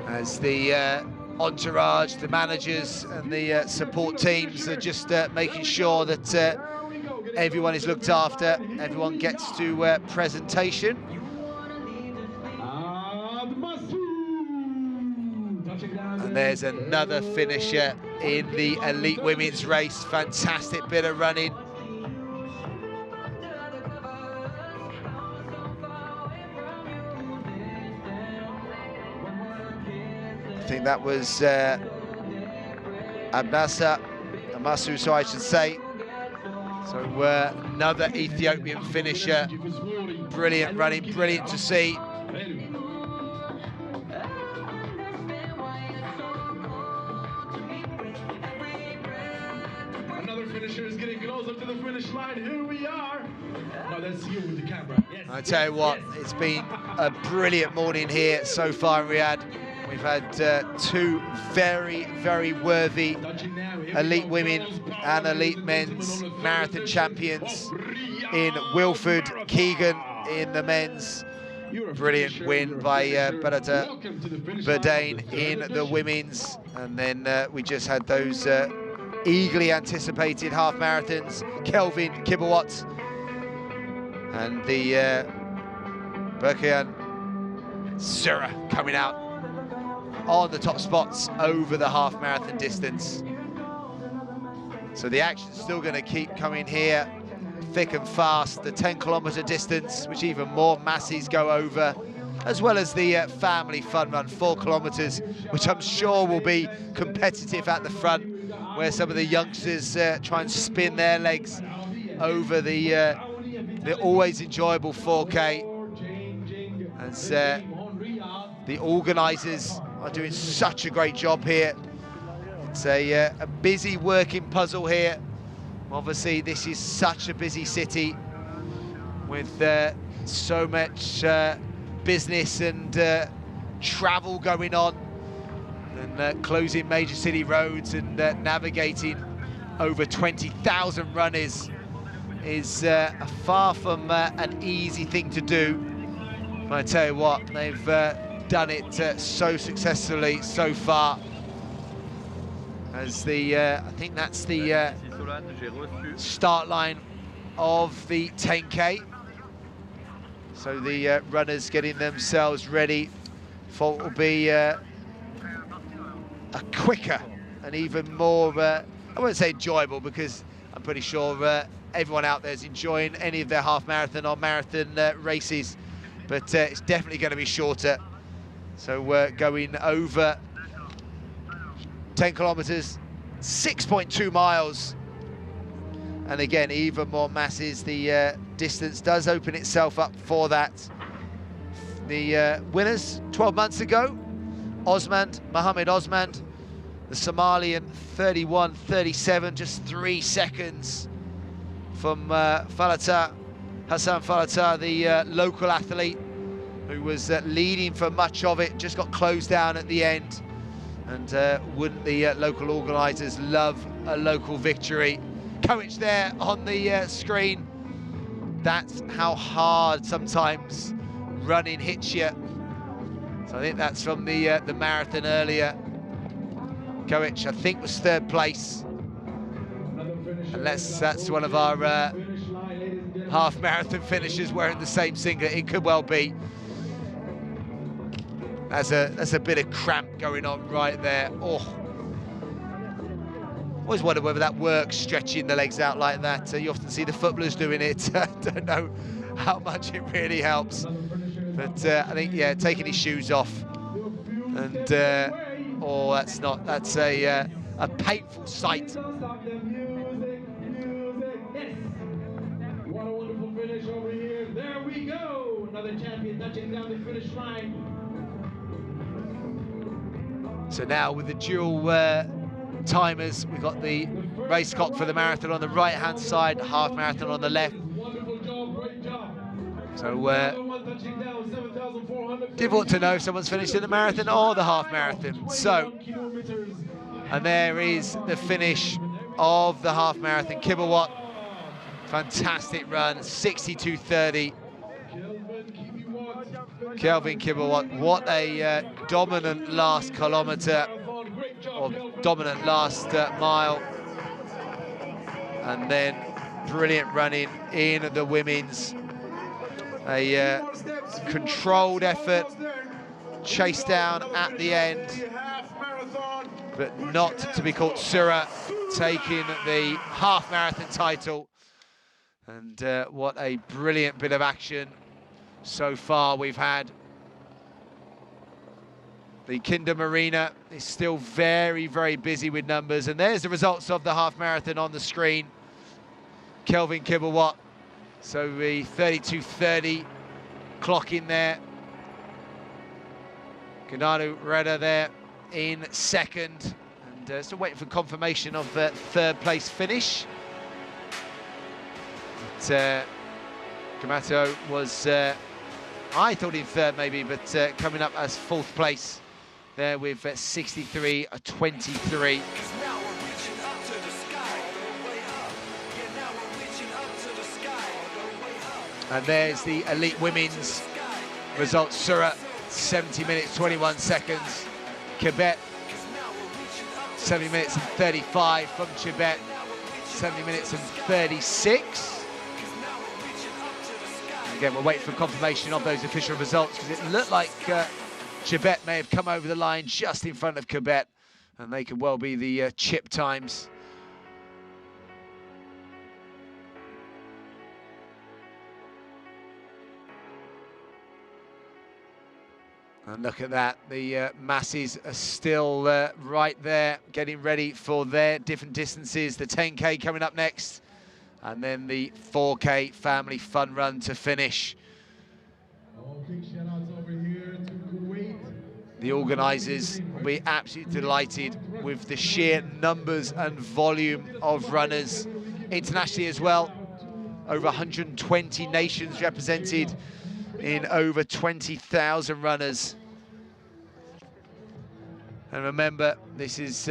as the entourage, the managers and the support teams are just making sure that everyone is looked after, everyone gets to presentation. And there's another finisher in the elite women's race. Fantastic bit of running. I think that was Abnasa Amasu, so I should say. So another Ethiopian finisher. Brilliant running, brilliant to see. Another finisher is getting closer to the finish line. Here we are. Now that's you with the camera. Yes, I tell you what, it's been a brilliant morning here so far in Riyadh. We've had two very, very worthy elite women and elite men's marathon champions in Wilford Keegan in the men's. Brilliant win by Barata Burdain in the women's. And then we just had those eagerly anticipated half marathons, Kelvin Kibawat and the Berkouan Surah coming out on the top spots over the half marathon distance. So the action's still going to keep coming here, thick and fast. The 10-kilometre distance, which even more masses go over, as well as the family fun run, 4 kilometres, which I'm sure will be competitive at the front, where some of the youngsters try and spin their legs over the always enjoyable 4K. As the organisers are doing such a great job here. It's a busy working puzzle here. Obviously, this is such a busy city with so much business and travel going on, and closing major city roads and navigating over 20,000 runners is far from an easy thing to do. I tell you what, they've done it so successfully so far. As the, I think that's the start line of the 10K. So the runners getting themselves ready for what will be a quicker and even more, I won't say enjoyable, because I'm pretty sure everyone out there is enjoying any of their half marathon or marathon races, but it's definitely going to be shorter. So we're going over 10 kilometers, 6.2 miles. And again, even more masses. The distance does open itself up for that. The winners 12 months ago, Mohammed Osman, the Somalian, 31.37, just 3 seconds from Hassan Falata, the local athlete, who was leading for much of it, just got closed down at the end. And wouldn't the local organisers love a local victory? Coach there on the screen. That's how hard sometimes running hits you. So I think that's from the marathon earlier. Coach, I think, was 3rd place. Unless that's one of our half marathon finishers wearing the same singlet, it could well be. That's a bit of cramp going on right there. Oh. Always wonder whether that works, stretching the legs out like that. You often see the footballers doing it. I don't know how much it really helps. But I think, yeah, taking his shoes off. And, oh, that's a painful sight. What a wonderful finish over here. There we go. Another champion touching down the finish line. So now with the dual timers, we've got the race clock for the marathon on the right-hand side, half marathon on the left. Wonderful job, great job. So difficult to know if someone's finished in the marathon or the half marathon. So, and there is the finish of the half marathon. Kibiwott, fantastic run, 62.30. Kelvin Kibiwott, what a dominant last kilometre, or dominant last mile. And then brilliant running in the women's. A controlled effort, chased down at the end, but not to be caught. Surah taking the half marathon title. And what a brilliant bit of action so far we've had. The Kinder Marina is still very, very busy with numbers. And there's the results of the half marathon on the screen. Kelvin Kibiwott. So the 32.30 clock in there. Ganadu Reda there in 2nd. And still waiting for confirmation of the 3rd place finish. But Kamato was, I thought in 3rd maybe, but coming up as 4th place there with 63.23. And there's the elite women's results. Surah, 70 minutes, 21 seconds. Quebec, 70 minutes and 35 from Tibet, 70 minutes and 36. And again, we're waiting for confirmation of those official results, because it looked like Tibet may have come over the line just in front of Quebec, and they could well be the chip times. And look at that, the masses are still right there, getting ready for their different distances. The 10K coming up next, and then the 4K family fun run to finish. The organisers will be absolutely delighted with the sheer numbers and volume of runners internationally as well. Over 120 nations represented in over 20,000 runners. And remember, this has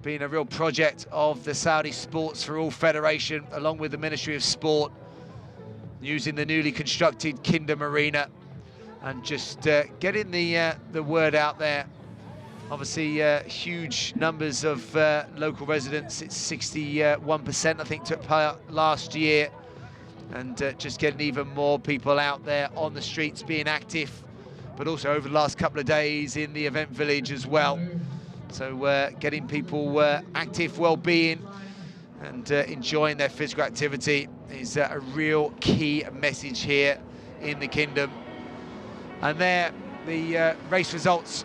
been a real project of the Saudi Sports for All Federation, along with the Ministry of Sport, using the newly constructed Kinder Marina. and just getting the word out there. Obviously, huge numbers of local residents. It's 61%, I think, took part last year. And just getting even more people out there on the streets being active, but also over the last couple of days in the event village as well. So getting people active, well-being, and enjoying their physical activity is a real key message here in the Kingdom. And there, the race results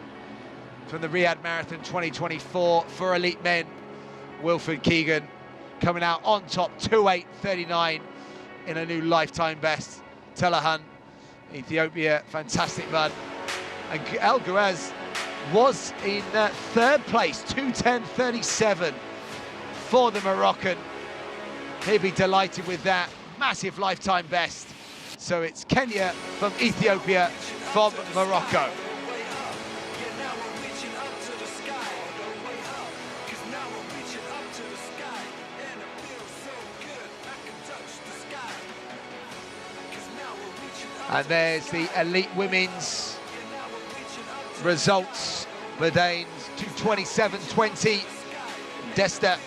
from the Riyadh Marathon 2024 for elite men. Wilfred Keegan coming out on top, 2:8:39 in a new lifetime best. Telahan, Ethiopia, fantastic run. And El Gouraz was in third place, 2:10:37 for the Moroccan. He'd be delighted with that, massive lifetime best. So it's Kenya from Ethiopia from Morocco. And there's the elite women's results. Verdane's 2:27:20, Desta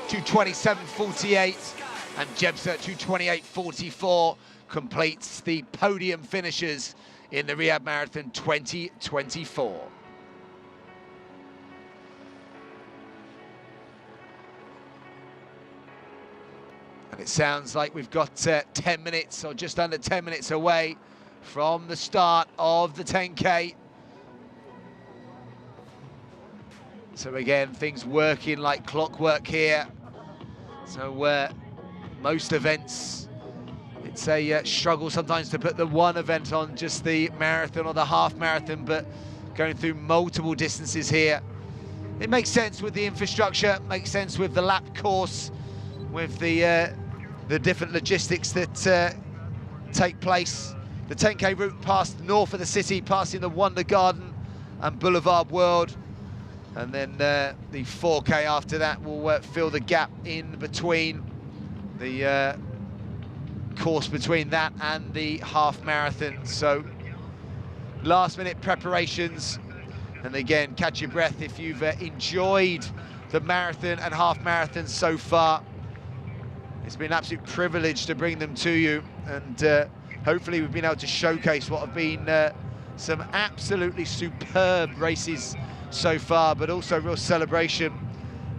2:27:48, and Jebsa 2:28:44 completes the podium finishers in the Riyadh Marathon 2024. And it sounds like we've got 10 minutes or just under 10 minutes away from the start of the 10K. So again, things working like clockwork here. So most events, it's a struggle sometimes to put the one event on just the marathon or the half marathon, but going through multiple distances here, it makes sense with the infrastructure, makes sense with the lap course, with the different logistics that take place. The 10K route past north of the city, passing the Wonder Garden and Boulevard World. And then the 4K after that will fill the gap in between the course between that and the half marathon. So last minute preparations. And again, catch your breath if you've enjoyed the marathon and half marathon so far. It's been an absolute privilege to bring them to you, and hopefully we've been able to showcase what have been some absolutely superb races so far, but also a real celebration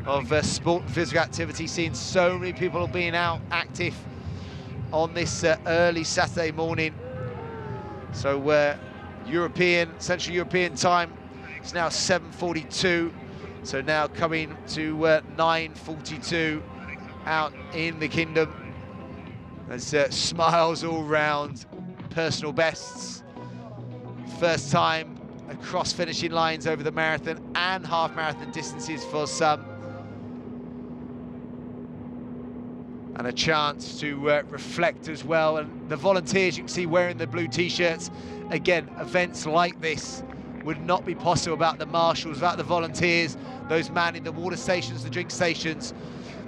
of sport and physical activity, seeing so many people being out active on this early Saturday morning. So Central European time, it's now 7:42, so now coming to 9:42 out in the Kingdom. There's smiles all round, personal bests. First time across finishing lines over the marathon and half marathon distances for some. And a chance to reflect as well. And the volunteers you can see wearing the blue t-shirts. Again, events like this would not be possible without the marshals, without the volunteers, those manning the water stations, the drink stations.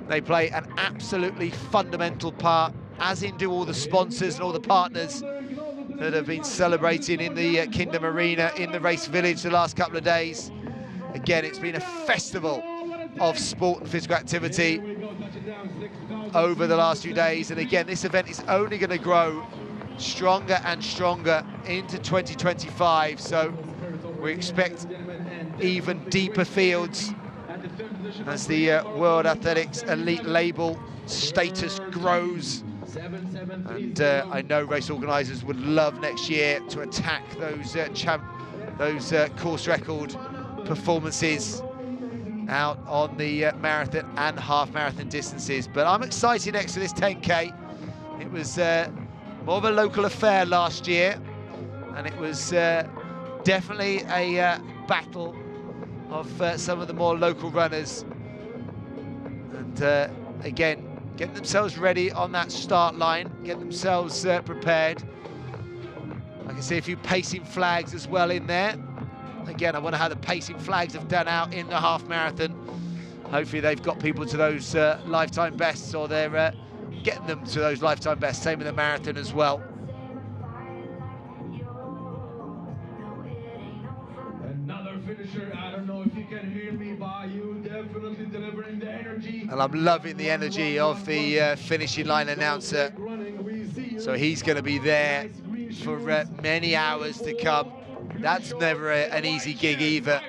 They play an absolutely fundamental part, as in do all the sponsors and all the partners that have been celebrating in the Kingdom Arena, in the race village the last couple of days. Again, it's been a festival of sport and physical activity over the last few days. And again, this event is only going to grow stronger and stronger into 2025. So we expect even deeper fields as the World Athletics Elite label status grows. And I know race organisers would love next year to attack those course record performances out on the marathon and half marathon distances. But I'm excited next to this 10K. It was more of a local affair last year, and it was definitely a battle of some of the more local runners. And again, getting themselves ready on that start line, get themselves prepared. I can see a few pacing flags as well in there. Again, I wonder how the pacing flags have done out in the half marathon. Hopefully they've got people to those lifetime bests, or they're getting them to those lifetime bests. Same in the marathon as well. finisher. I don't know if you can hear me, but you definitely delivering the energy. And I'm loving the energy of the finishing line announcer. So he's going to be there for many hours to come. That's never an easy gig either.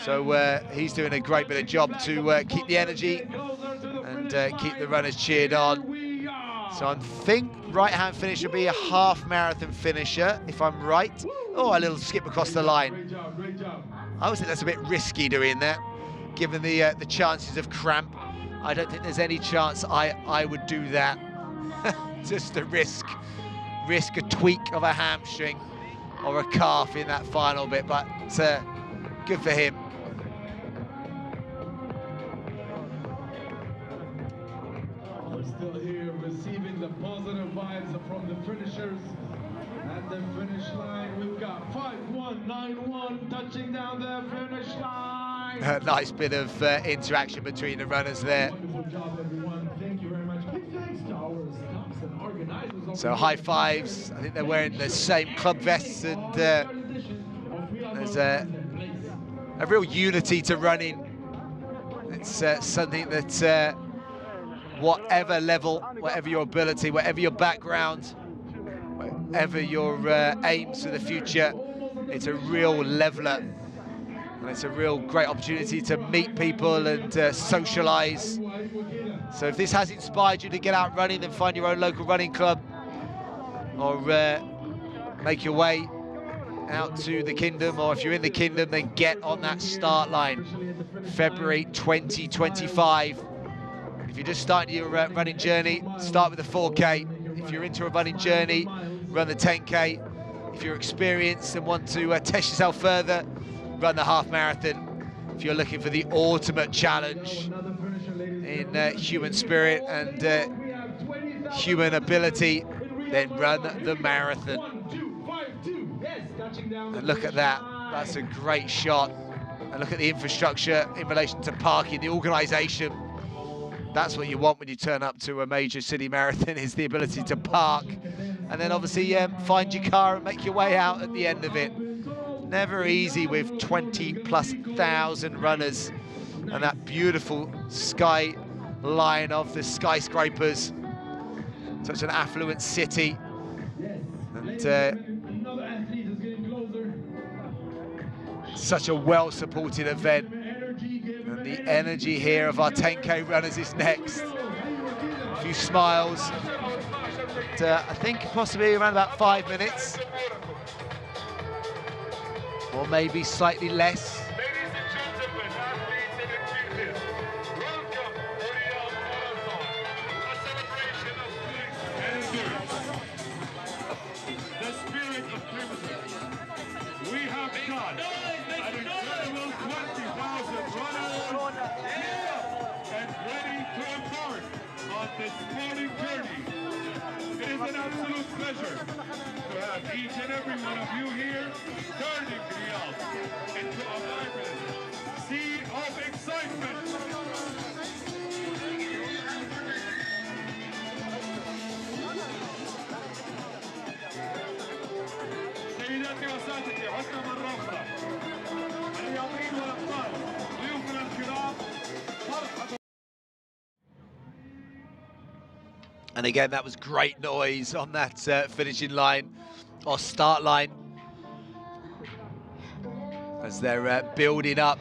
So he's doing a great bit of job to keep the energy and keep the runners cheered on. So I think right-hand finisher will be a half marathon finisher, if I'm right. Oh, a little skip across the line. I always think that's a bit risky doing that, given the chances of cramp. I don't think there's any chance I would do that. Just to risk a tweak of a hamstring or a calf in that final bit, but good for him. We're still here receiving the positive vibes from the finishers. At the finish line, we've got 5191 touching down the finish line. Nice bit of interaction between the runners there. Wonderful job, everyone. Thank you very much. Big thanks to our stops and organizers. So high fives. I think they're wearing the same club vests, and there's a real unity to running. It's something that whatever level, whatever your ability, whatever your background, whatever your aims for the future, it's a real leveler. And it's a real great opportunity to meet people and socialise. So if this has inspired you to get out running, then find your own local running club, or make your way out to the Kingdom, or if you're in the Kingdom, then get on that start line. February 2025. If you're just starting your running journey, start with the 4K. If you're into a running journey, run the 10K. If you're experienced and want to test yourself further, run the half marathon. If you're looking for the ultimate challenge in human spirit and human ability, then run the marathon. And look at that, that's a great shot. And look at the infrastructure in relation to parking, the organisation. That's what you want when you turn up to a major city marathon, is the ability to park. And then obviously find your car and make your way out at the end of it. Never easy with 20,000+ runners and that beautiful skyline of the skyscrapers. Such an affluent city. And such a well-supported event. And the energy here of our 10K runners is next. A few smiles. I think possibly around about 5 minutes. Or maybe slightly less. Ladies and gentlemen, athletes and enthusiasts, welcome to Riyadh Marathon, a celebration of strength and endurance. The spirit of privilege. We have got an incredible 20,000 runners and ready to embark on this morning journey. It is an absolute pleasure to have each and every one of you here turning Riyadh into a vibrant sea of excitement. سيداتي وسادتي، عدنا مرة أخرى. الرياضيين والأبطال، ضيوفنا الكرام، مرحبا. And again, that was great noise on that finishing line, or start line, as they're building up.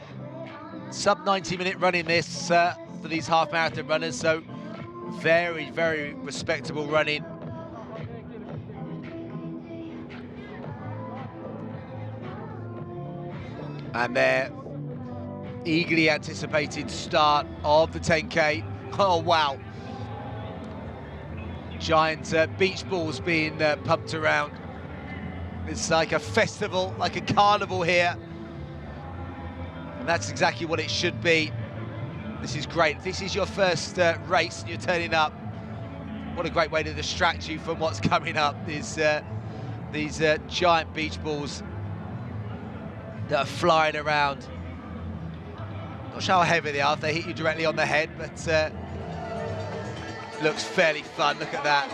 Sub 90-minute running this for these half marathon runners, so very, very respectable running. And their eagerly anticipated start of the 10K. Oh, wow. Giant beach balls being pumped around. It's like a festival, like a carnival here. And that's exactly what it should be. This is great. If this is your first race and you're turning up, what a great way to distract you from what's coming up. Is these giant beach balls that are flying around. Not sure how heavy they are if they hit you directly on the head, but looks fairly fun. Look at that.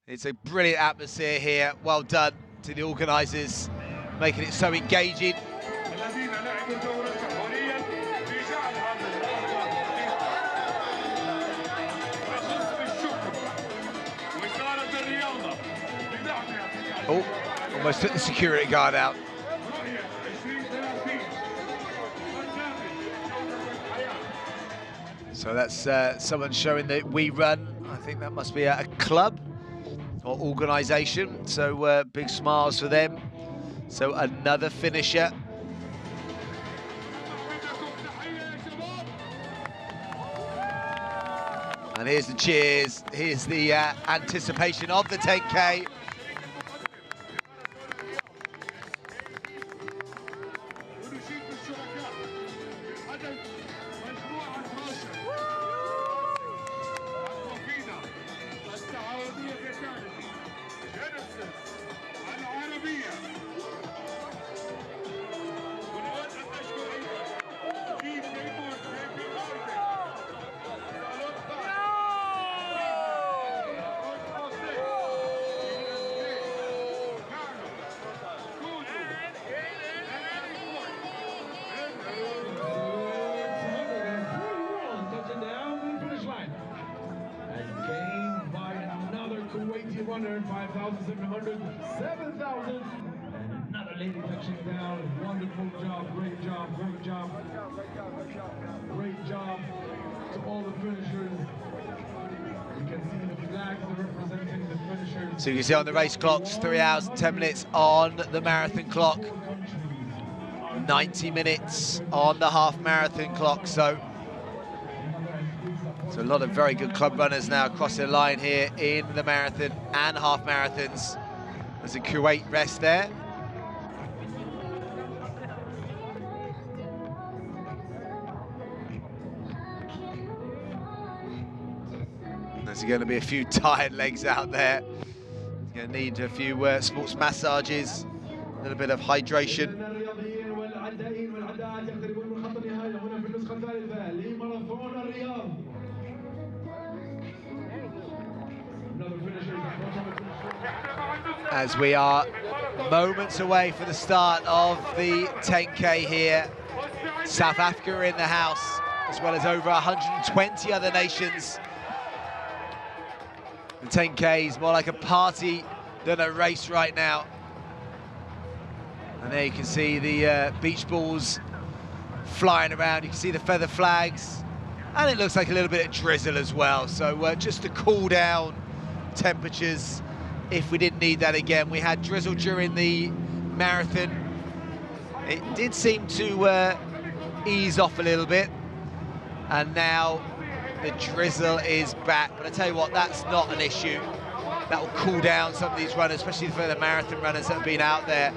It's a brilliant atmosphere here. Well done to the organisers, making it so engaging. الذين لعبوا دورا محوريا في جعل هذا المهرجان نخص بالشكر وزارة الرياضة بدعمها Oh, almost took the security guard out. رؤية 2030 So that's someone showing that we run. I think that must be a club or organisation. So big smiles for them. So another finisher. And here's the cheers. Here's the anticipation of the 10K. ونشيد بالشركاء هدف مجموعة روشن المفيدة التعاونية كذلك جينيسيس العربية ونود أن نشكر أيضا تيم ريموت في ماركت Touching down to the finish line. And gained by another Kuwaiti runner, 5,700, 7,000. And another lady touching down. Wonderful job, great job, great job. Great job to all the finishers. You can see the flags are representing the finishers. So you can see on the race clocks, 3 hours and 10 minutes on the marathon clock. 90 minutes on the half marathon clock. So a lot of very good club runners now across the line here in the marathon and half marathons. There's a Kuwait rest there. There's going to be a few tired legs out there. You're going to need a few sports massages, a little bit of hydration. الرياضيين والعدائين والعداء يقتربون من خط النهاية هنا في النسخة الثالثة لماراثون الرياض. Another finisher is As we are moments away from the start of the 10K here. South Africa are in the house, as well as over 120 other nations. The 10K is more like a party than a race right now. And there you can see the beach balls flying around. You can see the feather flags. And it looks like a little bit of drizzle as well. So just to cool down temperatures if we didn't need that again. We had drizzle during the marathon. It did seem to ease off a little bit. And now the drizzle is back. But I tell you what, that's not an issue. That will cool down some of these runners, especially for the marathon runners that have been out there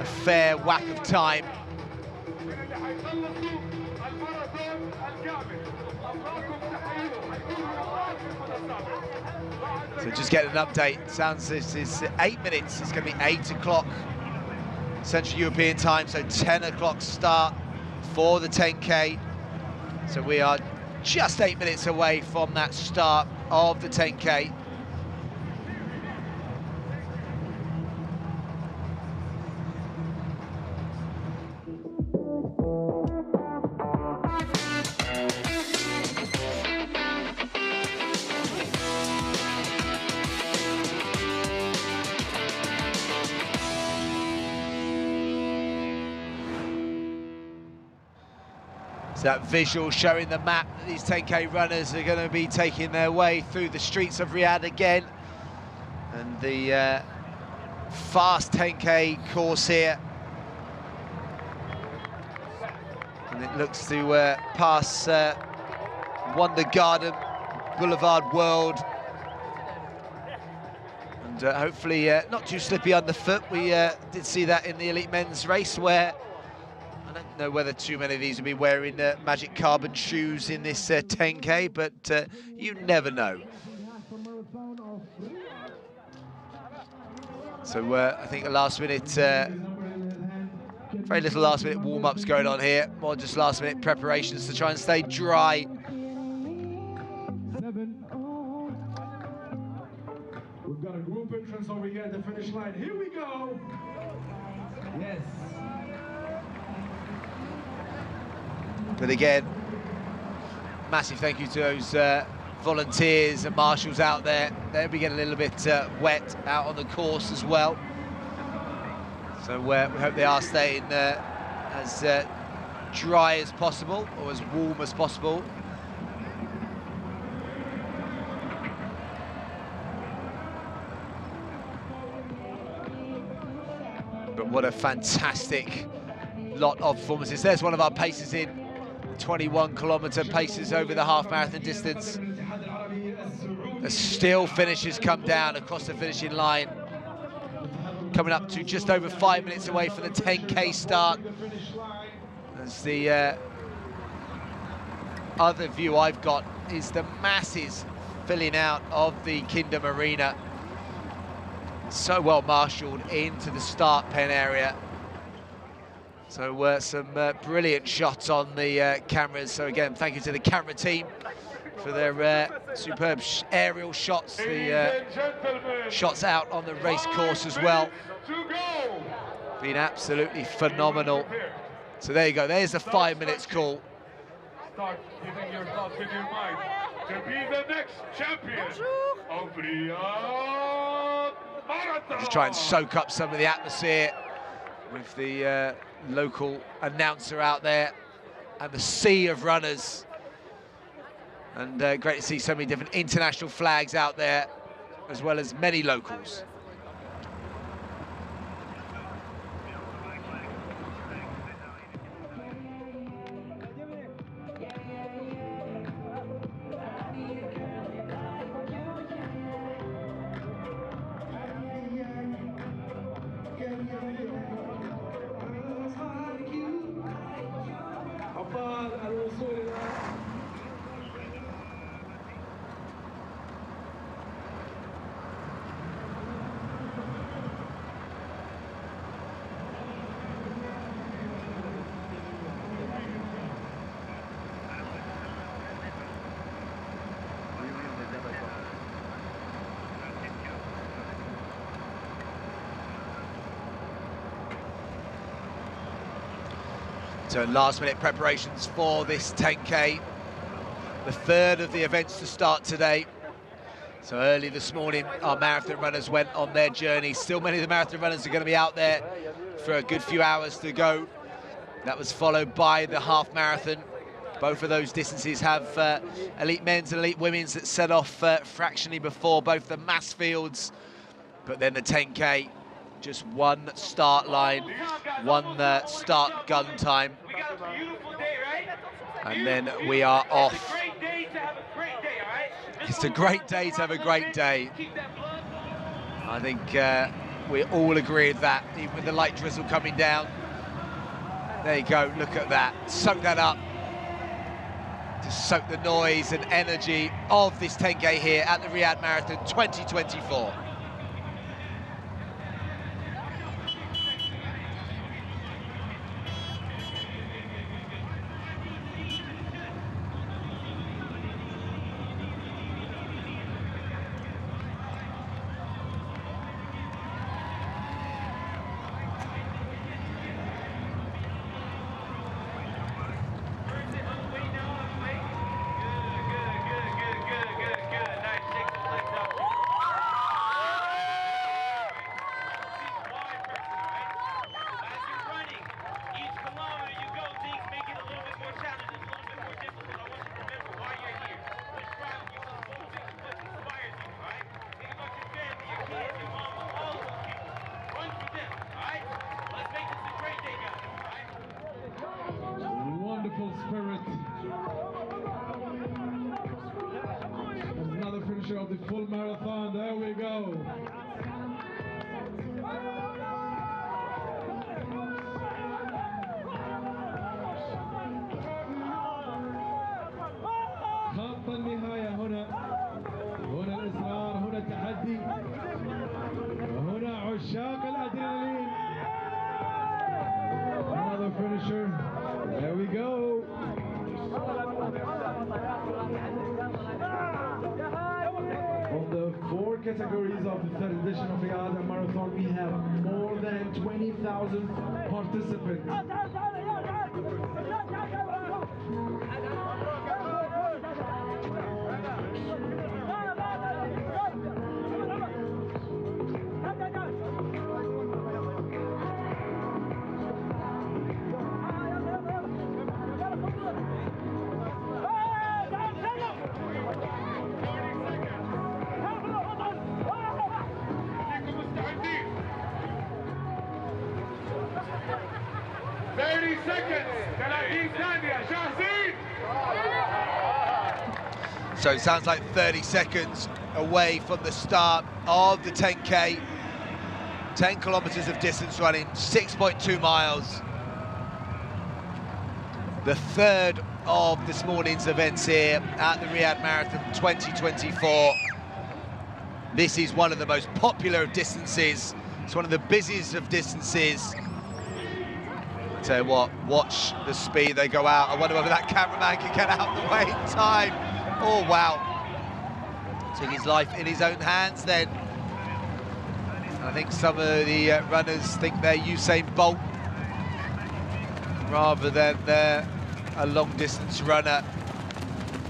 a fair whack of time. So just getting an update. Sounds this is 8 minutes. It's going to be 8 o'clock Central European time, so 10 o'clock start for the 10K. So we are just 8 minutes away from that start of the 10K. That visual showing the map that these 10K runners are going to be taking their way through the streets of Riyadh again. And the fast 10K course here. And it looks to pass Wonder Garden, Boulevard World. And hopefully not too slippy underfoot. We did see that in the elite men's race where I don't know whether too many of these will be wearing Magic Carbon shoes in this 10K, but you never know. So I think a last minute, very little last minute warm-ups going on here, more just last minute preparations to try and stay dry. We've got a group entrance over here at the finish line. Here we go. Yes. But again, massive thank you to those volunteers and marshals out there. They'll be getting a little bit wet out on the course as well. So we hope they are staying as dry as possible, or as warm as possible. But what a fantastic lot of performances. There's one of our paces in, 21-kilometre paces over the half marathon distance. The still finishes come down across the finishing line. Coming up to just over 5 minutes away from the 10K start. As the other view I've got is the masses filling out of the Kingdom Arena. So well marshalled into the start pen area. So some brilliant shots on the cameras. So again, thank you to the camera team for their superb aerial shots, the shots out on the race course as well. Been absolutely phenomenal. So there you go, there's the 5 minutes call. Start giving your thoughts in your mind to be the next champion of Riyadh Marathon. Just try and soak up some of the atmosphere with the local announcer out there and the sea of runners. And great to see so many different international flags out there, as well as many locals. So last-minute preparations for this 10K, the third of the events to start today. So early this morning, our marathon runners went on their journey. Still many of the marathon runners are going to be out there for a good few hours to go. That was followed by the half marathon. Both of those distances have elite men's and elite women's that set off fractionally before both the mass fields, but then the 10K, just one start line, one start gun time. We got a beautiful day, right? And then we are off. It's a great day to have a great day, all right? It's a great day to have a great day. Keep that blood. I think we all agree with that, even with the light drizzle coming down. There you go, look at that. Soak that up. Just soak the noise and energy of this 10K here at the Riyadh Marathon 2024. Wonderful spirit. Another finisher of the full marathon. There we go. خط النهاية هنا الإصرار، هنا التحدي، وهنا عشاق الأدرينالين. Another finisher. There we go. Of the 4 categories of the third edition of Riyadh Marathon, we have more than 20,000 participants. So it sounds like 30 seconds away from the start of the 10K. 10 kilometers of distance running, 6.2 miles. The third of this morning's events here at the Riyadh Marathon 2024. This is one of the most popular of distances. It's one of the busiest of distances. I tell you what, watch the speed they go out. I wonder whether that cameraman can get out the way in time. Oh, wow. Took his life in his own hands then. And I think some of the runners think they're Usain Bolt rather than a long-distance runner.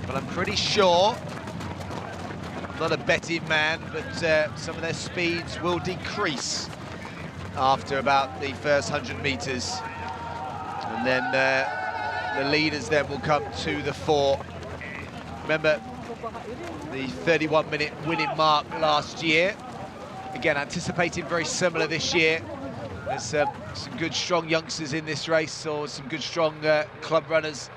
But I'm pretty sure, I'm not a betting man, but some of their speeds will decrease after about the first 100 metres. And then the leaders then will come to the fore. Remember the 31-minute winning mark last year. Again, anticipating very similar this year. There's some good, strong youngsters in this race, or some good, strong club runners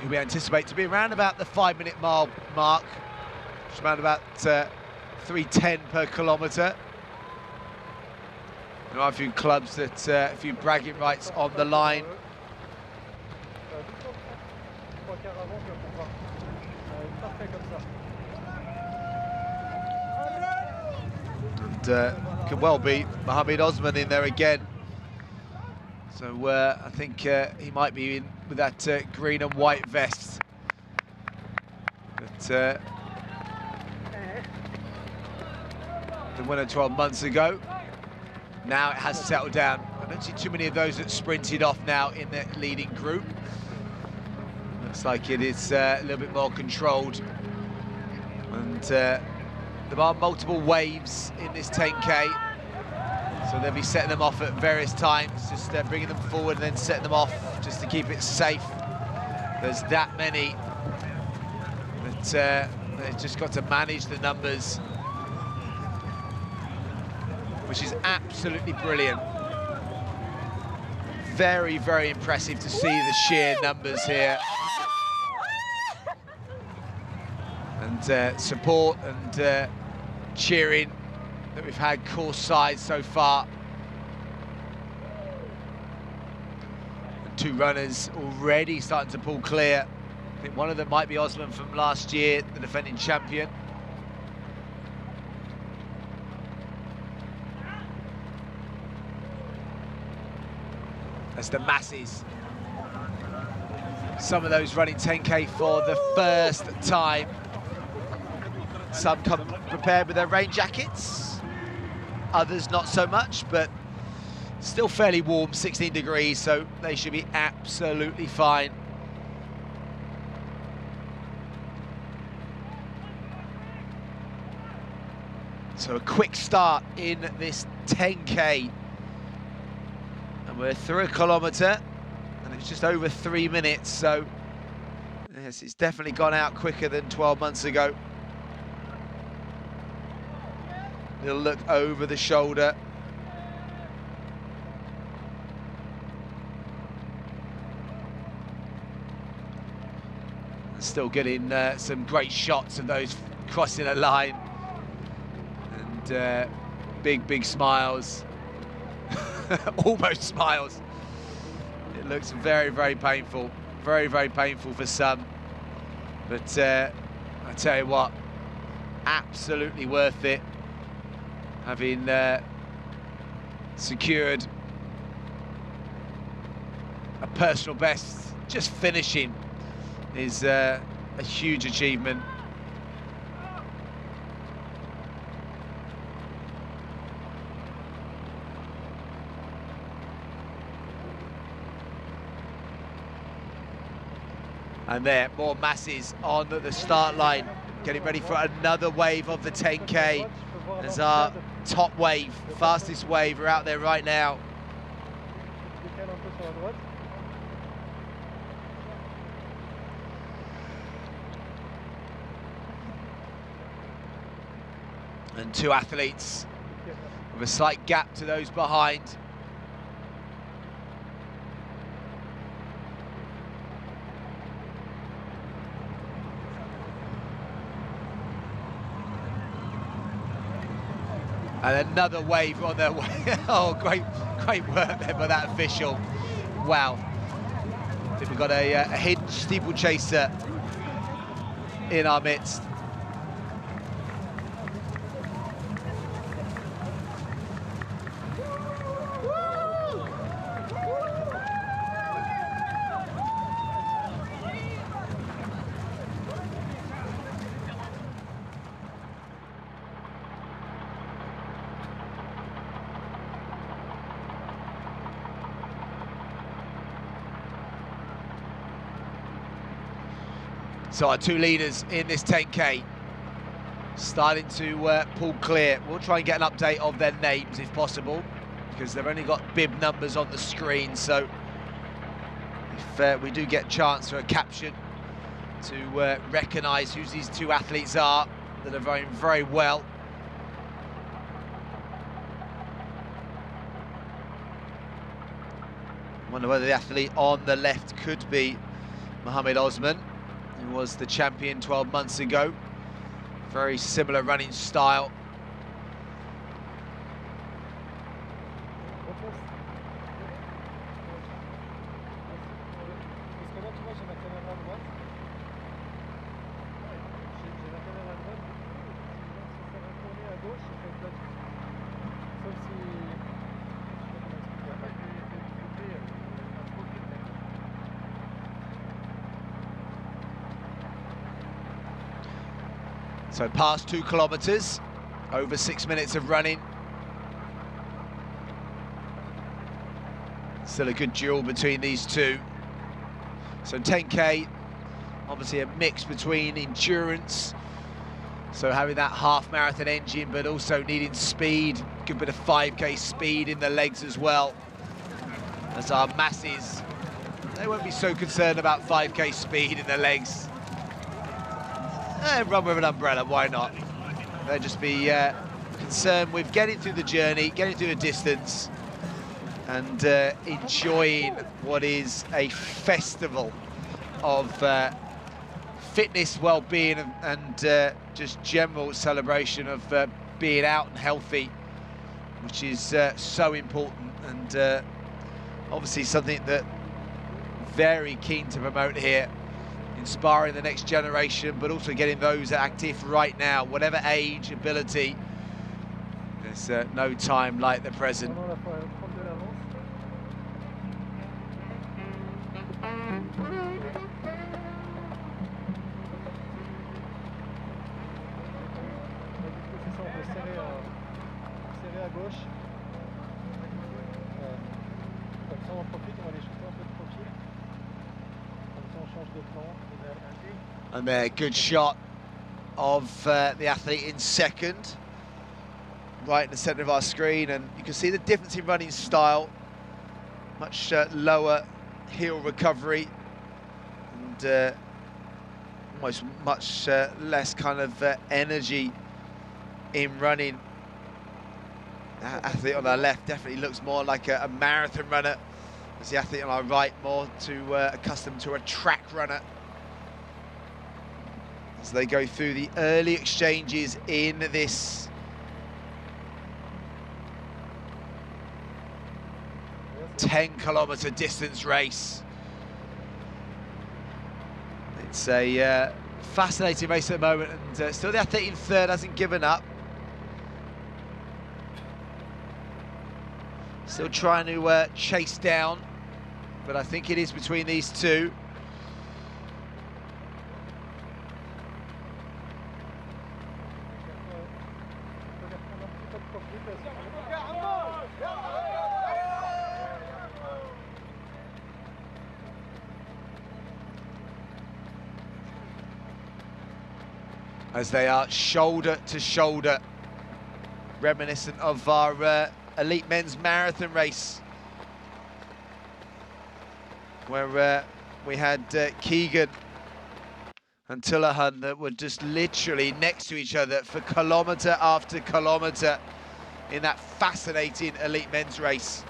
who we anticipate to be around about the 5-minute mile mark, which is around about 3:10 per kilometre. There are a few clubs that a few bragging rights on the line. And could well be Mohammed Osman in there again. So I think he might be in with that green and white vest. But the winner 12 months ago. Now it has settled down. I don't see too many of those that sprinted off now in the leading group. Looks like it is a little bit more controlled. And there are multiple waves in this 10K. So they'll be setting them off at various times, just bringing them forward and then setting them off just to keep it safe. There's that many. But they've just got to manage the numbers, which is absolutely brilliant. Very, very impressive to see the sheer numbers here. And support and cheering that we've had course side so far. And two runners already starting to pull clear. I think one of them might be Osman from last year, the defending champion. As the masses, some of those running 10K for the first time. Some come prepared with their rain jackets, others not so much, but still fairly warm, 16 degrees, so they should be absolutely fine. So a quick start in this 10K. And we're through a kilometre, and it's just over 3 minutes, so yes, it's definitely gone out quicker than 12 months ago. Little look over the shoulder. Still getting some great shots of those crossing a line. And big, big smiles. Almost smiles. It looks very, very painful. Very, very painful for some. But I tell you what, absolutely worth it. Having secured a personal best, just finishing is a huge achievement. And there, more masses on the start line, getting ready for another wave of the 10K. As our top wave, fastest wave, are out there right now. And two athletes with a slight gap to those behind. And another wave on their way. Oh, great work there by that official. Wow. I think we've got a hidden steeplechaser in our midst. So our two leaders in this 10K starting to pull clear. We'll try and get an update of their names if possible, because they've only got bib numbers on the screen. So if we do get a chance for a caption to recognise who these two athletes are that are going very well. I wonder whether the athlete on the left could be Mohammed Osman, who was the champion 12 months ago. Very similar running style. So past 2 kilometres, over 6 minutes of running. Still a good duel between these two. So 10K, obviously a mix between endurance, so having that half marathon engine, but also needing speed, good bit of 5K speed in the legs as well. As our masses, they won't be so concerned about 5K speed in the legs. Run with an umbrella, why not? They'll just be concerned with getting through the journey, getting through the distance, and enjoying what is a festival of fitness, well-being, and just general celebration of being out and healthy, which is so important, and obviously something that very keen to promote here. Inspiring the next generation, but also getting those active right now, whatever age, ability. There's no time like the present. And there, good shot of the athlete in second, right in the centre of our screen, and you can see the difference in running style. Much lower heel recovery, and almost much less kind of energy in running. That athlete on our left definitely looks more like a marathon runner, as the athlete on our right more accustomed to a track runner. As they go through the early exchanges in this ten-kilometre distance race. It's a fascinating race at the moment, and still the athlete in third hasn't given up. Still trying to chase down, but I think it is between these two. as they are shoulder to shoulder, reminiscent of our elite men's marathon race, where we had Keegan and Tullahan that were just literally next to each other for kilometre after kilometre in that fascinating elite men's race.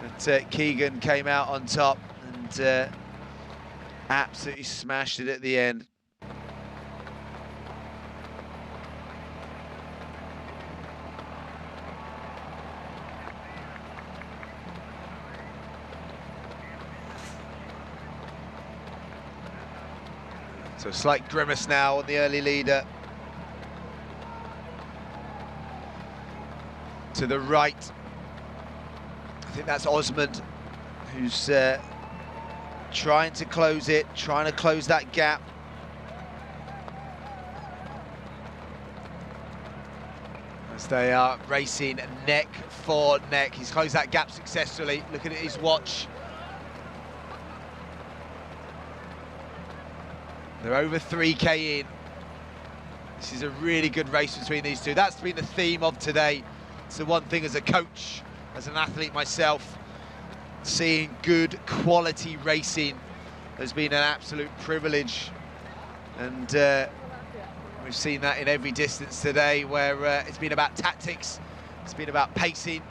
But Keegan came out on top and absolutely smashed it at the end. So a slight grimace now on the early leader. To the right, I think that's Osmond, who's trying to close it, trying to close that gap. As they are racing neck for neck. He's closed that gap successfully. Looking at his watch. They're over 3K in. This is a really good race between these two. That's been the theme of today. It's the one thing as a coach, as an athlete myself, seeing good quality racing has been an absolute privilege. And we've seen that in every distance today, where it's been about tactics, it's been about pacing,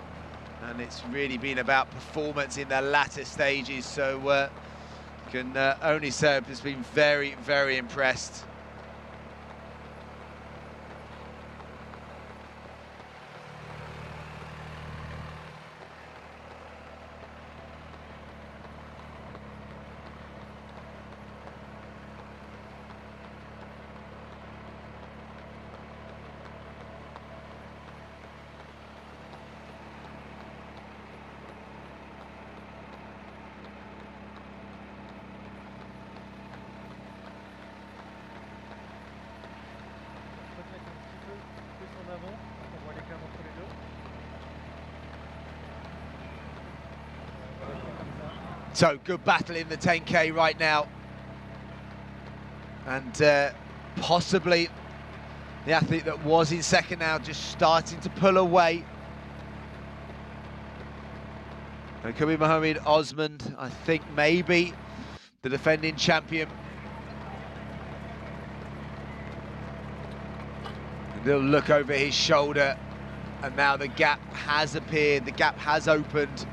and it's really been about performance in the latter stages. So can only say I've just been very, very impressed. So good battle in the 10K right now, and possibly the athlete that was in second now just starting to pull away. It could be Mohamed Osmond, I think maybe the defending champion. A little look over his shoulder, and now the gap has appeared, the gap has opened.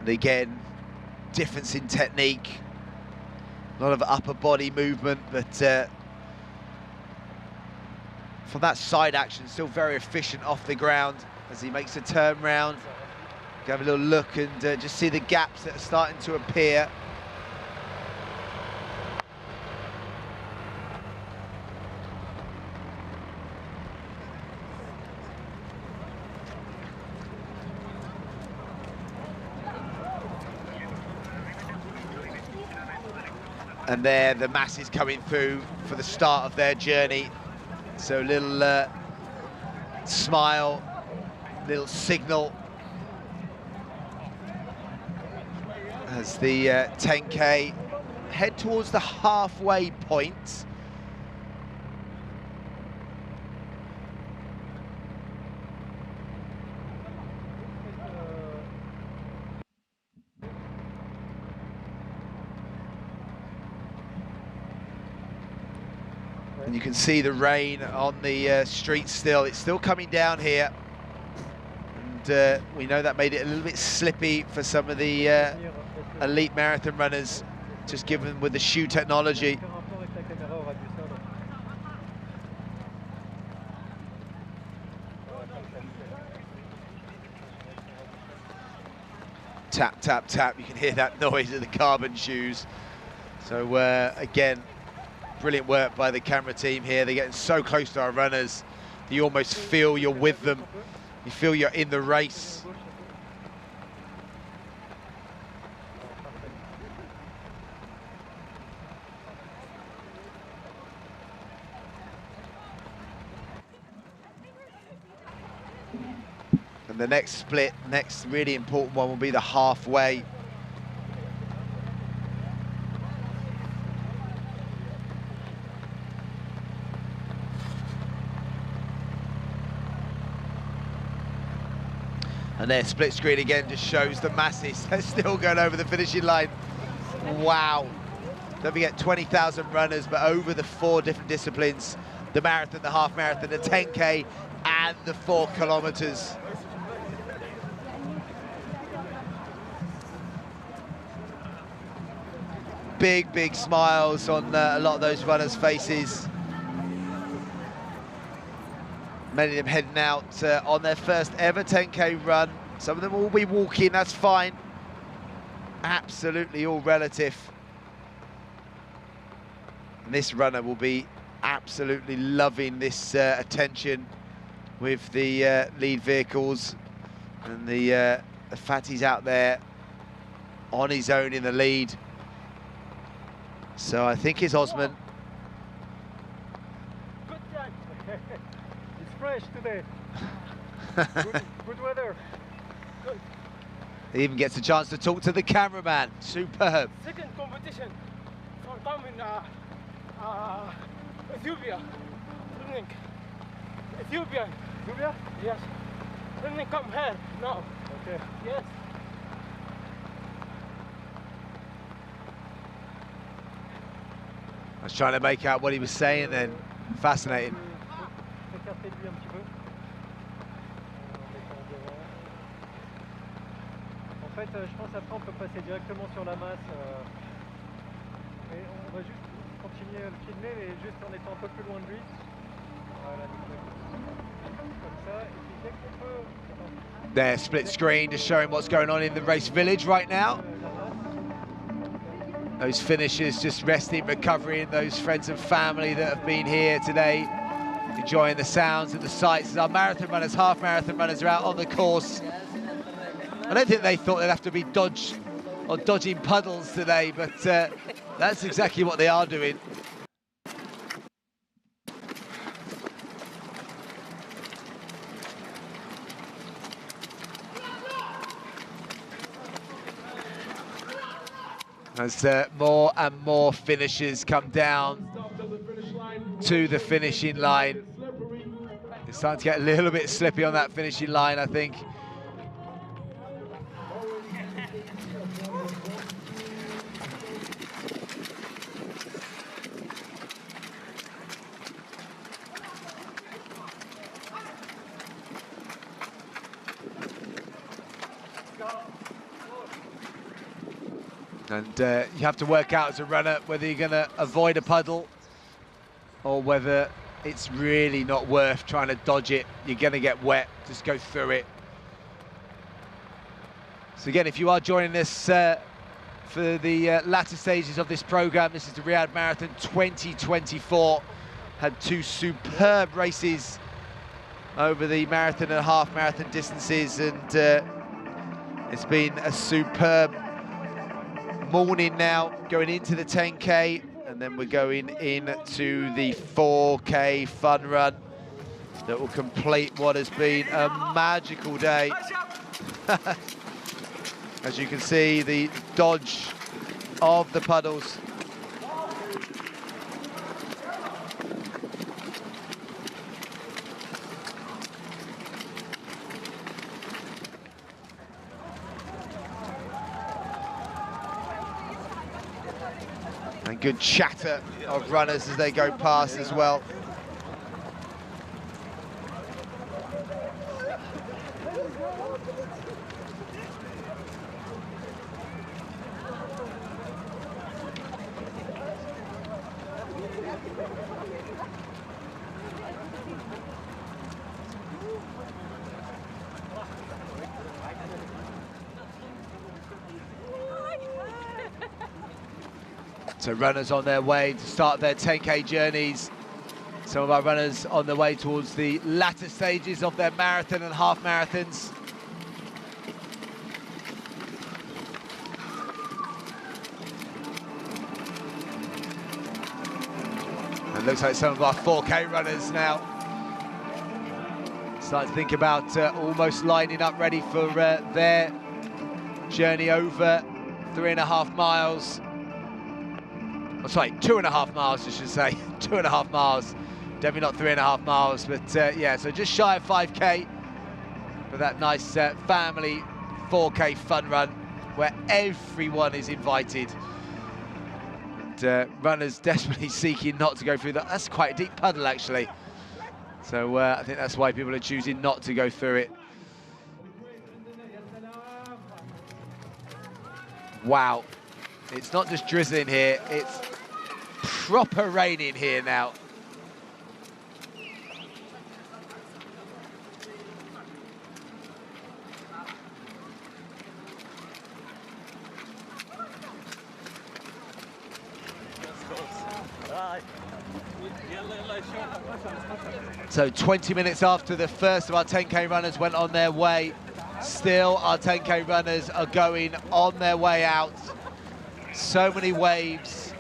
Again, difference in technique, a lot of upper body movement, but for that side action, still very efficient off the ground as he makes a turn round. Have a little look and just see the gaps that are starting to appear. And there, the masses coming through for the start of their journey. So a little smile, little signal as the 10K head towards the halfway point. And you can see the rain on the streets still. It's still coming down here. And we know that made it a little bit slippy for some of the elite marathon runners, just given with the shoe technology. Tap, tap, tap. You can hear that noise of the carbon shoes. So again, brilliant work by the camera team here. They're getting so close to our runners that you almost feel you're with them You feel you're in the race. And the next split, next really important one will be the halfway. And their split screen again just shows the masses. They're still going over the finishing line. Wow. Don't forget 20,000 runners, but over the 4 different disciplines. The marathon, the half marathon, the 10K, and the 4 kilometers. Big, big smiles on a lot of those runners' faces. Many of them heading out on their first ever 10K run. Some of them will be walking, that's fine. Absolutely all relative. And this runner will be absolutely loving this attention with the lead vehicles and the fatties out there on his own in the lead. So I think it's Osman. It's fresh today. Good weather. Good. He even gets a chance to talk to the cameraman. Superb. Second competition for time in Ethiopia. Running. Ethiopia. Ethiopia? Yes. Running come here now. Okay. Yes. I was trying to make out what he was saying then. Fascinating. Écartez-lui un petit peu. En fait, je pense après on peut passer directement sur la masse. Et on va juste continuer le pied de nez, mais juste en étant un peu plus loin de lui. Voilà, comme ça. Et puis dès qu'on peut. There, split screen, just showing what's going on in the race village right now. Those finishers just resting, recovering, those friends and family that have been here today, enjoying the sounds and the sights. As our marathon runners, half marathon runners are out on the course. I don't think they thought they'd have to be dodging puddles today, but that's exactly what they are doing. As more and more finishers come down to the finishing line. It's starting to get a little bit slippy on that finishing line, I think. And you have to work out as a runner whether you're going to avoid a puddle or whether it's really not worth trying to dodge it. You're going to get wet, just go through it. So again, if you are joining us for the latter stages of this program, this is the Riyadh Marathon 2024. Had 2 superb races over the marathon and half marathon distances, and it's been a superb morning now, going into the 10K, and then we're going into the 4K fun run that will complete what has been a magical day. As you can see, the dodge of the puddles. And good chatter of runners as they go past as well. So runners on their way to start their 10K journeys Some of our runners on their way towards the latter stages of their marathon and half marathons. It looks like some of our 4K runners now start to think about almost lining up ready for their journey over 3.5 miles. Oh, sorry, 2.5 miles, I should say. 2.5 miles. Definitely not 3.5 miles, but yeah, so just shy of 5K for that nice family 4K fun run where everyone is invited. And, runners desperately seeking not to go through that. That's quite a deep puddle, actually. So I think that's why people are choosing not to go through it. Wow, it's not just drizzling here, it's proper raining here now. So 20 minutes after the first of our 10K runners went on their way, still our 10K runners are going on their way out. So many waves.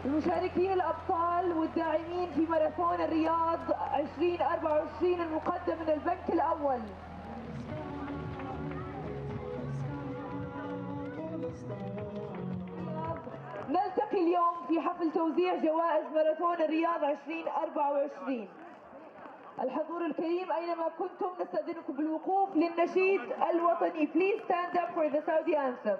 المشاركين الأبطال والداعمين في ماراثون الرياض 2024 المقدم من البنك الأول. نلتقي اليوم في حفل توزيع جوائز ماراثون الرياض 2024. الحضور الكريم أينما كنتم نستأذنكم بالوقوف للنشيد الوطني. Please stand up for the Saudi anthem.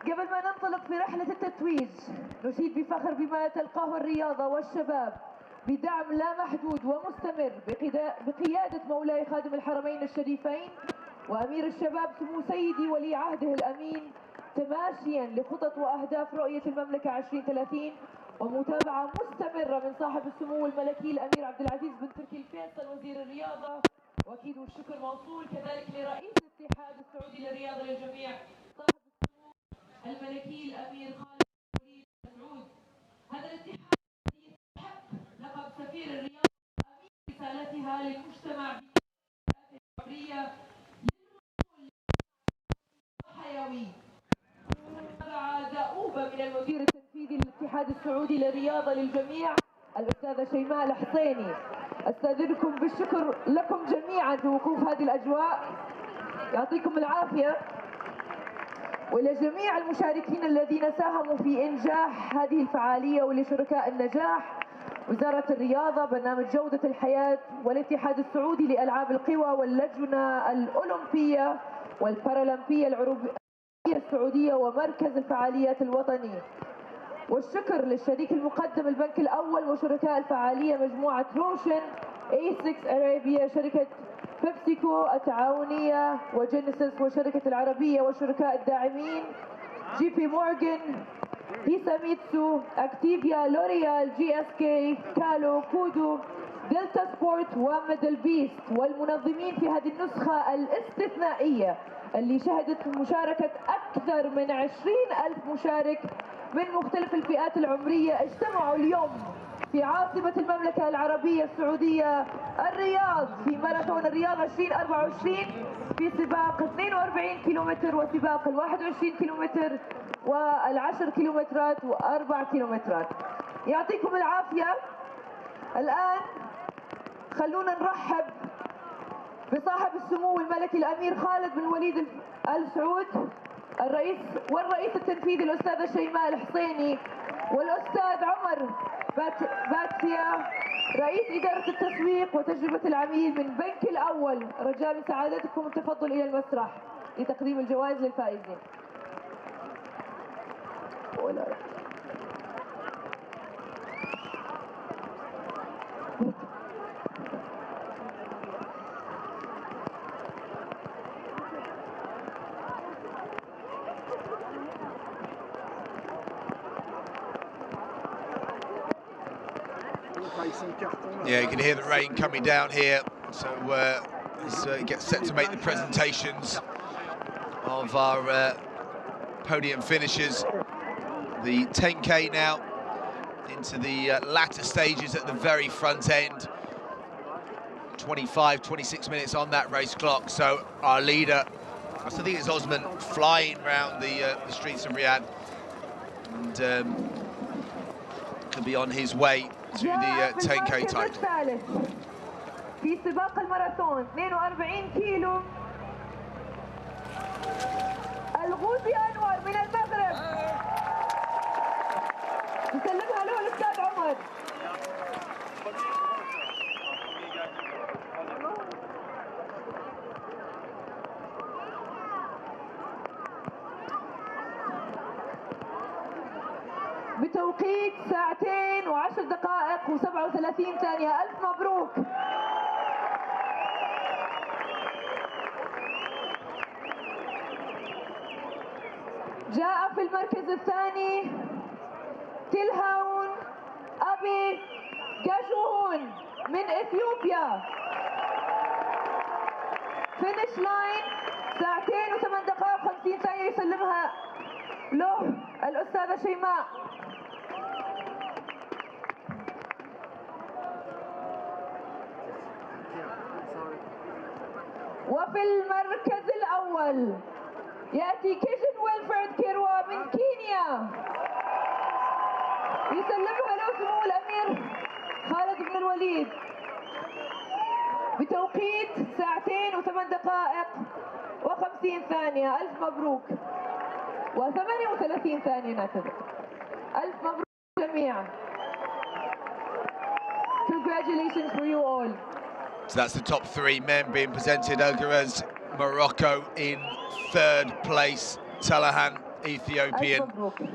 قبل ما ننطلق في رحلة التتويج نشيد بفخر بما تلقاه الرياضة والشباب بدعم لا محدود ومستمر بقيادة مولاي خادم الحرمين الشريفين وأمير الشباب سمو سيدي ولي عهده الأمين، تماشيا لخطط وأهداف رؤية المملكة 2030 ومتابعة مستمرة من صاحب السمو الملكي الأمير عبد العزيز بن تركي الفيصل وزير الرياضة، وأكيد والشكر موصول كذلك لرئيس الاتحاد السعودي للرياضة للجميع الملكي الأمير خالد بن سعود. هذا الاتحاد يستحق لقب سفير الرياضة وأمين رسالتها للمجتمع العبرية للوصول حيوي. متابعة دؤوبة من المدير التنفيذي للاتحاد السعودي للرياضة للجميع الأستاذة شيماء الحسيني. أستأذنكم بالشكر لكم جميعا في وقوف هذه الأجواء، يعطيكم العافية. ولجميع المشاركين الذين ساهموا في إنجاح هذه الفعالية ولشركاء النجاح وزارة الرياضة، برنامج جودة الحياة، والاتحاد السعودي لألعاب القوى، واللجنة الأولمبية والبارالمبية العربية السعودية، ومركز الفعاليات الوطني. والشكر للشريك المقدم البنك الأول وشركاء الفعالية مجموعة روشن، A6 أرابيا، شركة بيبسيكو التعاونية وجينيسيس وشركة العربية والشركاء الداعمين، جي بي مورغان، هيساميتسو، اكتيفيا، لوريال، جي اس كي، كالو، كودو، دلتا سبورت وميدل بيست، والمنظمين في هذه النسخة الاستثنائية اللي شهدت مشاركة أكثر من 20,000 مشارك من مختلف الفئات العمرية اجتمعوا اليوم في عاصمة المملكة العربية السعودية الرياض في ماراثون الرياض 2024 في سباق 42 كيلومتر وسباق 21 كيلومتر وال10 كيلومترات و4 كيلومترات. يعطيكم العافية. الآن خلونا نرحب بصاحب السمو الملكي الأمير خالد بن وليد آل سعود، والرئيس التنفيذي الأستاذة شيماء الحسيني، والأستاذ عمر باتسيا رئيس إدارة التسويق وتجربة العميل من بنك الأول. رجاء من سعادتكم التفضل إلى المسرح لتقديم الجوائز للفائزين. Yeah, you can hear the rain coming down here, so as it gets set to make the presentations of our podium finishers. The 10K now into the latter stages at the very front end. 25, 26 minutes on that race clock, so our leader, I still think it's Osman, flying around the streets of Riyadh, and could be on his way to the 10K title. في سباق الماراثون 42 كيلو الغوثي أنور من المغرب، يسلمها له الأستاذ عمر. بتوقيت 2 و10 دقائق و37 ثانية. ألف مبروك. جاء في المركز الثاني تلهاون أبي جاشوهون من إثيوبيا. فينيش لاين 2 و8 دقائق و50 ثانية، يسلمها له الأستاذة شيماء. وفي المركز الأول يأتي كيجن ويلفرد كيروا من كينيا، يسلمها له سمو الأمير خالد بن الوليد بتوقيت 2 و8 دقائق و50 ثانية. ألف مبروك. و38 ثانية نعتذر. ألف مبروك جميعا. Congratulations for you all. So that's the top 3 men being presented. Algiers, Morocco in 3rd place. Talahan, Ethiopian,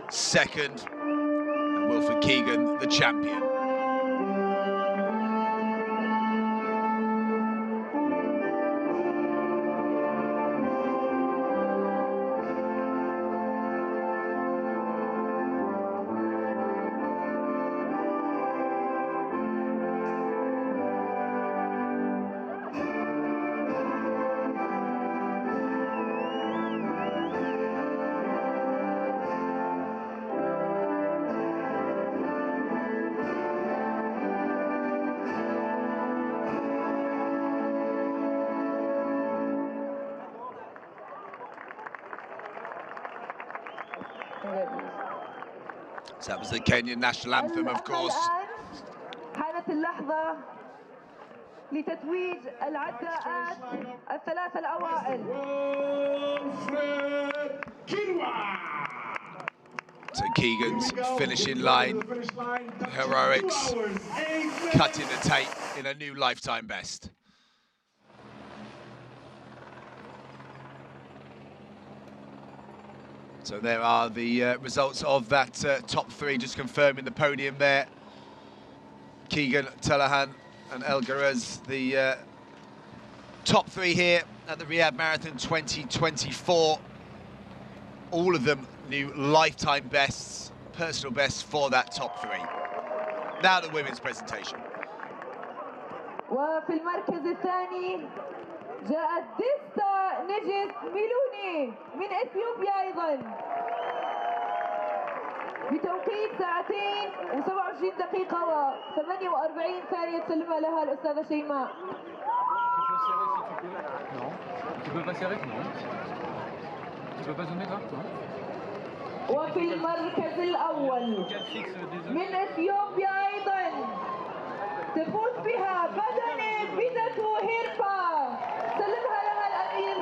2nd. And Wilfred Keegan, the champion. So that was the Kenyan national anthem, of course. حانت اللحظة لتتويج العداءات الثلاثة الأوائل. So Keegan's finishing line, heroics, cutting the tape in a new lifetime best. So there are the results of that top 3, just confirming the podium there. Keegan, Talahan and Algiers, the top three here at the Riyadh Marathon 2024. All of them new lifetime bests, personal bests for that top three. Now the women's presentation. وفي المركز الثاني جاءت ديستا نجس ميلوني من اثيوبيا ايضا بتوقيت 2 و27 دقيقة و48 ثانية تسلمها لها الأستاذة شيماء. وفي المركز الأول من اثيوبيا ايضا تفوز بها بدني بدتو هيربا، سلمها لها الأمير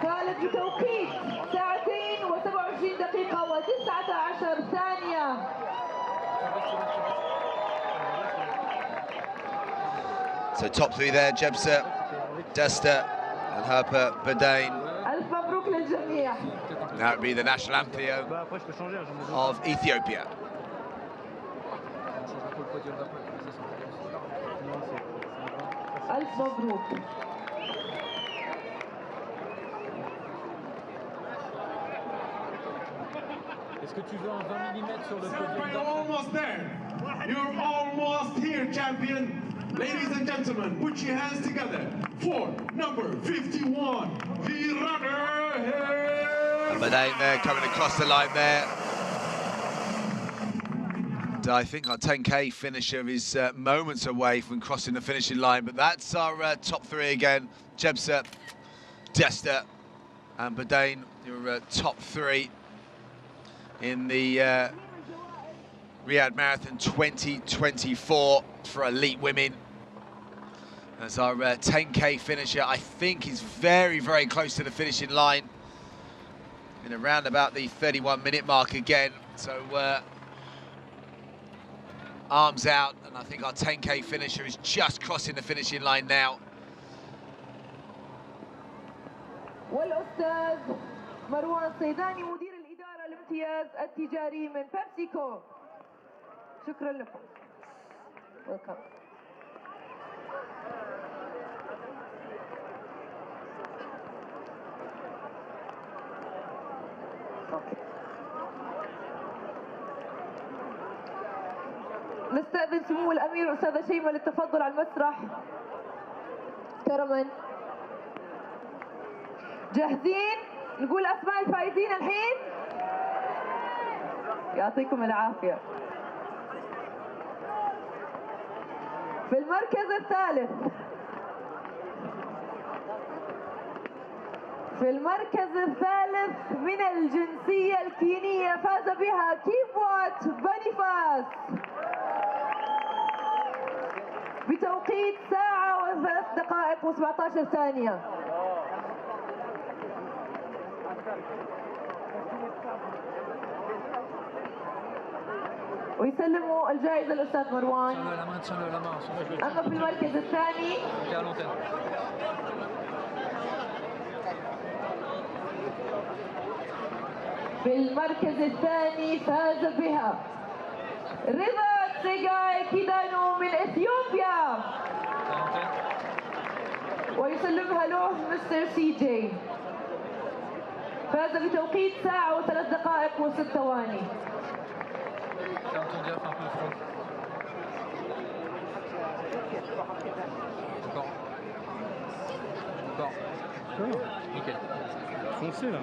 خالد بتوقيت 2 و27 دقيقة و19 ثانية. So top three there, Jebsa, Desta and Herpa Badain. ألف مبروك للجميع. That would be the national anthem of Ethiopia. ألف مبروك. Est-ce que tu veux un 20 mm sur le podium? You're almost there. You're almost here, champion. Ladies and gentlemen, put your hands together for number 51, the runner here. And Badain there, coming across the line there. And I think our 10K finisher is moments away from crossing the finishing line, but that's our top three again. Jebsa, Desta and Badain, your top three in the Riyadh Marathon 2024 for elite women. As our 10K finisher, I think is very, very close to the finishing line in around about the 31-minute mark again. So arms out, and I think our 10K finisher is just crossing the finishing line now. والأستاذ مروان صيداني مدير الإدارة الامتياز التجاري من بيبسيكو. شكرا لكم. Welcome. نستأذن سمو الأمير أستاذة شيماء للتفضل على المسرح كرما. جاهزين؟ نقول أسماء الفائزين الحين؟ يعطيكم العافية. في المركز الثالث من الجنسية الكينية فاز بها كيبوات بانيفاس بتوقيت 1 و3 دقائق و17 ثانية. ويسلموا الجائزة الأستاذ مروان. أما في المركز الثاني فاز بها رضا تسيغاي كيدانو من إثيوبيا، ويسلمها له مستر سي جي. فاز بتوقيت 1 و3 دقائق و6 ثواني. Nickel. Foncé là.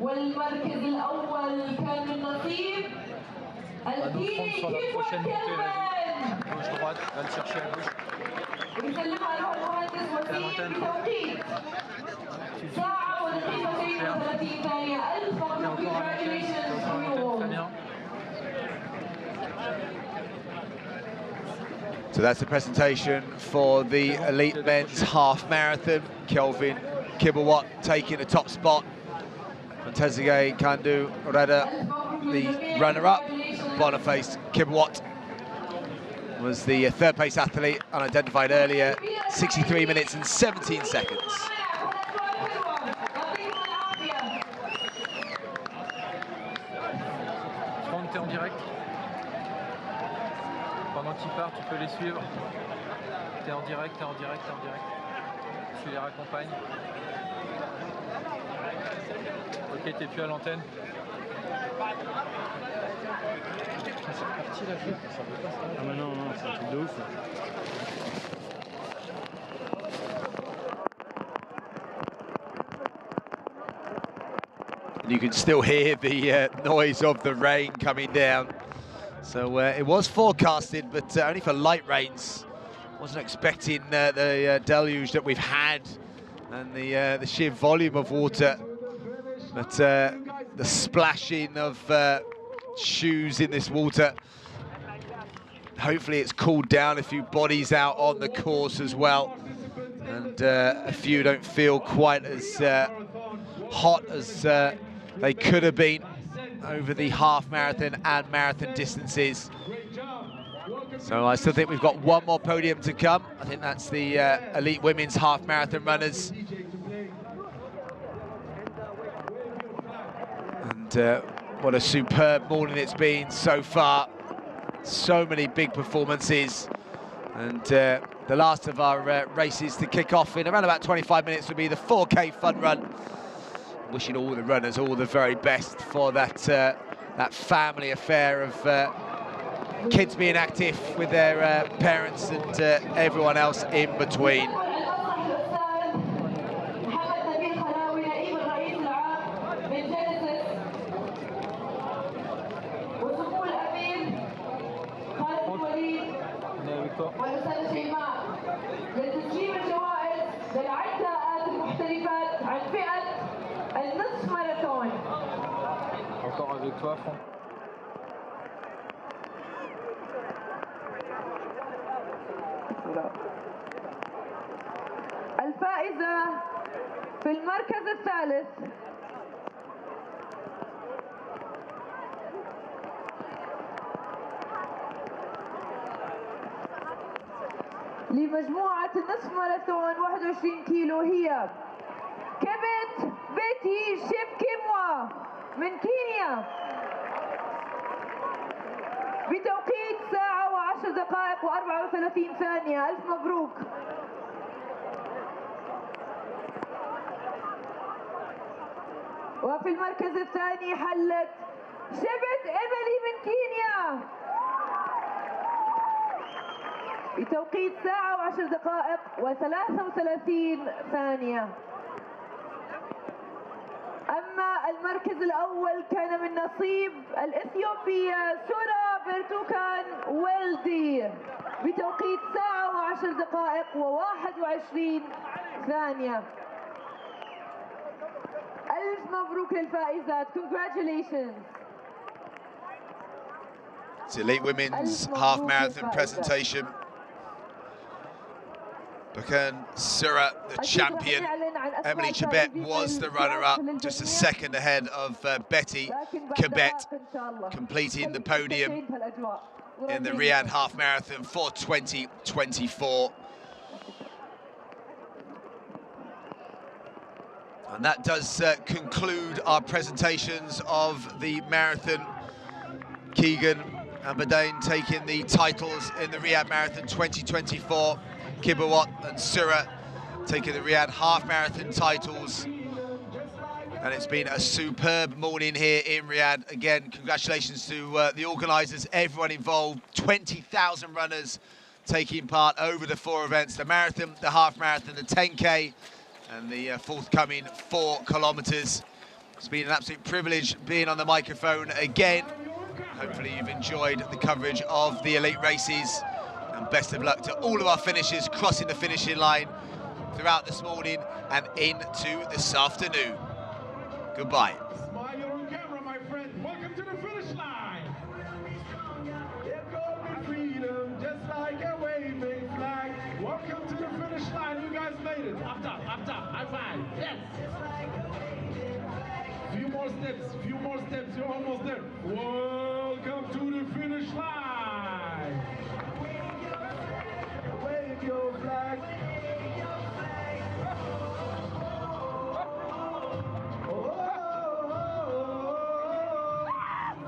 والمركز الأول كان من نصيب الكيني كيبوات ويسلمها له المهندس وسيم بتوقيت 1 ودقيقتين و30 ثانية. ألف مبروك. Congratulations to you all. So that's the presentation for the elite men's half marathon. Kelvin Kibbawat taking the top spot. Montezige Kandu Reda, the runner-up. Boniface Kibbawat was the third place athlete, unidentified earlier. 63 minutes and 17 seconds. T'es en direct. peux les suivre. T'es en direct, t'es en direct, t'es en direct. Tu les raccompagnes. Ok, t'es plus à l'antenne. C'est reparti la fête, ça veut pas ça. Ah mais non, c'est un truc de ouf. You can still hear the noise of the rain coming down. So it was forecasted, but only for light rains. Wasn't expecting the deluge that we've had and the sheer volume of water. But the splashing of shoes in this water. Hopefully it's cooled down a few bodies out on the course as well. And a few don't feel quite as hot as they could have been over the half marathon and marathon distances. So I still think we've got one more podium to come. I think that's the elite women's half marathon runners. And what a superb morning it's been so far. So many big performances. And the last of our races to kick off in around about 25 minutes will be the 4K fun run. Wishing all the runners all the very best for that that family affair of kids being active with their parents and everyone else in between. Encore avec toi, Franck. الفائزة في المركز الثالث لمجموعة النصف ماراثون 21 كيلو هي كبت بيتي شيبكيموا من كينيا بتوقيت ساعة و10 دقائق و34 ثانية. ألف مبروك. وفي المركز الثاني حلت شبت إيميلي من كينيا بتوقيت ساعة و10 دقائق و33 ثانية. أما المركز الأول كان من نصيب الإثيوبية سورا برتوكان ويلدي بتوقيت ساعة و10 دقائق و21 ثانية. ألف مبروك للفائزات. Congratulations. It's elite women's half marathon presentation. Bukan Sura, the champion. Emily Chebet was the runner-up, just a second ahead of Betty Chebet, completing the podium in the Riyadh half marathon for 2024. And that does conclude our presentations of the marathon. Keegan and Badain taking the titles in the Riyadh Marathon 2024. Kibawat and Sura taking the Riyadh half marathon titles. And it's been a superb morning here in Riyadh. Again, congratulations to the organisers, everyone involved. 20,000 runners taking part over the 4 events, the marathon, the half marathon, the 10K, and the forthcoming 4 kilometres. It's been an absolute privilege being on the microphone again. Hopefully you've enjoyed the coverage of the elite races, and best of luck to all of our finishers crossing the finishing line throughout this morning and into this afternoon. Goodbye. Smile on camera, my friend. Welcome to the finish line. It will be freedom, just like a waving flag. Welcome to the finish line. You guys made it. Up top, high five. Yes. Few more steps, you're almost there. Welcome to the finish line. Wave your flag.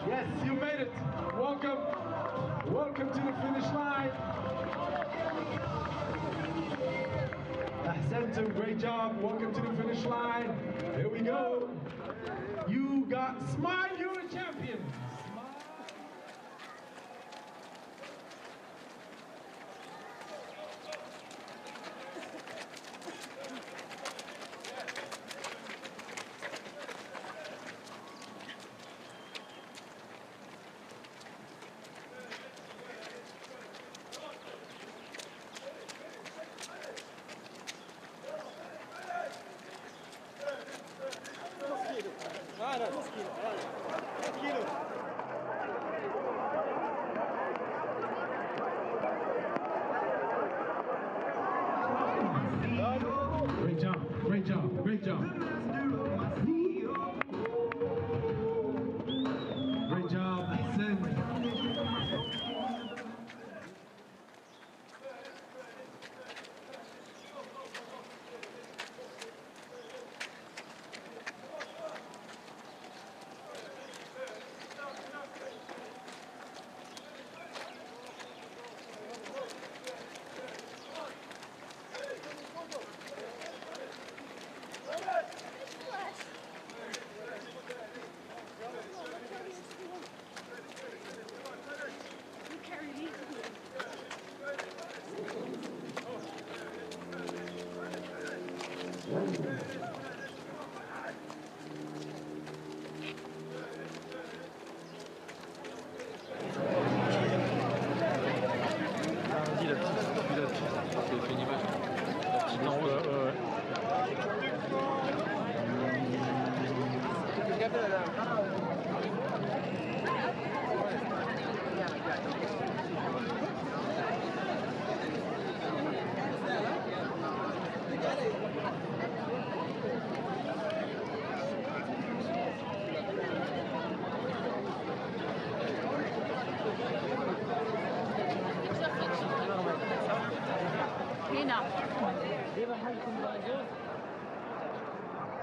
Yes, you made it. Welcome to the finish line. center. Great job. Welcome to the finish line. Here we go. You got Smile, you're a champion. Great job, great job, great job. Great job, Send.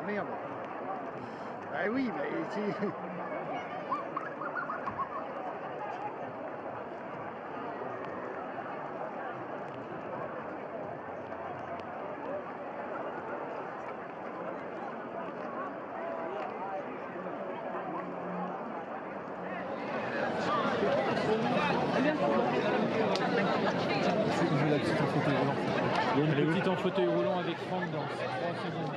Merde. Ah oui, mais ici... Il y a une petite en fauteuil roulant avec Franck dans 3 secondes.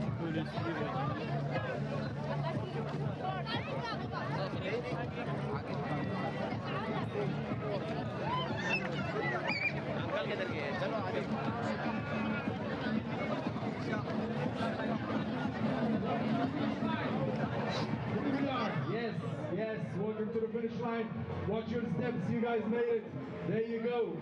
Tu peux les suivre. Yes, yes, welcome to the finish line. Watch your steps, you guys made it. There you go.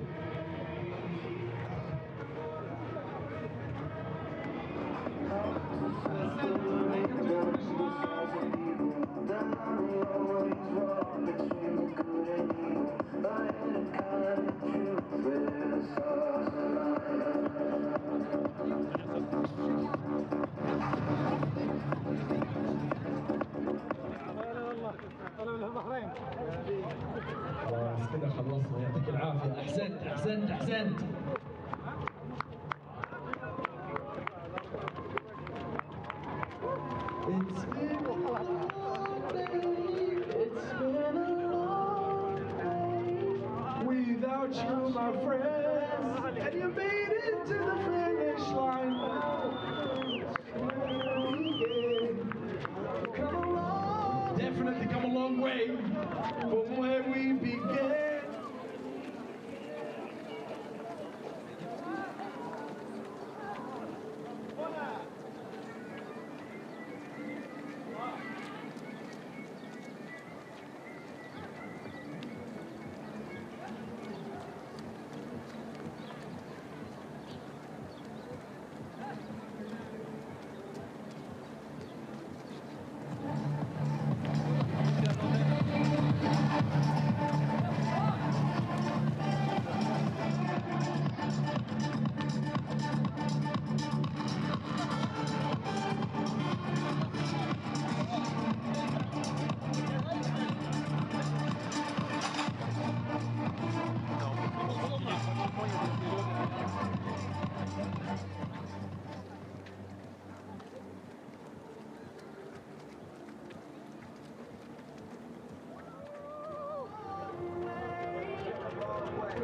خلاص كده خلصنا يعطيك العافية أحسنت أحسنت أحسنت It's been a long day, it's been a long day without you, my friends, and you made it to the finish line. Come along, definitely come a long way from where we began.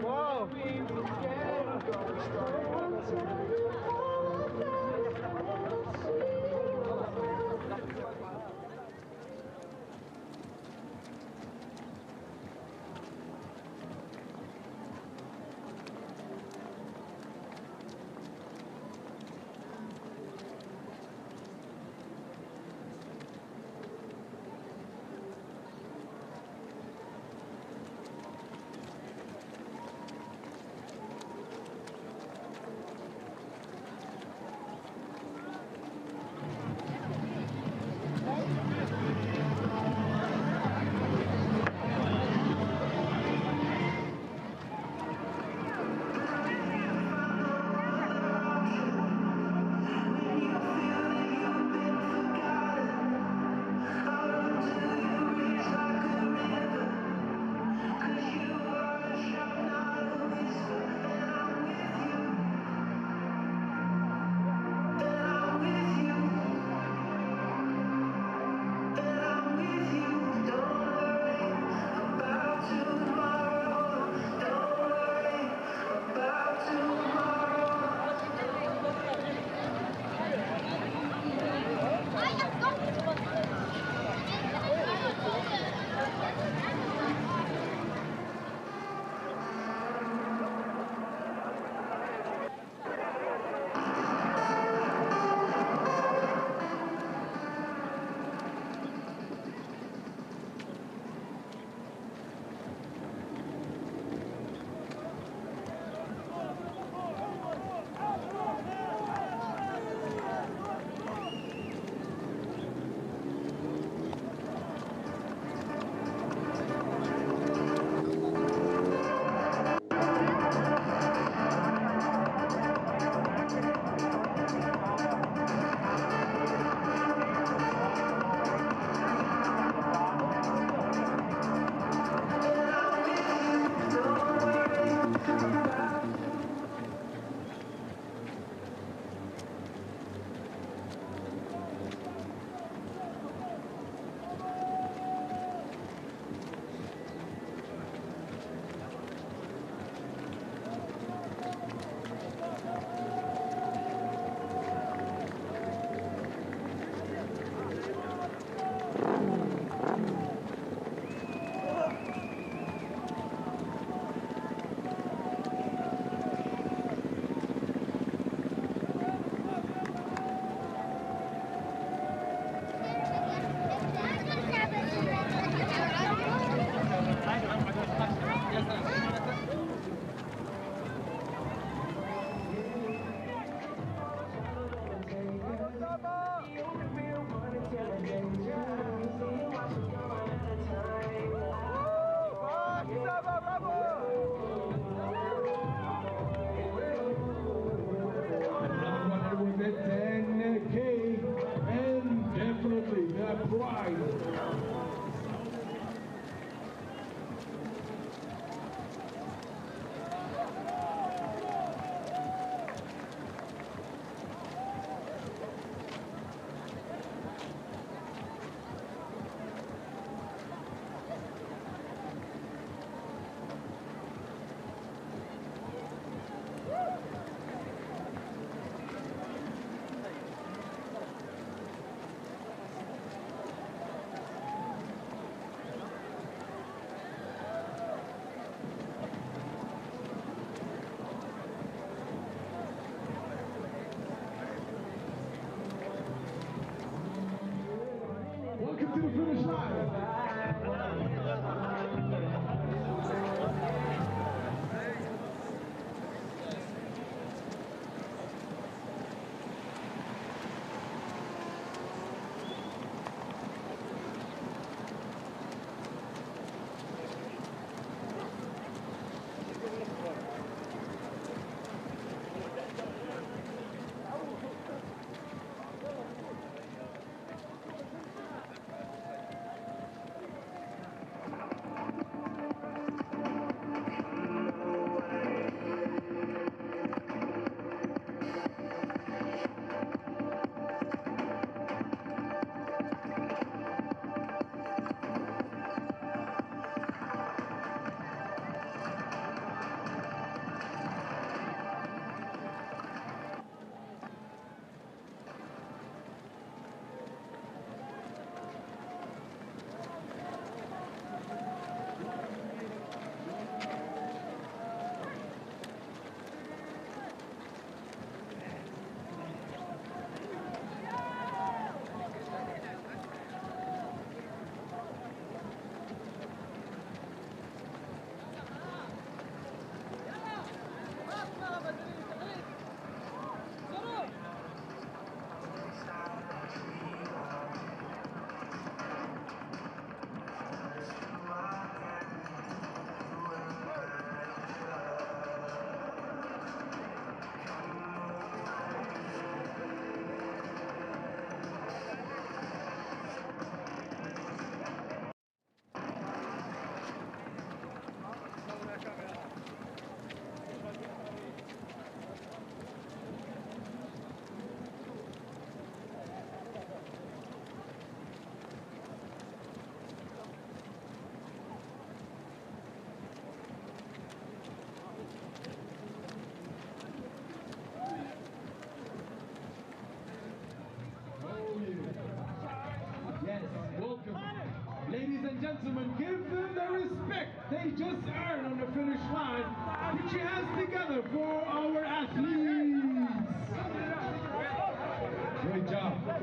Wow.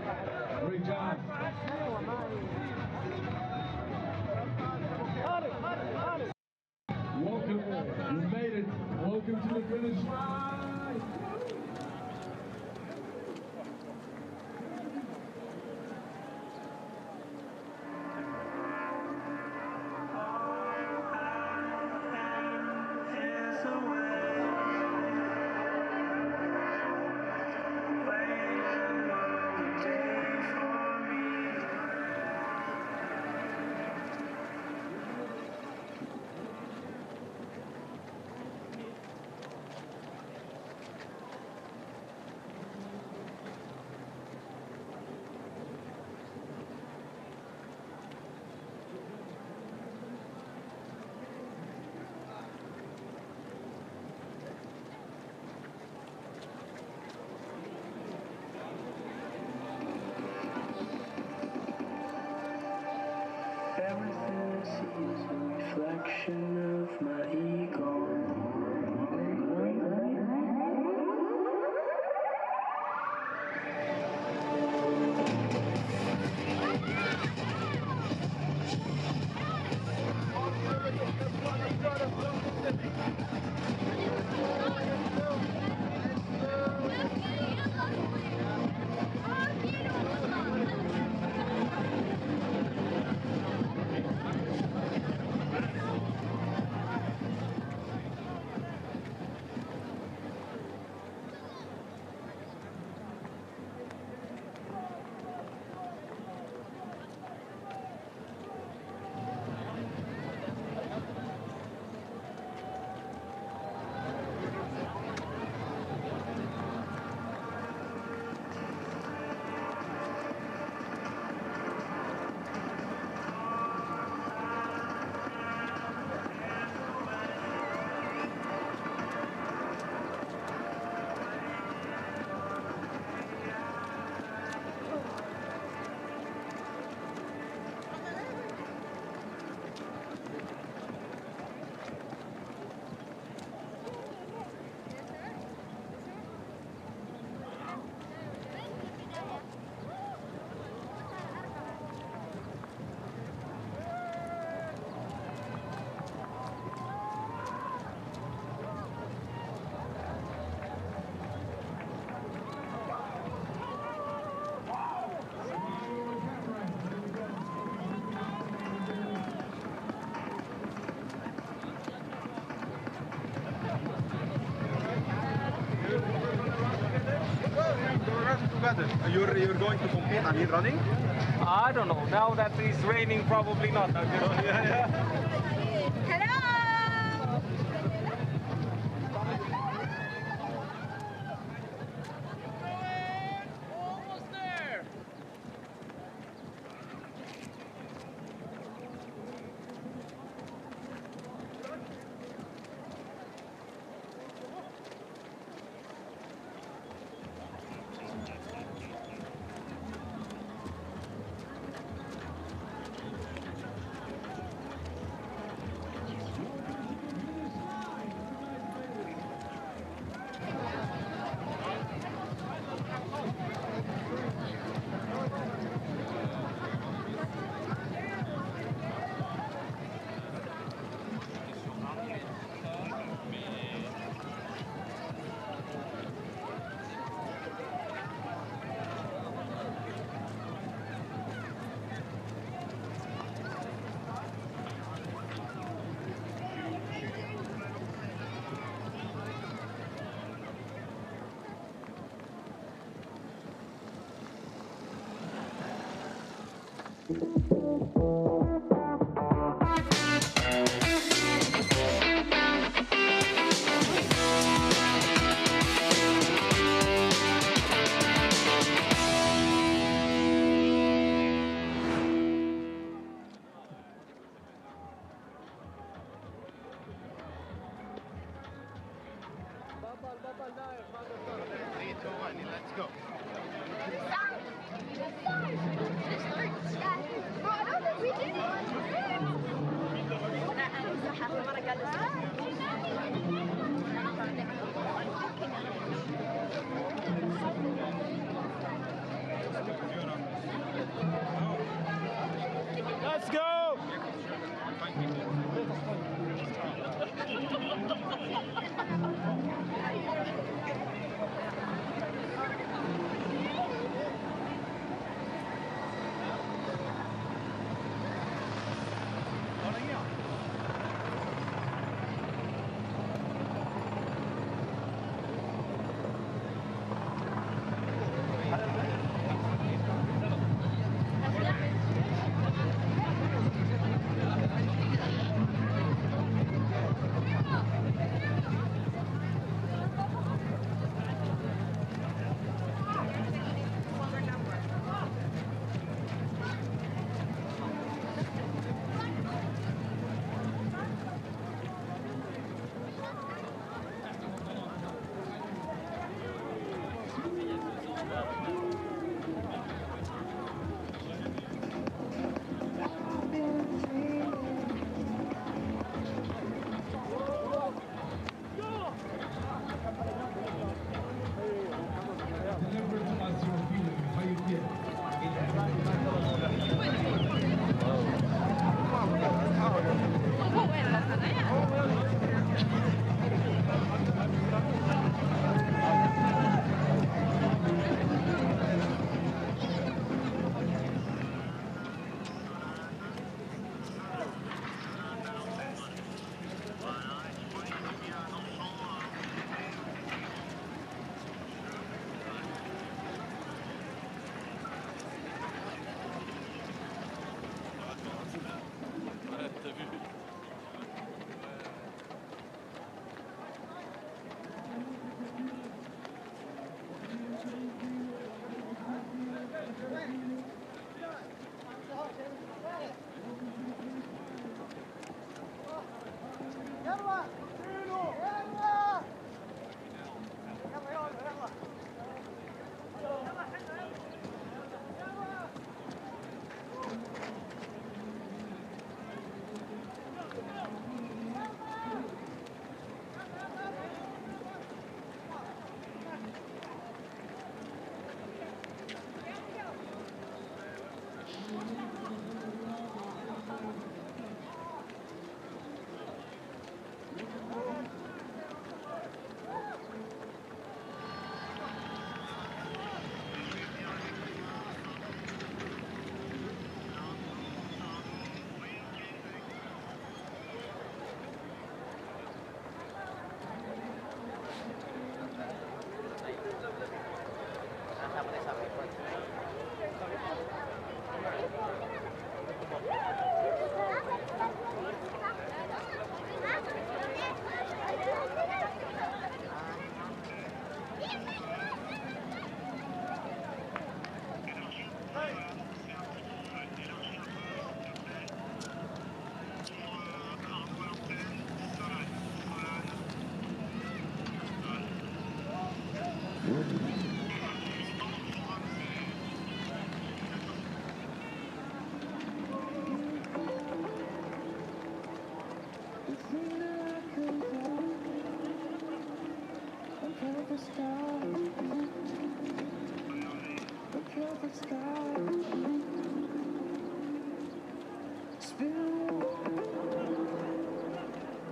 Great job. Welcome, you made it. Welcome to the finish line. Everything I see is a reflection of my ego. You're going to compete, I mean running? I don't know. Now that it's raining, probably not.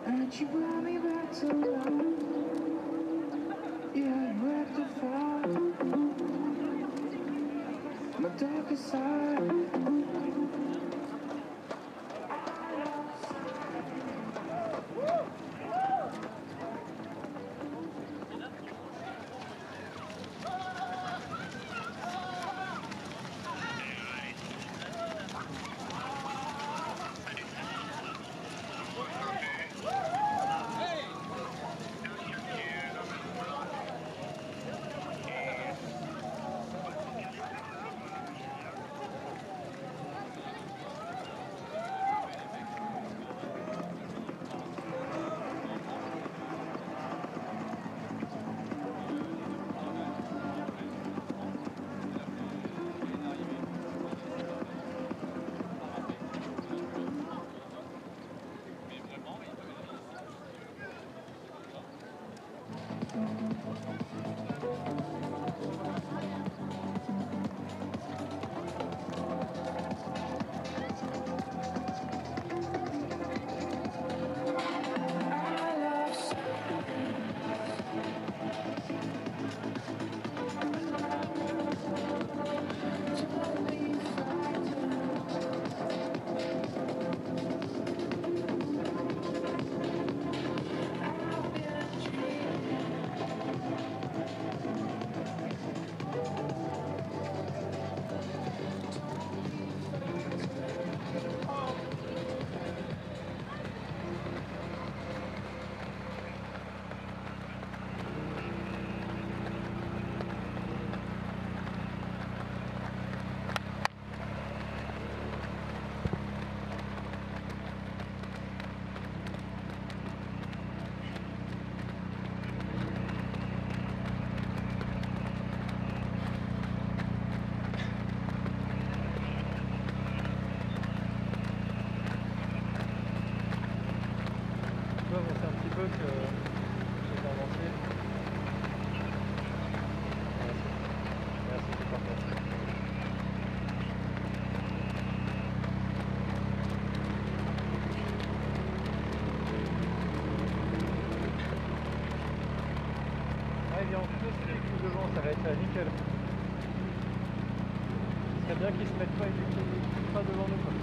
And you brought me back to life. Yeah, you rectified my darkest side. C'est un petit peu que j'ai avancé. Merci, c'est parfait. Ah, il est en plus tout devant, ça va être nickel. Ce serait bien qu'ils se mettent pas devant nous, quoi.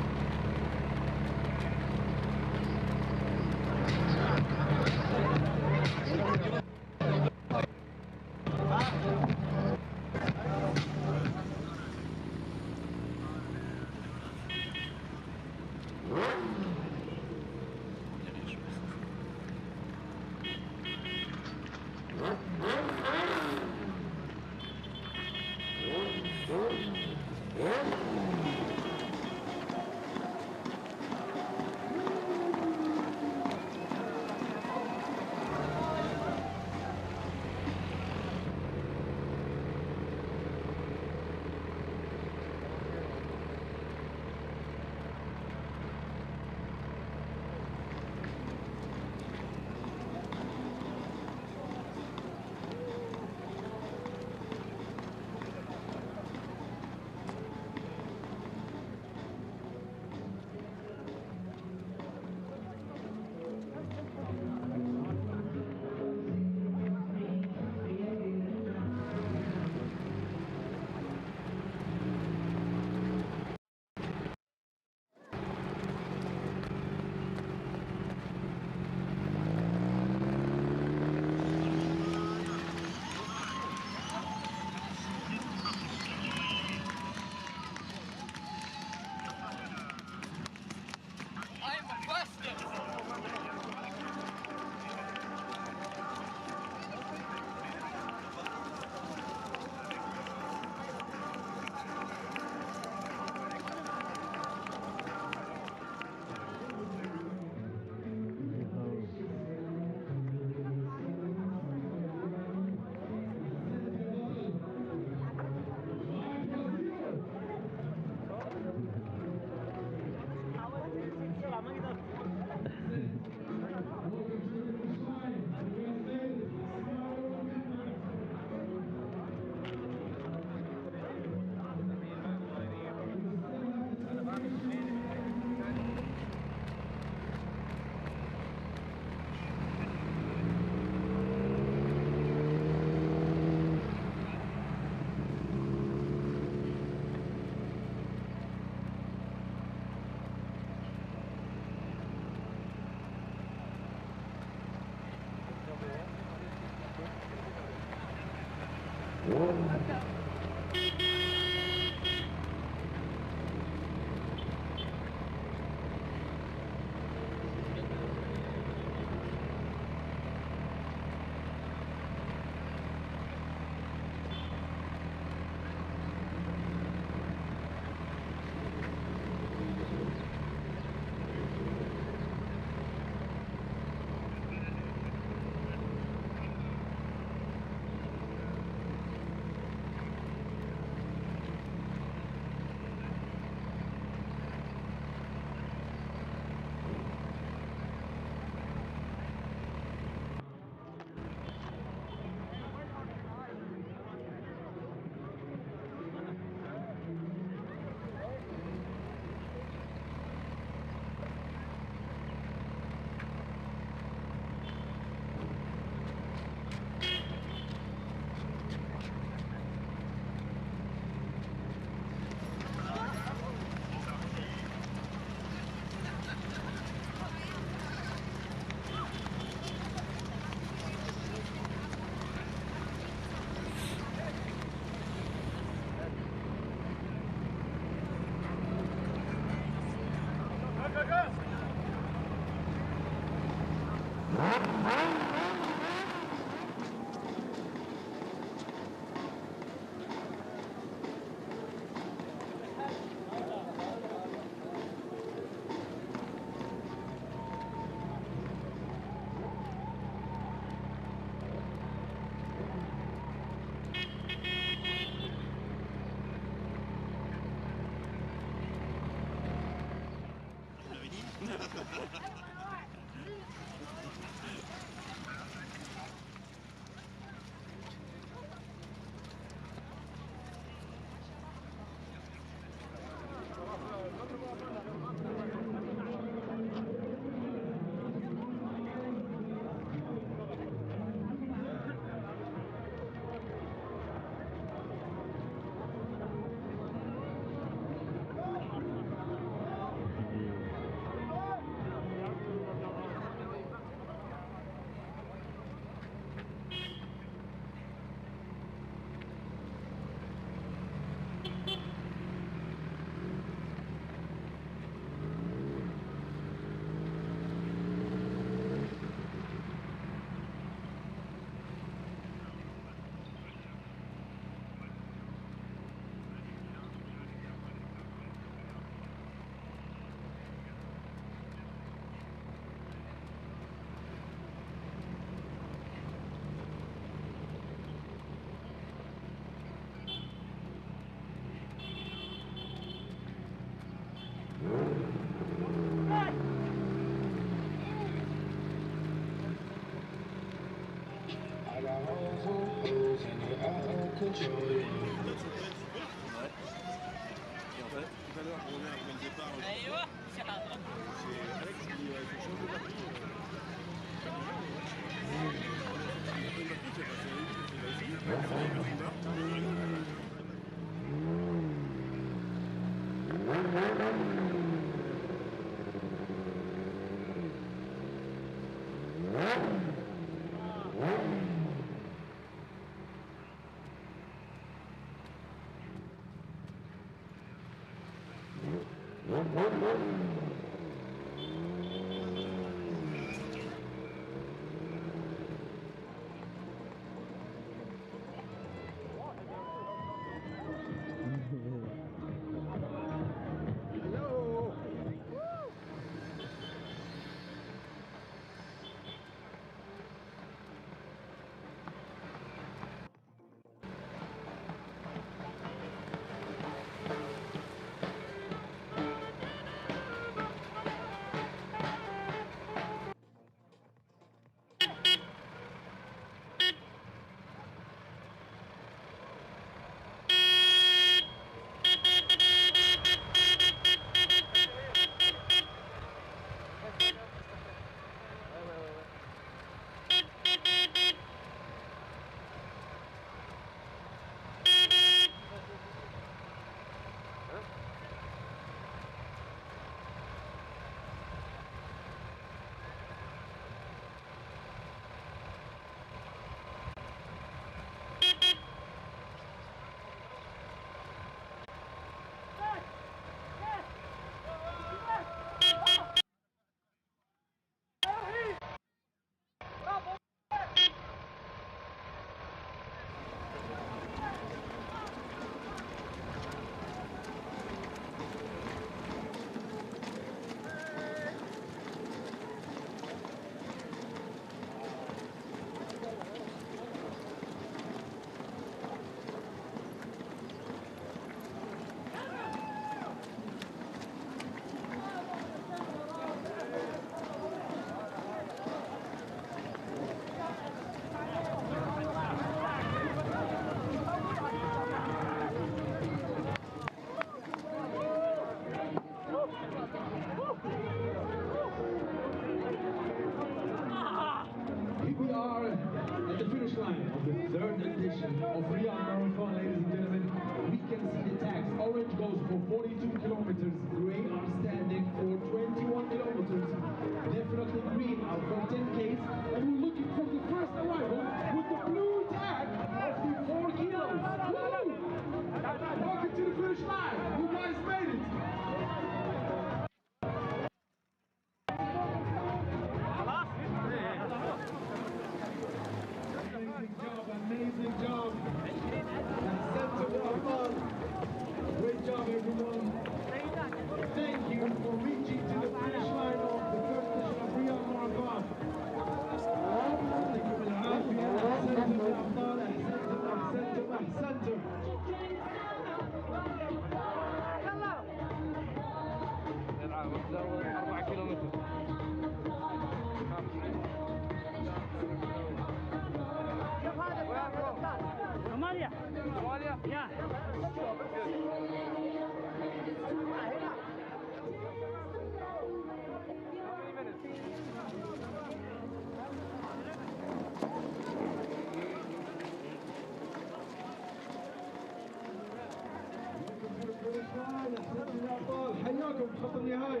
حياكم خط النهاية.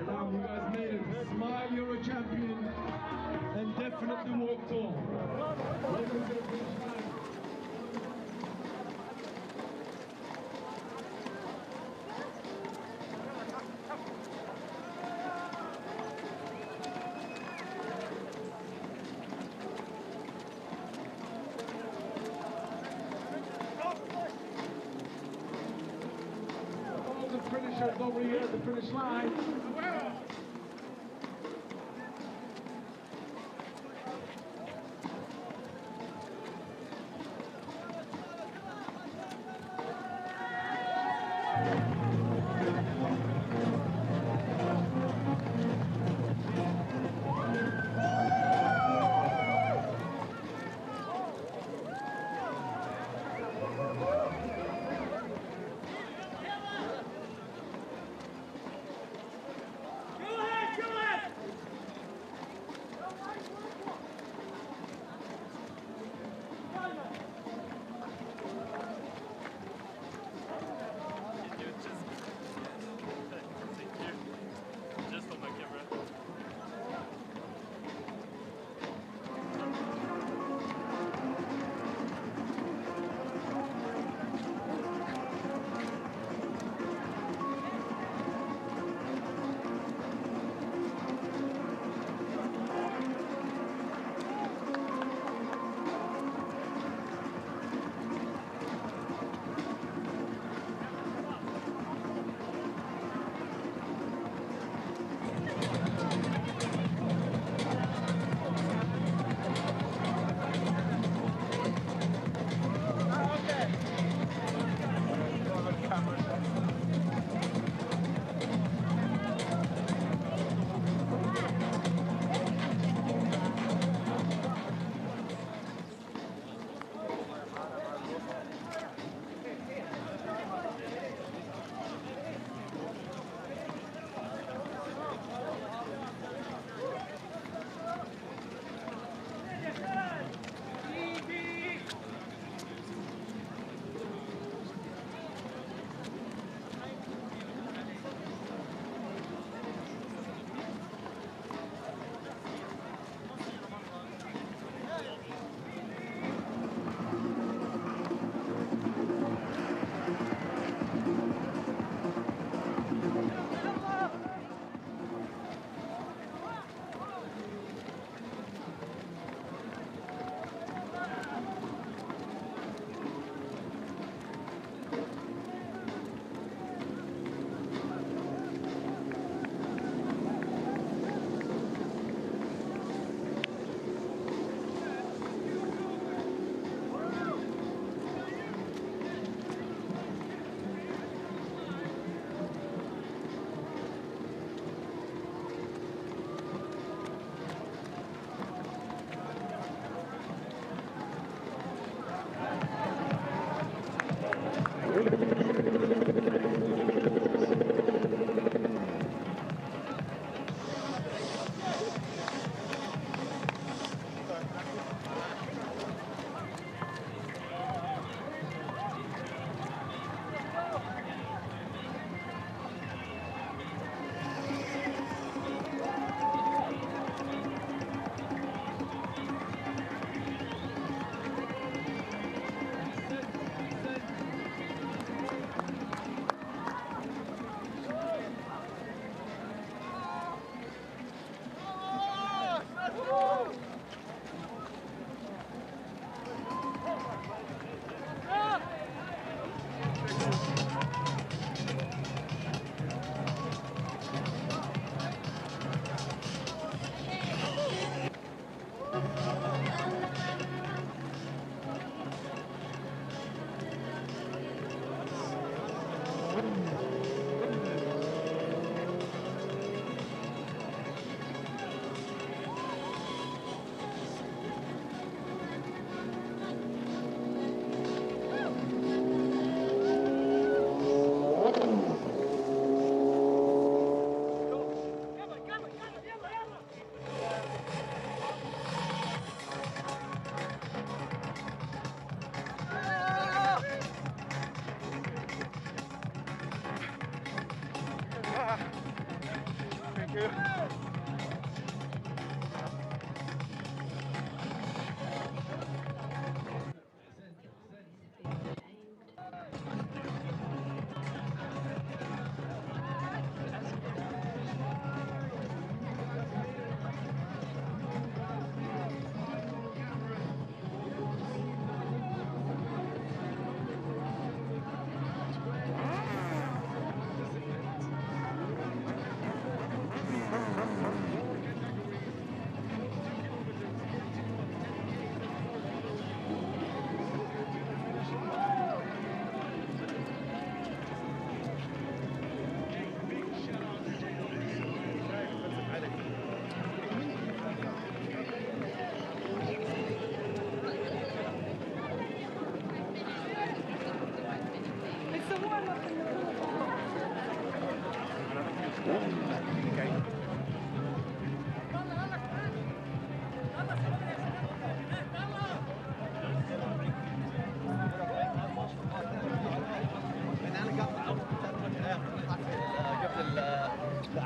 سلام, you guys made it. Smile, you're a champion and definitely walk tall. Welcome to the finish line. Finishers over here at the finish line. you.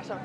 عشان